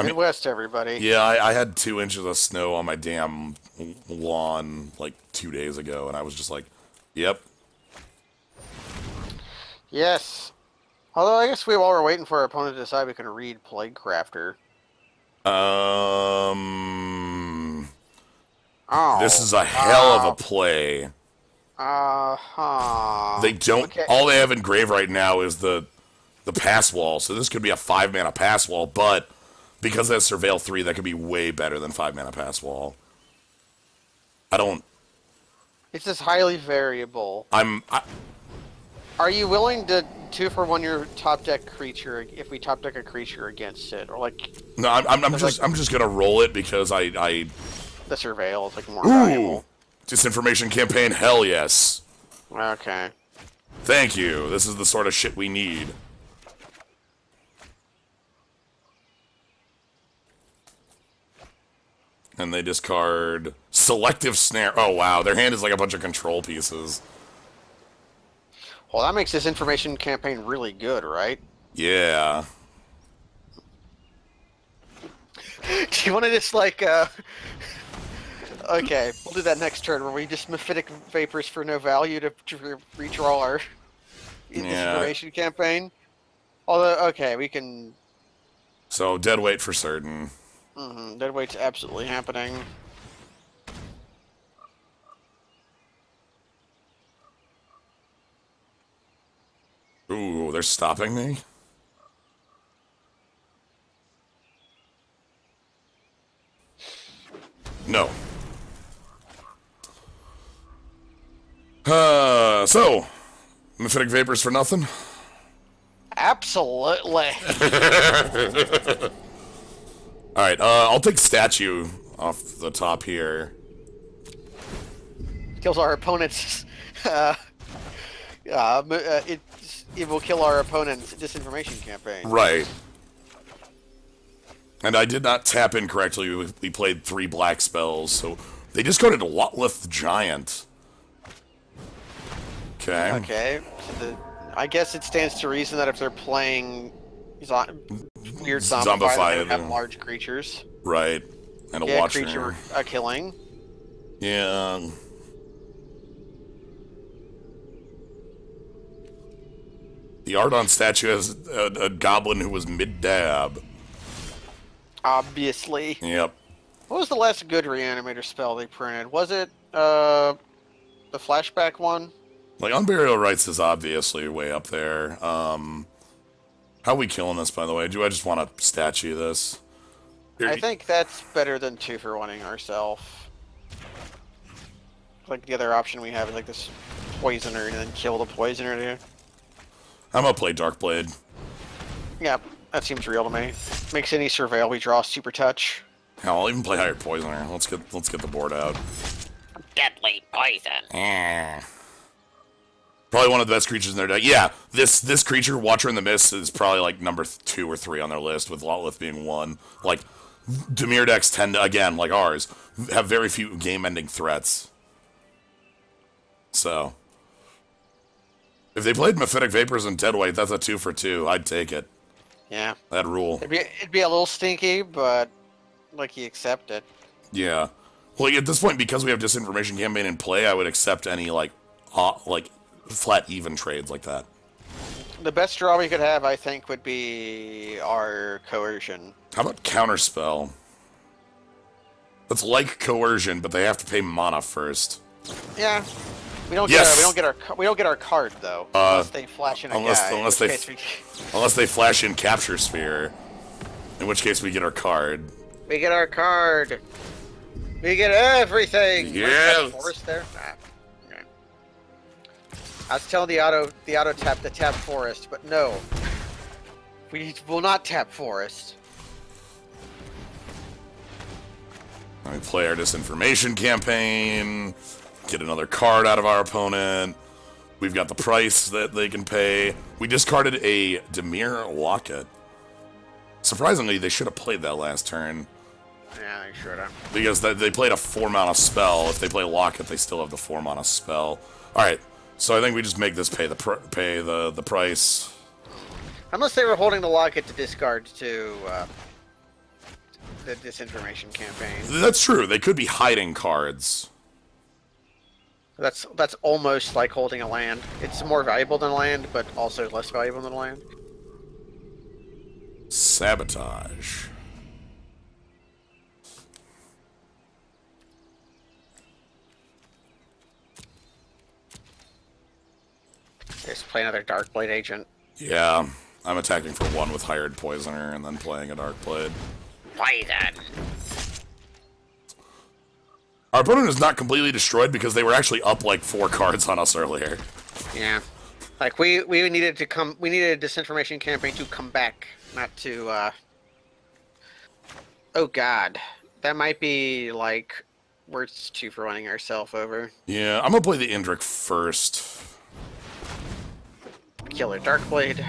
Midwest, everybody. Yeah, I had 2 inches of snow on my damn lawn like 2 days ago, and I was just like, yep. Yes. Although I guess while we're waiting for our opponent to decide, we can read Plague Crafter. This is a hell of a play. They don't. Okay. All they have in grave right now is the pass wall. So this could be a 5-mana pass wall, but because that's Surveil 3, that could be way better than 5-mana pass wall. It's just highly variable. Are you willing to 2-for-1 your top deck creature if we top deck a creature against it, or like? No, I'm just gonna roll it because I the Surveil is like more valuable. Disinformation campaign, hell yes. Okay. Thank you. This is the sort of shit we need. And they discard selective snare. Oh, wow. Their hand is like a bunch of control pieces. Well, that makes this information campaign really good, right? Yeah. Do you want to just, like, Okay, we'll do that next turn, where we just mephitic vapors for no value to redraw our disinformation campaign. Although, okay, we can... So, dead weight for certain. Dead weight's absolutely happening. Ooh, they're stopping me? No. So, mephitic vapors for nothing? Absolutely. Alright, I'll take statue off the top here. Kills our opponent's... it will kill our opponent's disinformation campaign. Right. And I did not tap in correctly. We played 3 black spells, so they discarded Lotleth Giant. Okay. Okay. So I guess it stands to reason that if they're playing weird zombify, they have large creatures. Right. And a watcher. Creature killing. Yeah. The art on statue has a goblin who was mid-dab. Obviously. Yep. What was the last good reanimator spell they printed? Was it the flashback one? Like, Unburial Rites is obviously way up there. How are we killing this, by the way? Do I just want to statue this? Here, I think that's better than 2 for 1-ing ourselves. Like, the other option we have is, like, this poisoner and then kill the poisoner, dude. I'm gonna play Darkblade. Yeah, that seems real to me. Makes any surveil we draw super touch. Hell, I'll even play Hired Poisoner. Let's get the board out. Deadly poison. Yeah. Probably one of the best creatures in their deck. Yeah, this creature, Watcher in the Mist, is probably like number 2 or 3 on their list, with Lotleth being 1. Like, Dimir decks tend to, again, like ours, have very few game-ending threats. So, if they played Mephitic Vapors and Deadweight, that's a 2 for 2. I'd take it. Yeah. That'd rule. It'd be a little stinky, but like you accept it. Yeah. Well, at this point, because we have Disinformation Campaign in play, I would accept any like flat even trades like that. The best draw we could have, I think, would be our Coercion. How about Counterspell? That's like Coercion, but they have to pay mana first. Yeah. We don't get our card though, unless they flash in a guy. Unless they flash in Capture Sphere, in which case we get our card. We get our card. We get everything. Yeah. Forest there. Ah, okay. I was telling the auto tap to tap forest, but no, we will not tap forest. Let me play our Disinformation Campaign. Get another card out of our opponent. We've got the price that they can pay. We discarded a Dimir Locket. Surprisingly, they should have played that last turn. Yeah, they should have. Because they played a 4-mana spell. If they play Locket, they still have the 4-mana spell. Alright, so I think we just make this pay the price. Unless they were holding the Locket to discard to the Disinformation Campaign. That's true. They could be hiding cards. That's almost like holding a land. It's more valuable than land, but also less valuable than land. Sabotage. Just play another Darkblade agent. Yeah, I'm attacking for 1 with Hired Poisoner and then playing a Darkblade. Poison. Our opponent is not completely destroyed because they were actually up like 4 cards on us earlier. Yeah. Like, we needed a Disinformation Campaign to come back, not to, Oh god. That might be, like, we're two for running ourselves over. Yeah, I'm gonna play the Indrik first. Killer Darkblade.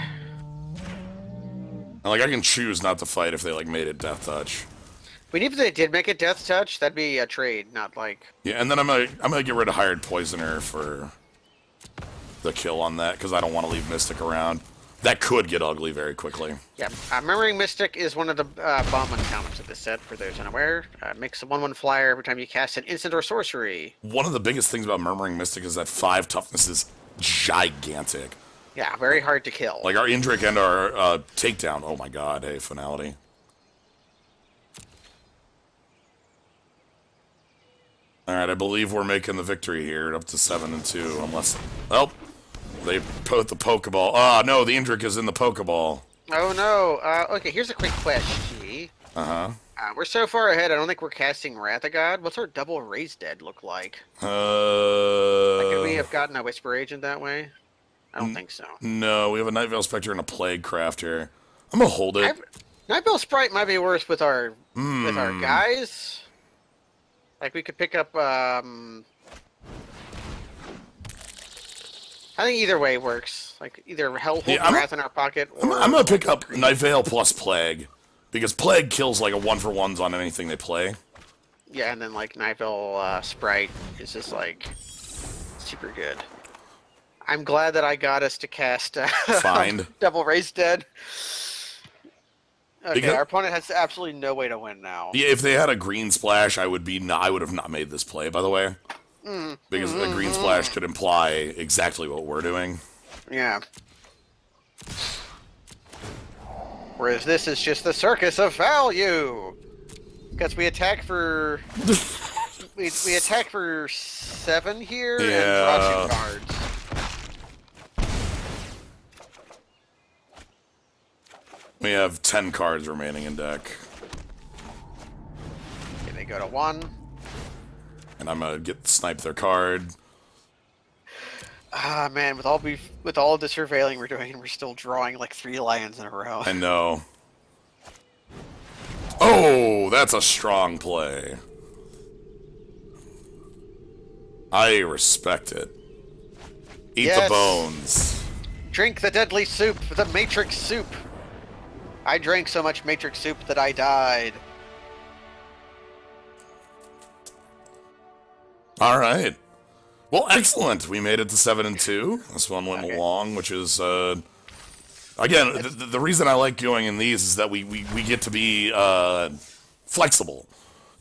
And, like, I can choose not to fight if they, like, made it Death Touch. But even if they did make it Death Touch, that'd be a trade, not like... Yeah, and then I'm gonna get rid of Hired Poisoner for the kill on that, because I don't want to leave Mystic around. That could get ugly very quickly. Yeah, Murmuring Mystic is one of the bomb encounters of this set, for those unaware. Makes a 1/1 flyer every time you cast an instant or sorcery. One of the biggest things about Murmuring Mystic is that 5 toughness is gigantic. Yeah, very hard to kill. Like, our Indrik and our takedown. Oh my god, hey, finality. Alright, I believe we're making the victory here, up to 7-2, unless... Oh, they put the Pokeball. Ah, no, the Indrik is in the Pokeball. Oh no, okay, here's a quick question. Uh-huh. We're so far ahead, I don't think we're casting Wrath of God. What's our double Raise Dead look like? Like, could we have gotten a Whisper Agent that way? I don't think so. No, we have a Night Veil Spectre and a Plague Crafter. I'm gonna hold it. Night Veil Sprite might be worse with our guys. Like, we could pick up, I think either way works. Like, either hold Wrath in our pocket, or... I'm gonna pick up Night Veil plus Plague. Because Plague kills, like, a 1-for-1s on anything they play. Yeah, and then, like, Night Veil Sprite is just, like, super good. I'm glad that I got us to cast Find. Double Raise Dead. Okay, Because, our opponent has absolutely no way to win now. Yeah, if they had a green splash, I would have not made this play, by the way. Because a green splash could imply exactly what we're doing. Yeah. Whereas this is just the circus of value. Because we attack for... we attack for 7 here and draw 2 cards. We have 10 cards remaining in deck. Okay, they go to 1. And I'm gonna snipe their card. Ah, man, with all the surveilling we're doing, we're still drawing like 3 lions in a row. I know. Oh, that's a strong play. I respect it. Eat the bones. Drink the deadly soup, the Matrix soup. I drank so much Matrix soup that I died. All right. Well, excellent. We made it to 7-2. This one went long, which is, again, the reason I like going in these is that we get to be flexible.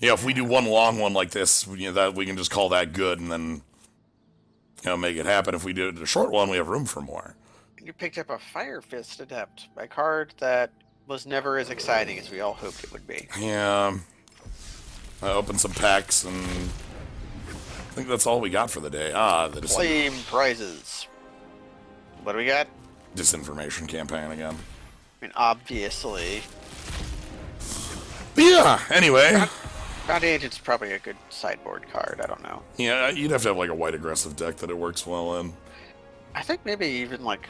You know, if we do one long one like this, that we can just call that good and then, make it happen. If we do a short one, we have room for more. You picked up a Fire Fist Adept, a card that was never as exciting as we all hoped it would be. Yeah. I opened some packs, and I think that's all we got for the day. Flame prizes. What do we got? Disinformation campaign again. I mean, obviously. But yeah, anyway. Bounty Agent's probably a good sideboard card, I don't know. Yeah, you'd have to have like a white aggressive deck that it works well in. I think maybe even like...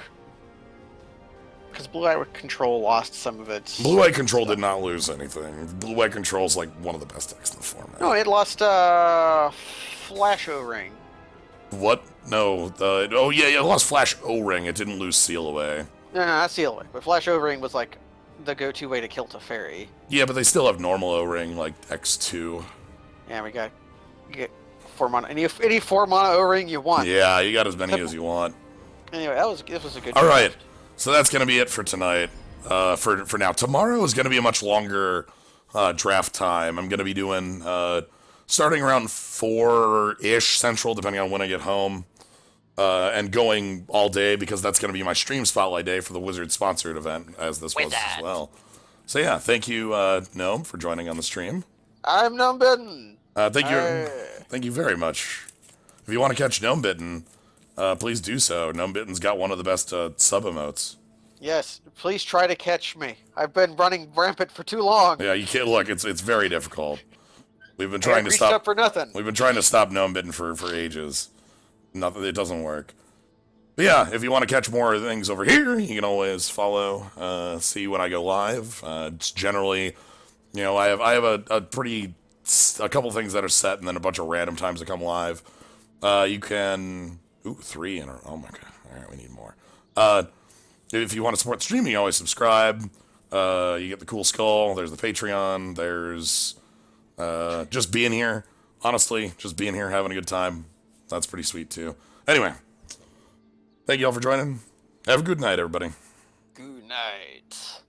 Because Blue-Eye Control lost some of its... Blue-Eye Control did not lose anything. Blue-Eye Control's like one of the best decks in the format. No, it lost Flash O-Ring. What? No, oh yeah, it lost Flash O-Ring. It didn't lose Seal Away. No, not Seal Away. But Flash O-Ring was like the go-to way to kill Teferi. Yeah, but they still have normal O-Ring, like X2. Yeah, you get 4 mana. Any 4 mana O-Ring you want. Yeah, you got as many as you want. Anyway, this was a good All right. So that's going to be it for tonight, for now. Tomorrow is going to be a much longer draft time. I'm going to be doing, starting around 4-ish Central, depending on when I get home, and going all day, because that's going to be my stream spotlight day for the Wizard-sponsored event, as this was as well. So yeah, thank you, Gnome, for joining on the stream. I'm Gnomebitten. Thank you very much. If you want to catch Gnomebitten, please do so. Gnomebitten's got one of the best sub-emotes. Yes, please try to catch me. I've been running rampant for too long. Yeah, you can't look. It's very difficult. We've been trying to stop. Up for nothing. We've been trying to stop Gnomebitten for ages. Nothing. It doesn't work. But yeah, if you want to catch more things over here, you can always follow. See when I go live. It's generally, I have a pretty a couple things that are set, and then a bunch of random times that come live. You can... Ooh, 3 in a... Oh my god. Alright, we need more. If you want to support the stream, you can always subscribe. You get the cool skull. There's the Patreon. There's just being here. Honestly, just being here, having a good time. That's pretty sweet, too. Anyway, thank you all for joining. Have a good night, everybody. Good night.